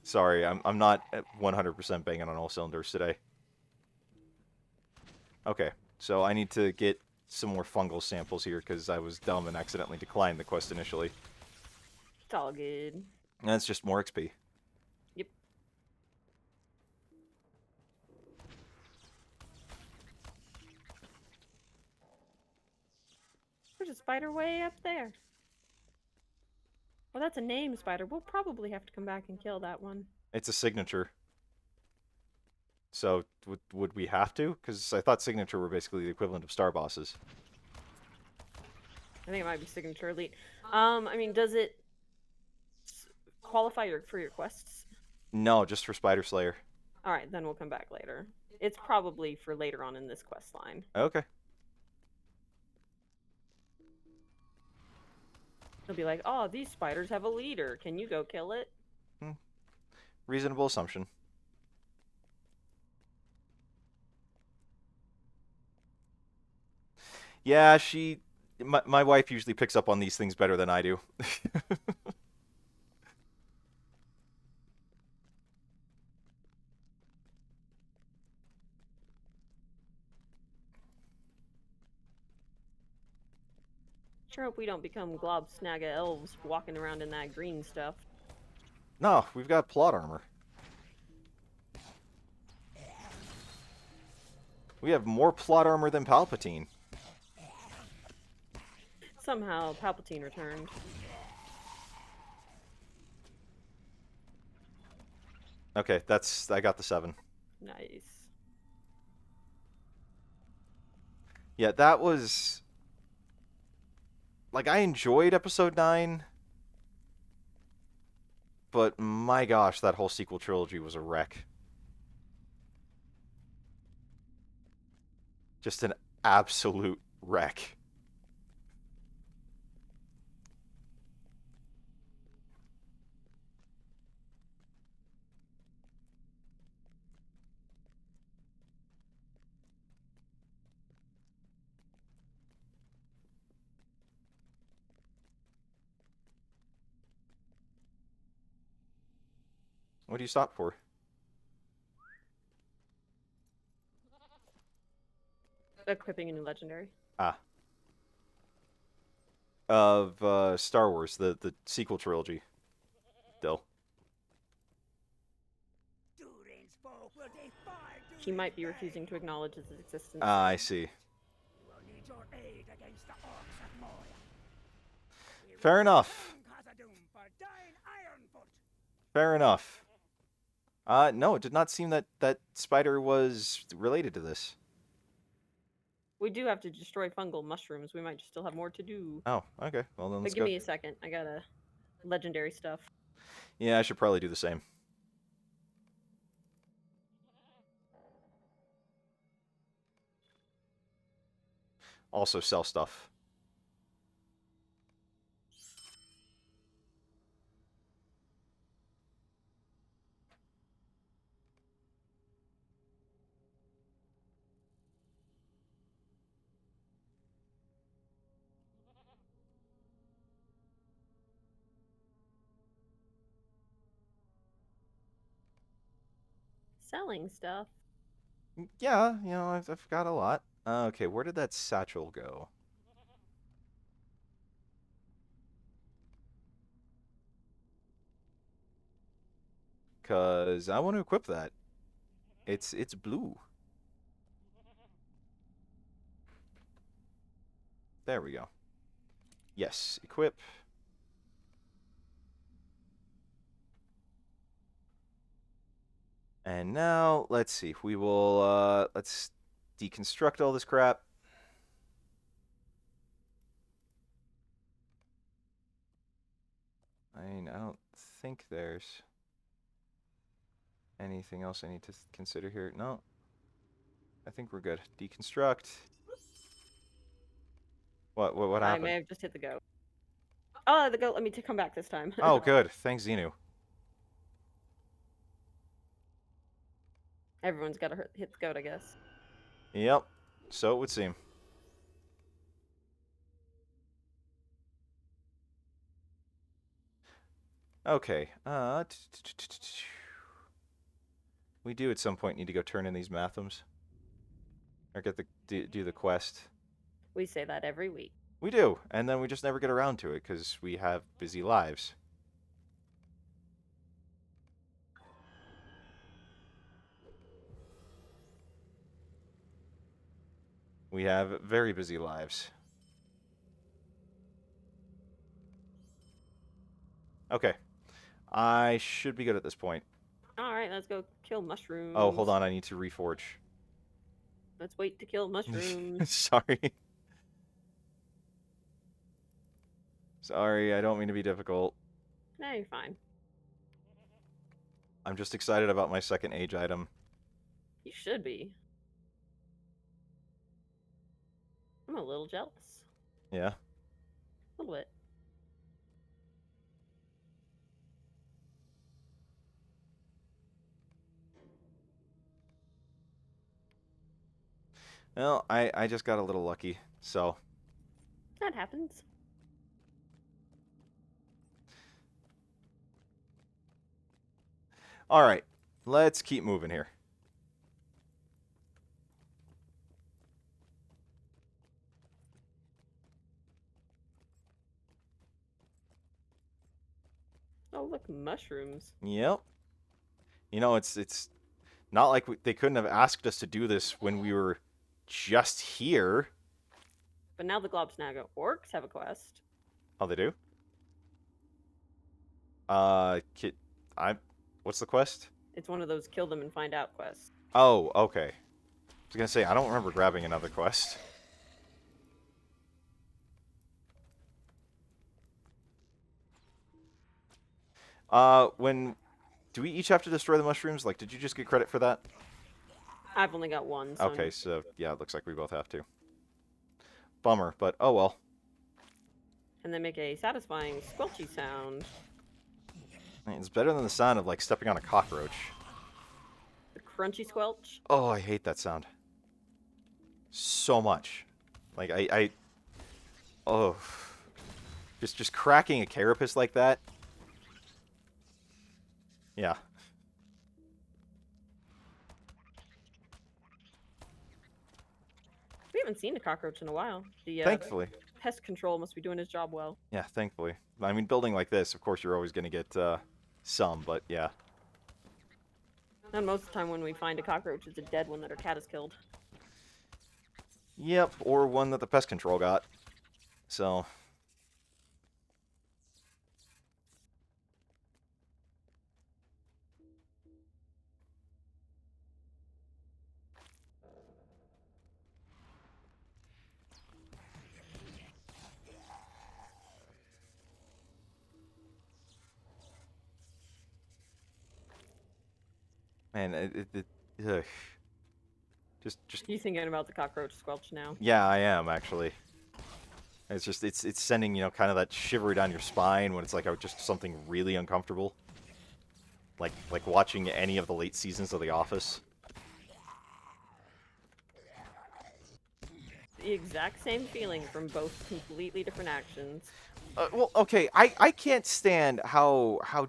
Sorry, I'm not 100% banging on all cylinders today. Okay, so I need to get some more fungal samples here because I was dumb and accidentally declined the quest initially. It's all good. And that's just more XP. Yep. There's a spider way up there. Well, that's a name spider. We'll probably have to come back and kill that one. It's a signature. So, would we have to? Because I thought signature were basically the equivalent of star bosses. I think it might be signature elite. I mean, does it qualify for your quests? No, just for Spider Slayer. Alright, then we'll come back later. It's probably for later on in this quest line. Okay. They'll be like, oh, these spiders have a leader. Can you go kill it? Reasonable assumption. Yeah, my wife usually picks up on these things better than I do. Sure hope we don't become glob snagga elves walking around in that green stuff. No, we've got plot armor. We have more plot armor than Palpatine. Somehow, Palpatine returned. Okay, I got the 7. Nice. Yeah, that was... Like, I enjoyed Episode 9, but my gosh, that whole sequel trilogy was a wreck. Just an absolute wreck. What do you stop for? Equipping a new legendary. Ah. Of Star Wars, the sequel trilogy. Still. Durin's folk will defy He might be Durin's refusing to acknowledge its existence. Ah, I see. You will need your aid against the orcs at Moria. We will Fair enough. consume Khazad-dûm for thine Ironfoot. Fair enough. No, it did not seem that spider was related to this. We do have to destroy fungal mushrooms. We might just still have more to do. Oh, okay. Well, then let's But give go. me a second. I got a legendary stuff. Yeah, I should probably do the same. Also sell stuff. Selling stuff. Yeah, you know, I've got a lot. Okay, where did that satchel go? Cause I want to equip that. It's blue. There we go. Yes, equip. And now, let's see. We will, let's deconstruct all this crap. I mean, I don't think there's anything else I need to consider here. No. I think we're good. Deconstruct. What I happened? may have just hit the goat. Oh, the goat let me come back this time. Oh, good. Thanks, Xenu. Everyone's got to hit the goat, I guess. Yep. So it would seem. Okay. We do at some point need to go turn in these mathums. Or get the do the quest. We say that every week. We do, and then we just never get around to it because we have busy lives. We have very busy lives. Okay. I should be good at this point. Alright, let's go kill mushrooms. Oh, hold on. I need to reforge. Let's wait to kill mushrooms. Sorry. Sorry, I don't mean to be difficult. Nah, you're fine. I'm just excited about my second age item. You should be. I'm a little jealous. Yeah? A little bit. Well, I just got a little lucky, so... That happens. Alright, let's keep moving here. Oh, look, mushrooms. Yep. You know, it's not like they couldn't have asked us to do this when we were just here. But now the Globsnaga orcs have a quest. Oh, they do? What's the quest? It's one of those kill them and find out quests. Oh, okay. I was gonna say, I don't remember grabbing another quest. Do we each have to destroy the mushrooms? Like, did you just get credit for that? I've only got one. So Okay, so, yeah, it looks like we both have to. Bummer, but oh well. And they make a satisfying squelchy sound. It's better than the sound of, like, stepping on a cockroach. The crunchy squelch. Oh, I hate that sound. So much. Like, oh. Just cracking a carapace like that. Yeah. We haven't seen a cockroach in a while. The Thankfully. pest control must be doing his job well. Yeah, thankfully. I mean, building like this, of course, you're always going to get some, but yeah. And most of the time when we find a cockroach, it's a dead one that our cat has killed. Yep, or one that the pest control got. So... Man, ugh. Just You thinking about the cockroach squelch now? yeah, I am actually. It's just it's sending, you know, kind of that shiver down your spine when it's like just something really uncomfortable. Like watching any of the late seasons of The Office. The exact same feeling from both completely different actions. Well, okay, I can't stand how how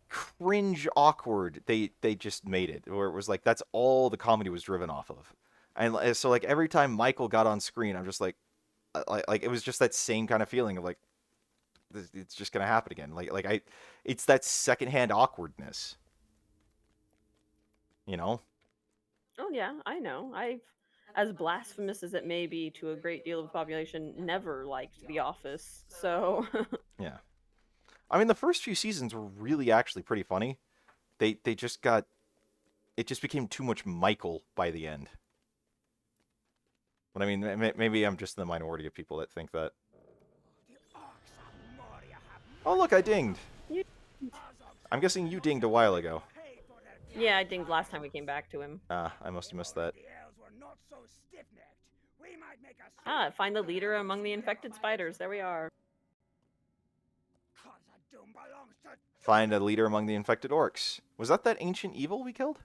cringe awkward they just made it, where it was like that's all the comedy was driven off of. And so like every time Michael got on screen, I'm just like it was just that same kind of feeling of like it's just gonna happen again. It's that secondhand awkwardness. You know? Oh yeah, I know. I've, as blasphemous as it may be to a great deal of the population, never liked The Office. So Yeah. I mean, the first few seasons were really actually pretty funny. They just got... It just became too much Michael by the end. But I mean, maybe I'm just in the minority of people that think that. Oh, look, I dinged. You- I'm guessing you dinged a while ago. yeah, I dinged last time we came back to him. Ah, I must have missed that. Ah, find the leader among the infected spiders. There we are. Find a leader among the infected orcs. Was that ancient evil we killed?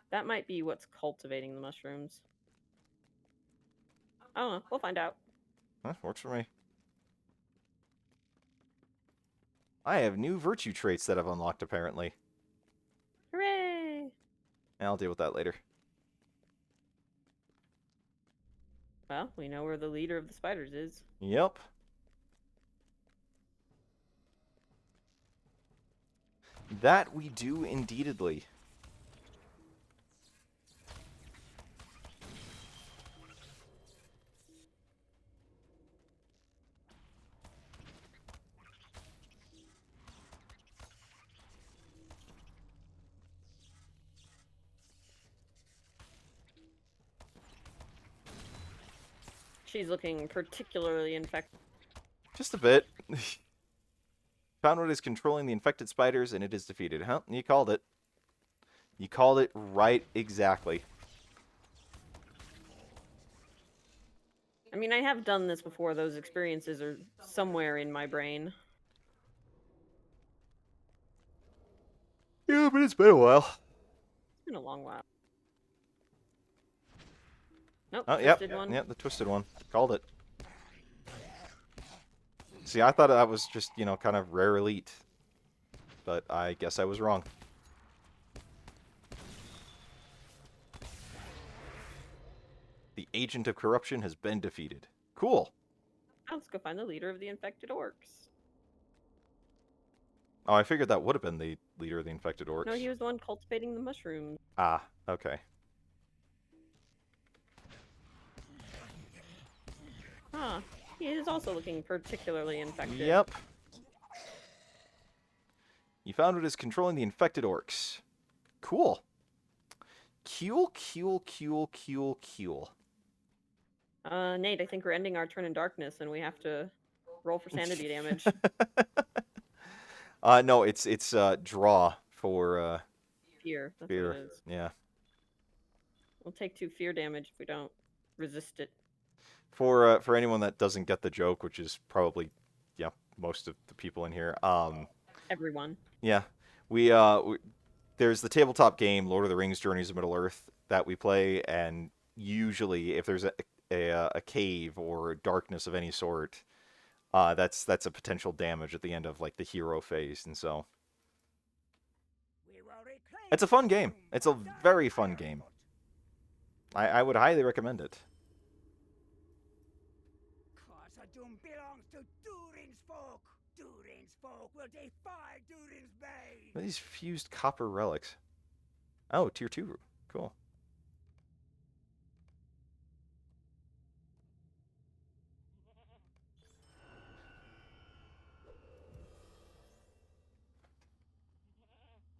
That might be what's cultivating the mushrooms. I don't know. We'll find out. Huh, works for me. I have new virtue traits that I've unlocked, apparently. Hooray! I'll deal with that later. Well, we know where the leader of the spiders is. Yep. That we do indeedly. She's looking particularly infected. Just a bit. Found what is controlling the infected spiders, and it is defeated. Huh? You called it. You called it right exactly. I mean, I have done this before. Those experiences are somewhere in my brain. Yeah, but it's been a while. It's been a long while. Nope, Oh, yep. twisted one. Yep, the twisted one. Called it. See, I thought that was just, you know, kind of rare elite. But I guess I was wrong. The agent of corruption has been defeated. Cool. Now let's go find the leader of the infected orcs. Oh, I figured that would have been the leader of the infected orcs. No, he was the one cultivating the mushrooms. Ah, okay. Huh. He is also looking particularly infected. Yep. You found what is controlling the infected orcs. Cool. Cool. Nate, I think we're ending our turn in darkness and we have to roll for sanity damage. No, it's draw for Fear. That's fear. what it is. Yeah. We'll take 2 fear damage if we don't resist it. For anyone that doesn't get the joke, which is probably most of the people in here. Everyone. Yeah. We there's the tabletop game Lord of the Rings: Journeys of Middle-earth that we play, and usually if there's a cave or darkness of any sort, that's a potential damage at the end of like the hero phase, and so it's a fun game. It's a very fun game. I would highly recommend it. Khazad-dûm belongs to Durin's folk. Durin's folk will defy Durin's bane. What are these fused copper relics? Oh, tier 2. Cool.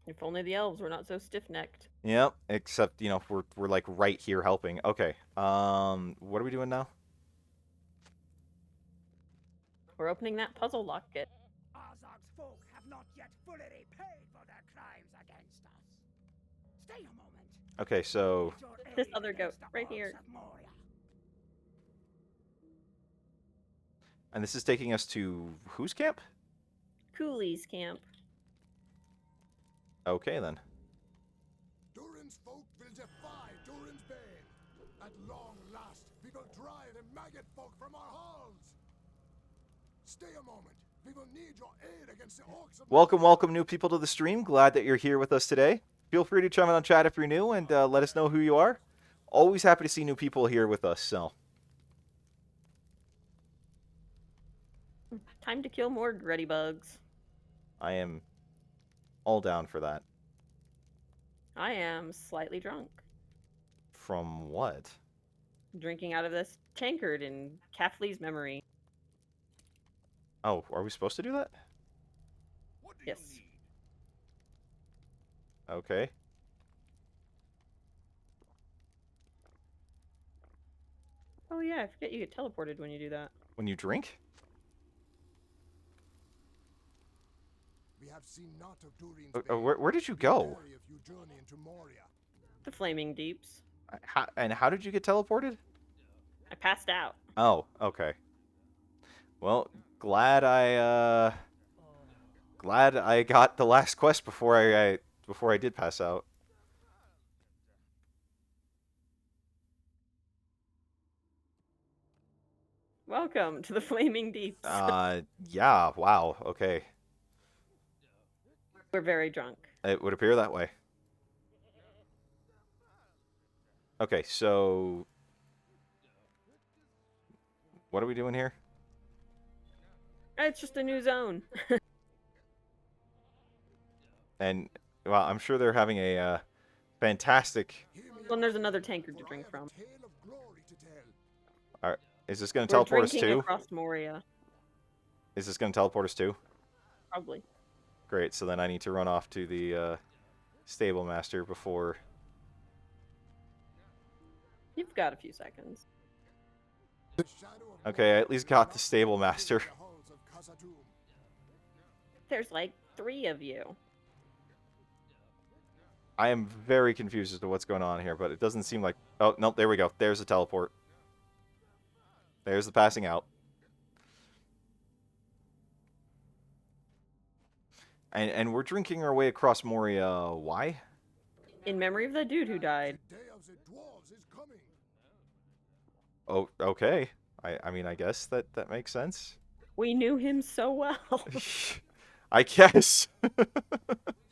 If only the elves were not so stiff-necked. Yep, except, you know, we're like right here helping. Okay. What are we doing now? We're opening that puzzle locket. Azog's folk have not yet fully repaid for their crimes against us. Stay a moment. Okay, so Your This aid other goat, against the right orcs here. of Moria. and this is taking us to whose camp? Cooley's camp. Okay then. Durin's folk will defy Durin's bane. At long last, we will drive the maggot folk from our halls. Stay a moment. We will need your aid against the orcs of Welcome new people to the stream. Glad that you're here with us today. Feel free to chime in on chat if you're new and let us know who you are. Always happy to see new people here with us. So Time to kill more Gretty bugs. I am all down for that. I am slightly drunk. From what? Drinking out of this tankard in Kathleen memory. Oh, are we supposed to do that? What do Yes. you need? Okay. Oh yeah, I forget you get teleported when you do that. When you drink? We have seen naught of Durin's Where did you Be go? wary if you journey into Moria. The flaming deeps. How did you get teleported? I passed out. Oh, okay. Well, glad I got the last quest before I did pass out. Welcome to the flaming deeps. Yeah, wow, okay. We're very drunk. It would appear that way. Okay, so what are we doing here? It's just a new zone. And well, I'm sure they're having a fantastic. Well, and there's another tankard to drink from. Tale of glory to tell. Is this going to We're teleport us drinking too? across Moria, Is this going to teleport us too? probably. Great. So then I need to run off to the stable master before. You've got a few seconds. The shadow of Okay, I at least got the stable master. the halls of Khazad-dûm. There's like 3 of you. I am very confused as to what's going on here, but it doesn't seem like... Oh, no, there we go. There's the teleport. There's the passing out. And we're drinking our way across Moria. Why? In memory of the dude who died. The day of the dwarves is coming. Oh, okay. I mean, I guess that makes sense. We knew him so well. I guess.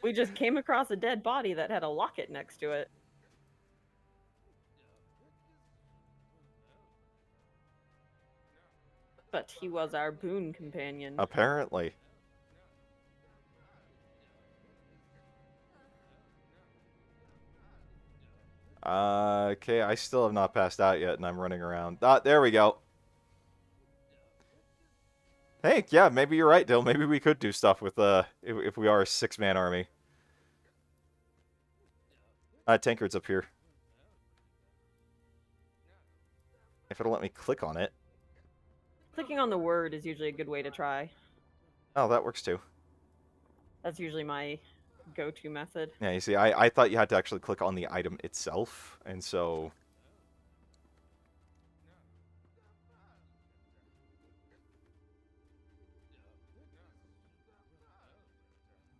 We just came across a dead body that had a locket next to it. But he was our boon companion. Apparently. Okay, I still have not passed out yet, and I'm running around. Ah, there we go. Hey, yeah, maybe you're right, Dill. Maybe we could do stuff with if we are a 6-man army. Tankard's up here. If it'll let me click on it. Clicking on the word is usually a good way to try. Oh, that works too. That's usually my go-to method. Yeah, you see, I thought you had to actually click on the item itself, and so...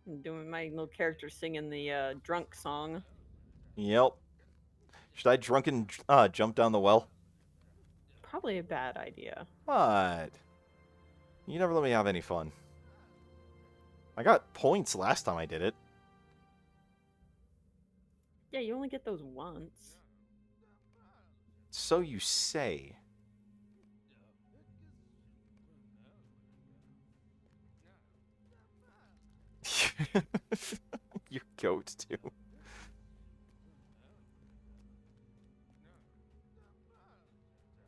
I'm doing my little character singing the drunk song. Yep. Should I drunken jump down the well? Probably a bad idea. What? You never let me have any fun. I got points last time I did it. Yeah, you only get those once. So you say. Your goat, too.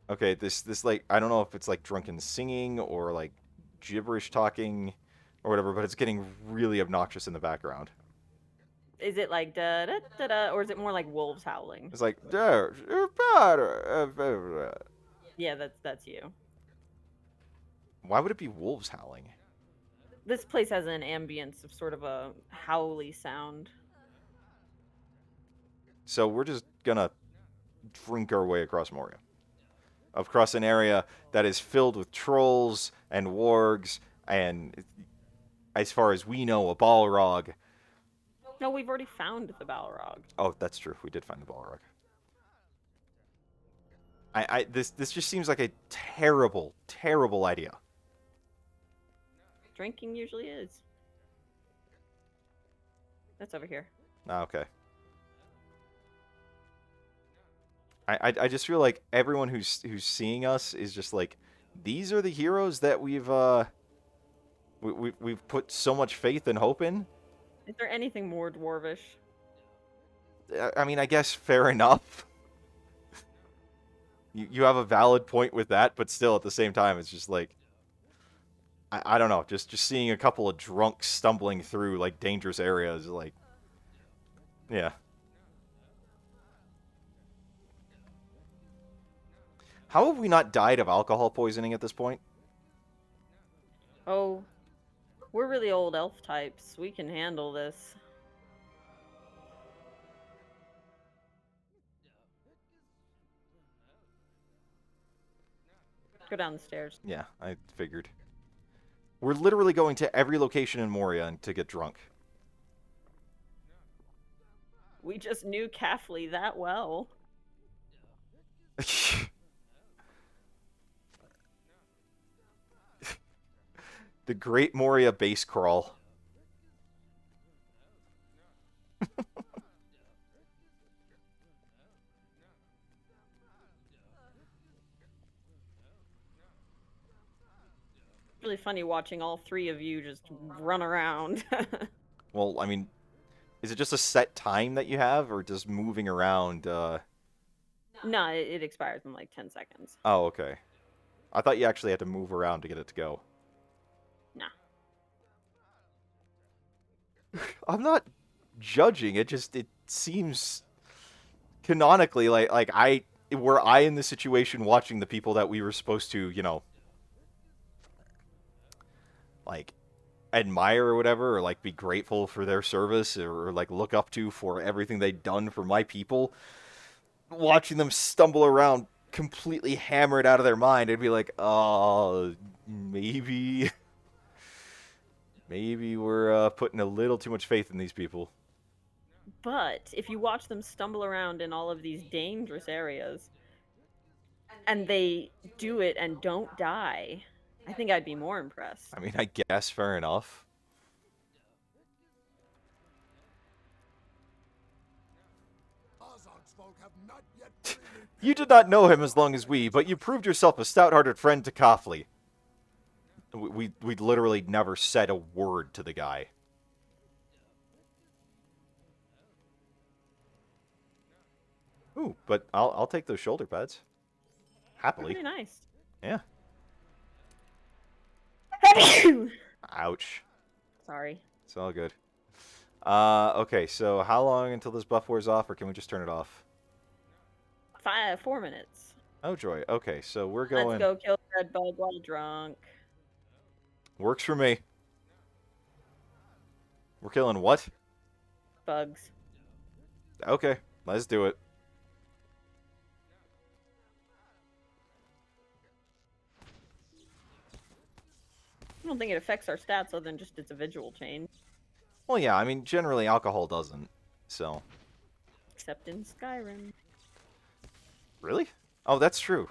Okay, this like, I don't know if it's like drunken singing or like gibberish talking or whatever, but it's getting really obnoxious in the background. Is it like da da da da, or is it more like wolves howling? It's like, Yeah, that's you. why would it be wolves howling? This place has an ambience of sort of a howly sound. So we're just gonna drink our way across Moria. Across an area that is filled with trolls and wargs and, as far as we know, a Balrog. No, we've already found the Balrog. Oh, that's true. We did find the Balrog. This just seems like a terrible, terrible idea. Drinking usually is. That's over here. Ah, okay. I just feel like everyone who's seeing us is just like, these are the heroes that we've put so much faith and hope in. Is there anything more dwarvish? I mean, I guess fair enough. You have a valid point with that, but still at the same time, it's just like, I don't know, just seeing a couple of drunks stumbling through like dangerous areas, like, yeah. How have we not died of alcohol poisoning at this point? Oh, we're really old elf types. We can handle this. Go down the stairs. Yeah, I figured. We're literally going to every location in Moria to get drunk. We just knew Caffley that well. The Great Moria base crawl. really funny watching all three of you just run around. Well, I mean, is it just a set time that you have, or does moving around? No, it expires in like 10 seconds. Oh, okay. I thought you actually had to move around to get it to go. Nah. I'm not judging. It seems canonically like were I in the situation watching the people that we were supposed to, like admire or whatever, or like be grateful for their service, or like look up to for everything they'd done for my people, watching them stumble around completely hammered out of their mind, it'd be like, oh, maybe we're putting a little too much faith in these people. But if you watch them stumble around in all of these dangerous areas, and they do it and don't die, I think I'd be more impressed. I mean, I guess fair enough. Ozark's folk have not yet freely You did not know him as long as we, but you proved yourself a stout-hearted friend to Coughley. We literally never said a word to the guy. Ooh, but I'll take those shoulder pads. Happily. Pretty nice. Yeah. Ouch. Sorry. It's all good. Okay, so how long until this buff wears off, or can we just turn it off? 4 minutes. Oh, joy. Okay, so we're going... Let's go kill the red bug while drunk. Works for me. We're killing what? Bugs. Okay, let's do it. I don't think it affects our stats other than just it's a visual change. Well, yeah, I mean, generally alcohol doesn't, so... Except in Skyrim. Really? Oh, that's true.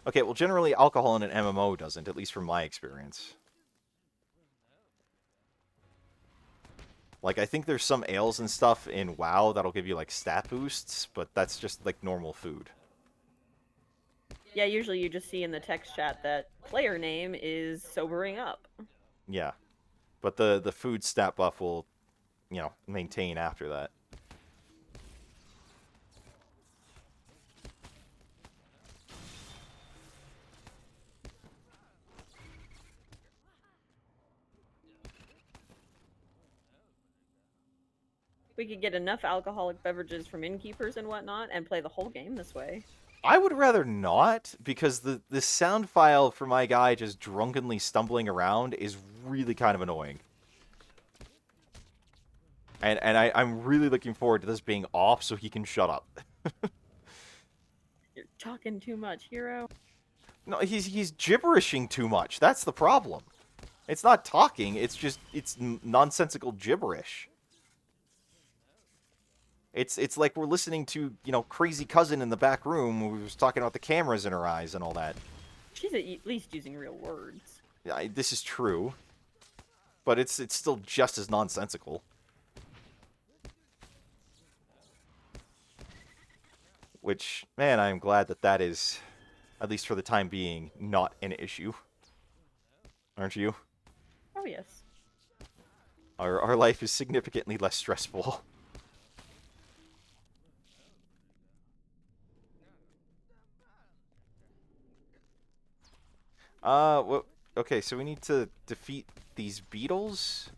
Okay, well, generally alcohol in an MMO doesn't, at least from my experience. Like, I think there's some ales and stuff in WoW that'll give you, like, stat boosts, but that's just, like, normal food. Yeah, usually you just see in the text chat that player name is sobering up. Yeah. But the food stat buff will, maintain after that. We could get enough alcoholic beverages from innkeepers and whatnot and play the whole game this way. I would rather not, because the sound file for my guy just drunkenly stumbling around is really kind of annoying. And I'm really looking forward to this being off so he can shut up. You're talking too much, hero. No, he's gibberishing too much. That's the problem. It's not talking, it's nonsensical gibberish. It's like we're listening to, crazy cousin in the back room who was talking about the cameras in her eyes and all that. She's at least using real words. Yeah, this is true. But it's still just as nonsensical. Which, man, I am glad that is, at least for the time being, not an issue. Aren't you? Oh, yes. Our life is significantly less stressful. Well, okay, so we need to defeat these beetles?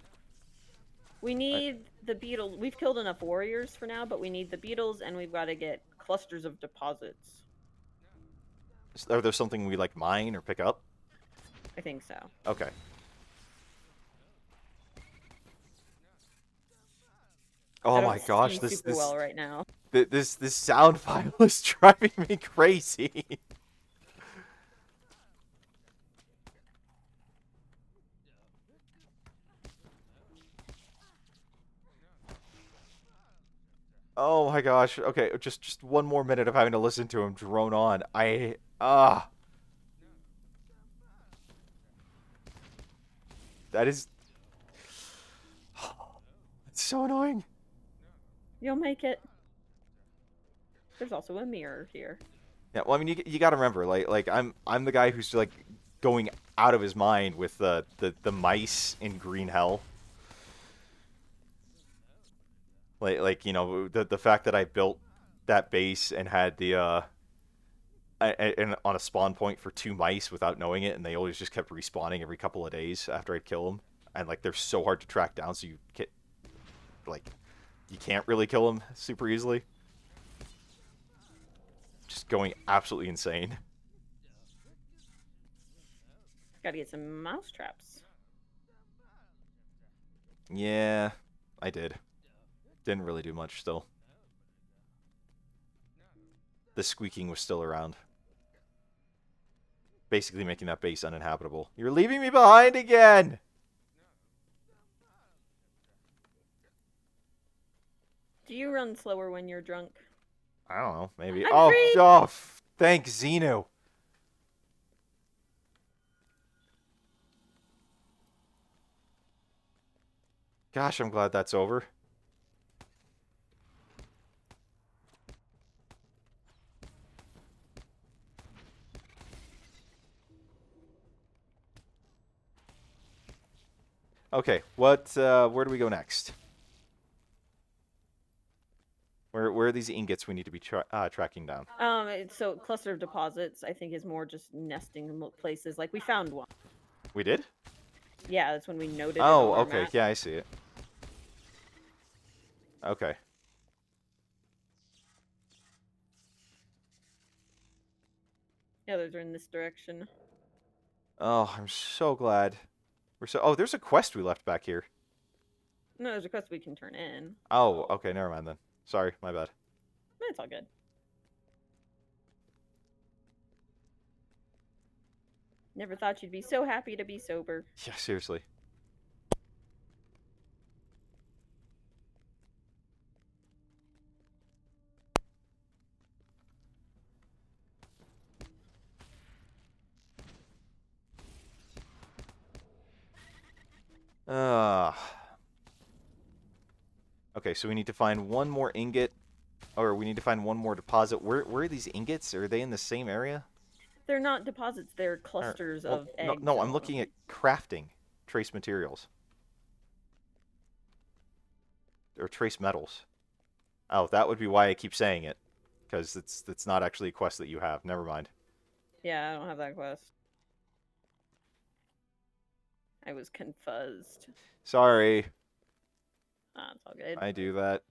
We need the beetle. We've killed enough warriors for now, but we need the beetles, and we've got to get clusters of deposits. Are there something we, like, mine or pick up? I think so. Okay. Oh my gosh, this super well right now. This sound file is driving me crazy. Oh my gosh. Okay, just one more minute of having to listen to him drone on. That is... It's so annoying. You'll make it. There's also a mirror here. Yeah, well, I mean, you got to remember, like I'm the guy who's like going out of his mind with the mice in green hell. Like you know, the fact that I built that base and had the and on a spawn point for 2 mice without knowing it, and they always just kept respawning every couple of days after I'd kill them, and like they're so hard to track down, so you can't really kill them super easily. Just going absolutely insane. Gotta get some mouse traps. Yeah, I did. Didn't really do much still. The squeaking was still around. Basically making that base uninhabitable. You're leaving me behind again! Do you run slower when you're drunk? I don't know, maybe. I'm free! Oh, thanks, Xenu. Gosh, I'm glad that's over. Okay, where do we go next? Where are these ingots we need to be tracking down? So cluster of deposits, I think, is more just nesting places. Like we found one. We did? Yeah, that's when we noted it Oh, on our okay. map. Yeah, I see it. Okay. Yeah, those are in this direction. Oh, I'm so glad. Oh, there's a quest we left back here. No, there's a quest we can turn in. Oh, okay. Never mind then. Sorry, my bad. It's all good. Never thought you'd be so happy to be sober. Yeah, seriously. Okay, so we need to find one more ingot, or we need to find one more deposit. Where are these ingots? Are they in the same area? They're not deposits, they're clusters of eggs. No, I'm looking at crafting trace materials. Or trace metals. Oh, that would be why I keep saying it. Because it's not actually a quest that you have. Never mind. Yeah, I don't have that quest. I was confused. Sorry. Ah, it's all good. I do that.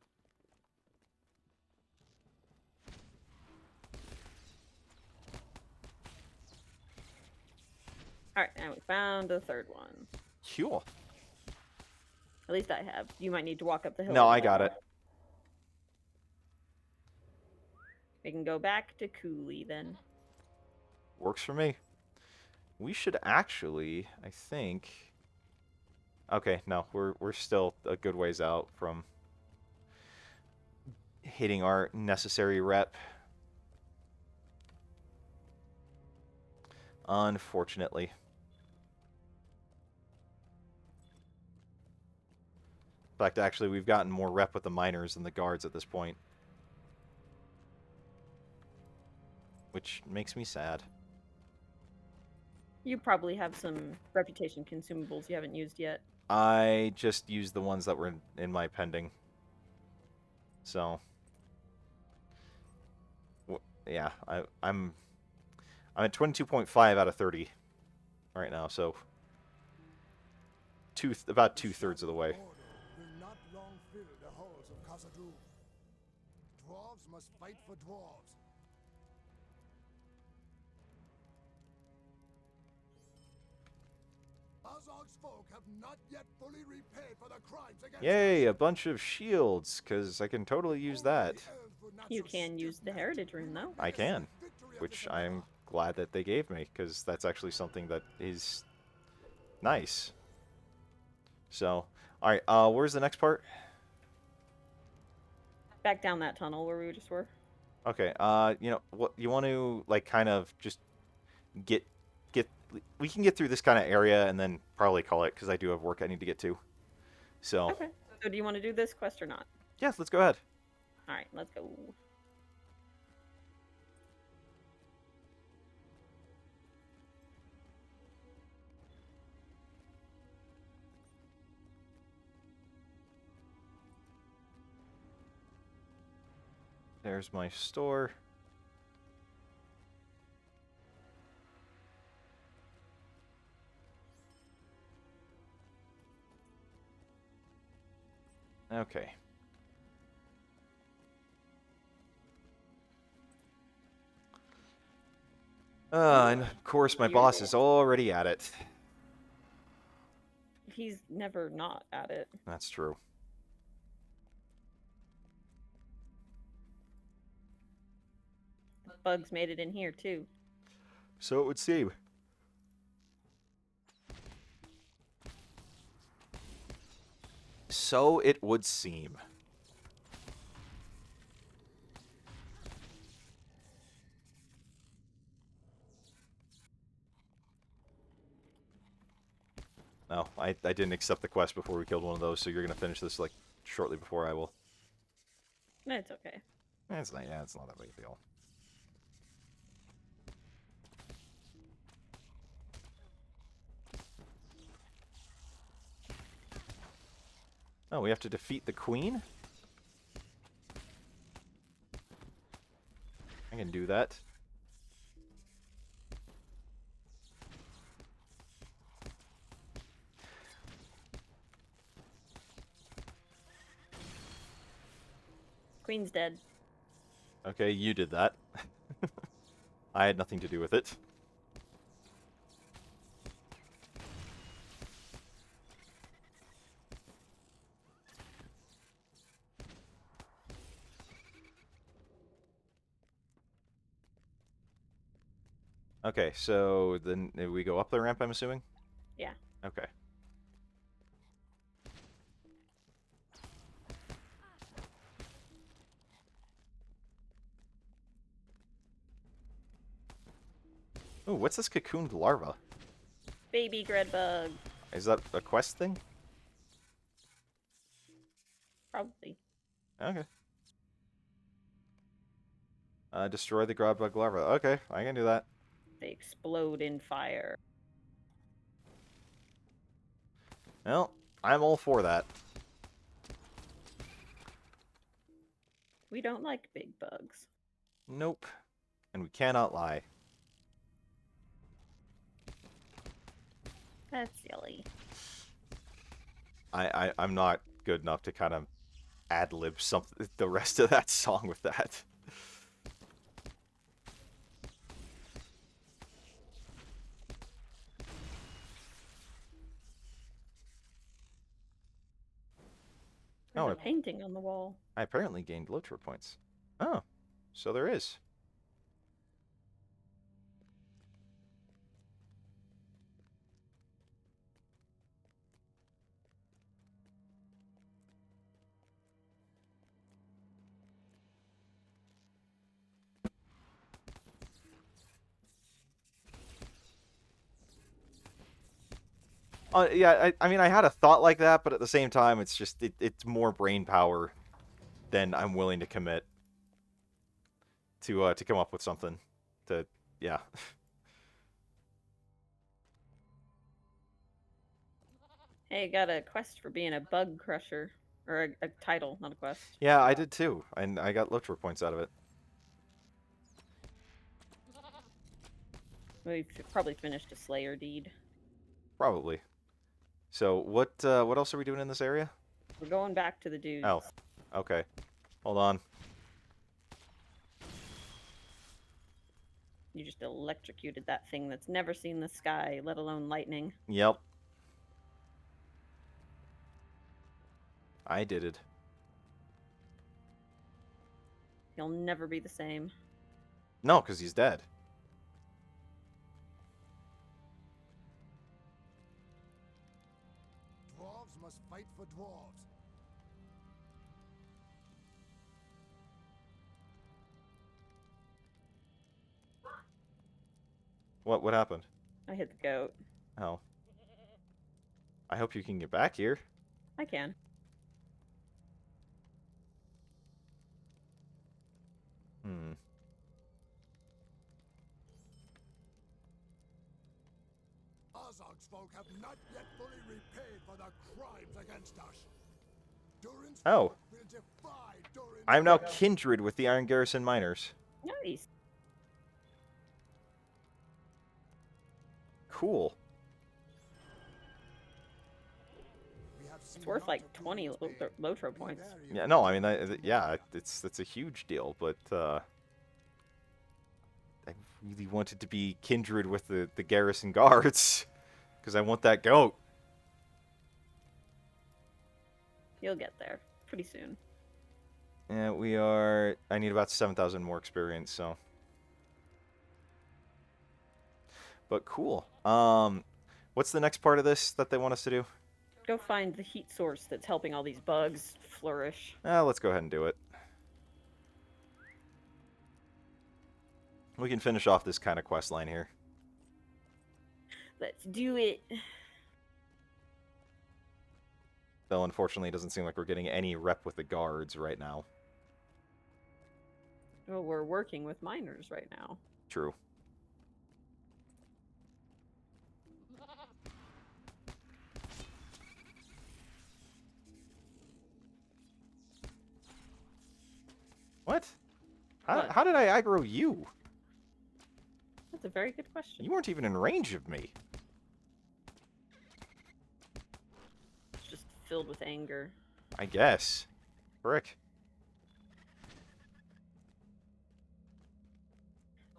Alright, and we found a third one. Cool. At least I have. You might need to walk up the hill. No, and I let got me it. know. We can go back to Cooley then. Works for me. We should actually, I think... Okay, no, we're still a good ways out from hitting our necessary rep. Unfortunately. In fact, actually, we've gotten more rep with the miners than the guards at this point. Which makes me sad. You probably have some reputation consumables you haven't used yet. I just used the ones that were in my pending. So... yeah, I'm at 22.5 out of 30 right now, so about 2/3 of the way. Order will not long fill the halls of Khazad-dûm. Dwarves must fight for dwarves. Azog's folk have not yet fully repaid for the crimes against Yay, us. a bunch of shields, because I can totally use that. You can use the heritage rune though. I can, which I'm glad that they gave me, because that's actually something that is nice. So, alright, where's the next part? Back down that tunnel where we just were. Okay, you know, what you want to, like, kind of just get, we can get through this kind of area and then probably call it, because I do have work I need to get to. So, Okay. So do you want to do this quest or not? yeah, let's go ahead. Alright, let's go. There's my store. Okay. And of course my boss is already at it. He's never not at it. That's true. Bugs made it in here too. So it would seem. So it would seem. No, I didn't accept the quest before we killed one of those, so you're gonna finish this like shortly before I will. It's okay. It's not, yeah, it's not that big a deal. Oh, we have to defeat the queen? I can do that. Queen's dead. Okay, you did that. I had nothing to do with it. Okay, so then we go up the ramp, I'm assuming? Yeah. Okay. Ooh, what's this cocooned larva? Baby Gredbug. Is that a quest thing? Probably. Okay. Destroy the Grodbug larva. Okay, I can do that. They explode in fire. Well, I'm all for that. We don't like big bugs. Nope. And we cannot lie. That's silly. I'm not good enough to kind of ad-lib the rest of that song with that. There's Oh, a painting on the wall. I apparently gained LOTRO points. Oh, so there is. Yeah, I mean, I had a thought like that, but at the same time, it's just, it's more brain power than I'm willing to commit to come up with something. Yeah. Hey, got a quest for being a bug crusher. Or a title, not a quest. Yeah, I did too, and I got LOTRO points out of it. We've probably finished a Slayer deed. Probably. So, what else are we doing in this area? We're going back to the dudes. Oh, okay. Hold on. You just electrocuted that thing that's never seen the sky, let alone lightning. Yep. I did it. He'll never be the same. No, because he's dead. Dwarves must fight for dwarves. What happened? I hit the goat. Oh. I hope you can get back here. I can. Hmm. Ozog's folk have not yet fully repaid for their crimes against us. Durin's Oh. folk will defy Durin's I'm now bane. kindred with the Iron Garrison miners. Nice. Cool. We have seen It's worth not like of 20 Durin's bane. Lotro Be points. wary Yeah, of no, the I mean, Durin's yeah, bane. that's a huge deal, but I really wanted to be kindred with the garrison guards because I want that goat. You'll get there pretty soon. Yeah, we are. I need about 7,000 more experience, so. But cool. What's the next part of this that they want us to do? Go find the heat source that's helping all these bugs flourish. Let's go ahead and do it. We can finish off this kind of quest line here. Let's do it. Though, unfortunately, it doesn't seem like we're getting any rep with the guards right now. Well, we're working with miners right now. True. What? What? How did I aggro you? That's a very good question. You weren't even in range of me. It's just filled with anger. I guess. Frick.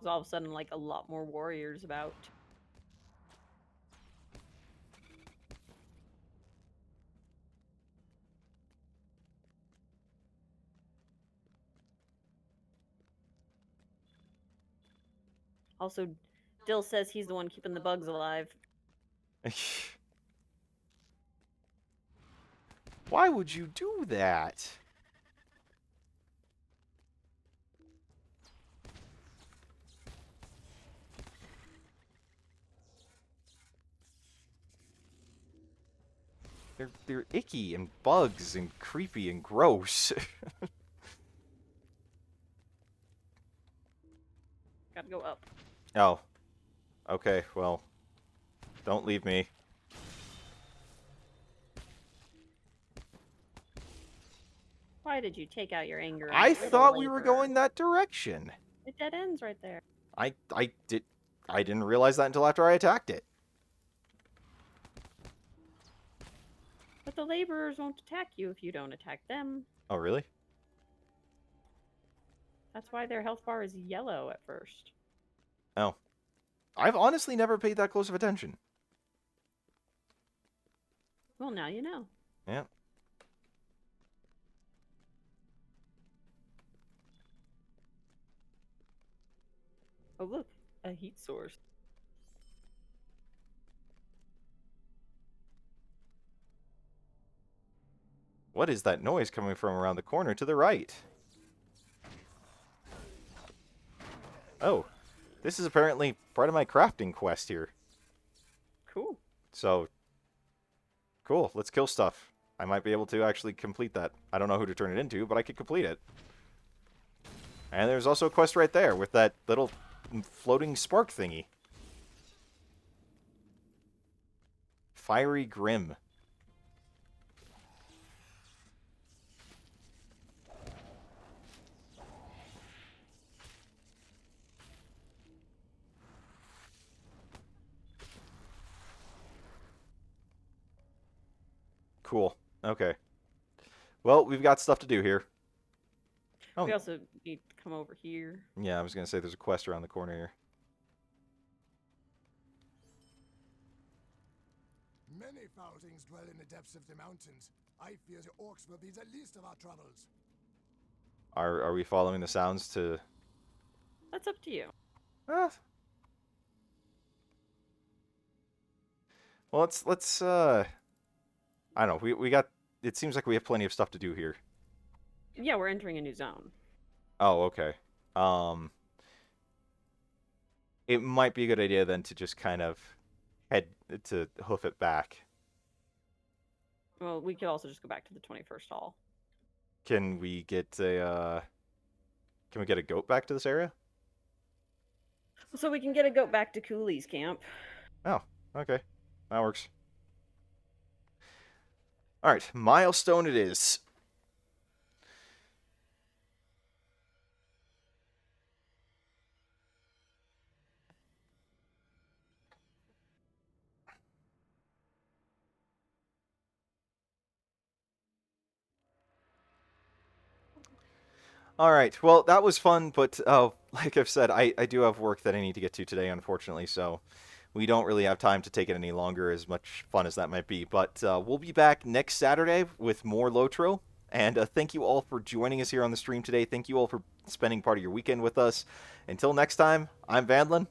There's all of a sudden like a lot more warriors about. Also, Dill says he's the one keeping the bugs alive. Why would you do that? They're icky and bugs and creepy and gross. Gotta go up. Oh. Okay, well. Don't leave me. Why did you take out your anger? on I the little thought we were laborer? going that direction. It dead ends right there. I didn't realize that until after I attacked it. But the laborers won't attack you if you don't attack them. Oh, really? That's why their health bar is yellow at first. Oh. I've honestly never paid that close of attention. Well, now you know. Yeah. Oh, look. A heat source. What is that noise coming from around the corner to the right? Oh. This is apparently part of my crafting quest here. Cool. So, cool. Let's kill stuff. I might be able to actually complete that. I don't know who to turn it into, but I could complete it. And there's also a quest right there with that little floating spark thingy. Fiery Grim. Cool. Okay. Well, we've got stuff to do here. Oh. We also need to come over here. Yeah, I was going to say there's a quest around the corner here. Many foul things dwell in the depths of the mountains. I fear the orcs will be the least of our troubles. Are we following the sounds to... That's up to you. Well, let's I don't know. We got... It seems like we have plenty of stuff to do here. Yeah, we're entering a new zone. Oh, okay. It might be a good idea then to just kind of head to hoof it back. Well, we could also just go back to the 21st hall. Can we get a goat back to this area? So we can get a goat back to Cooley's camp. Oh, okay. That works. All right, milestone it is. All right. Well, that was fun, but like I've said, I do have work that I need to get to today, unfortunately. So we don't really have time to take it any longer, as much fun as that might be. But we'll be back next Saturday with more Lotro. And thank you all for joining us here on the stream today. Thank you all for spending part of your weekend with us. Until next time, I'm Vanlin,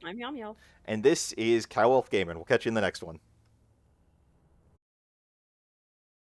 I'm Yum Yum. and this is Cow Wolf Gaming. We'll catch you in the next one.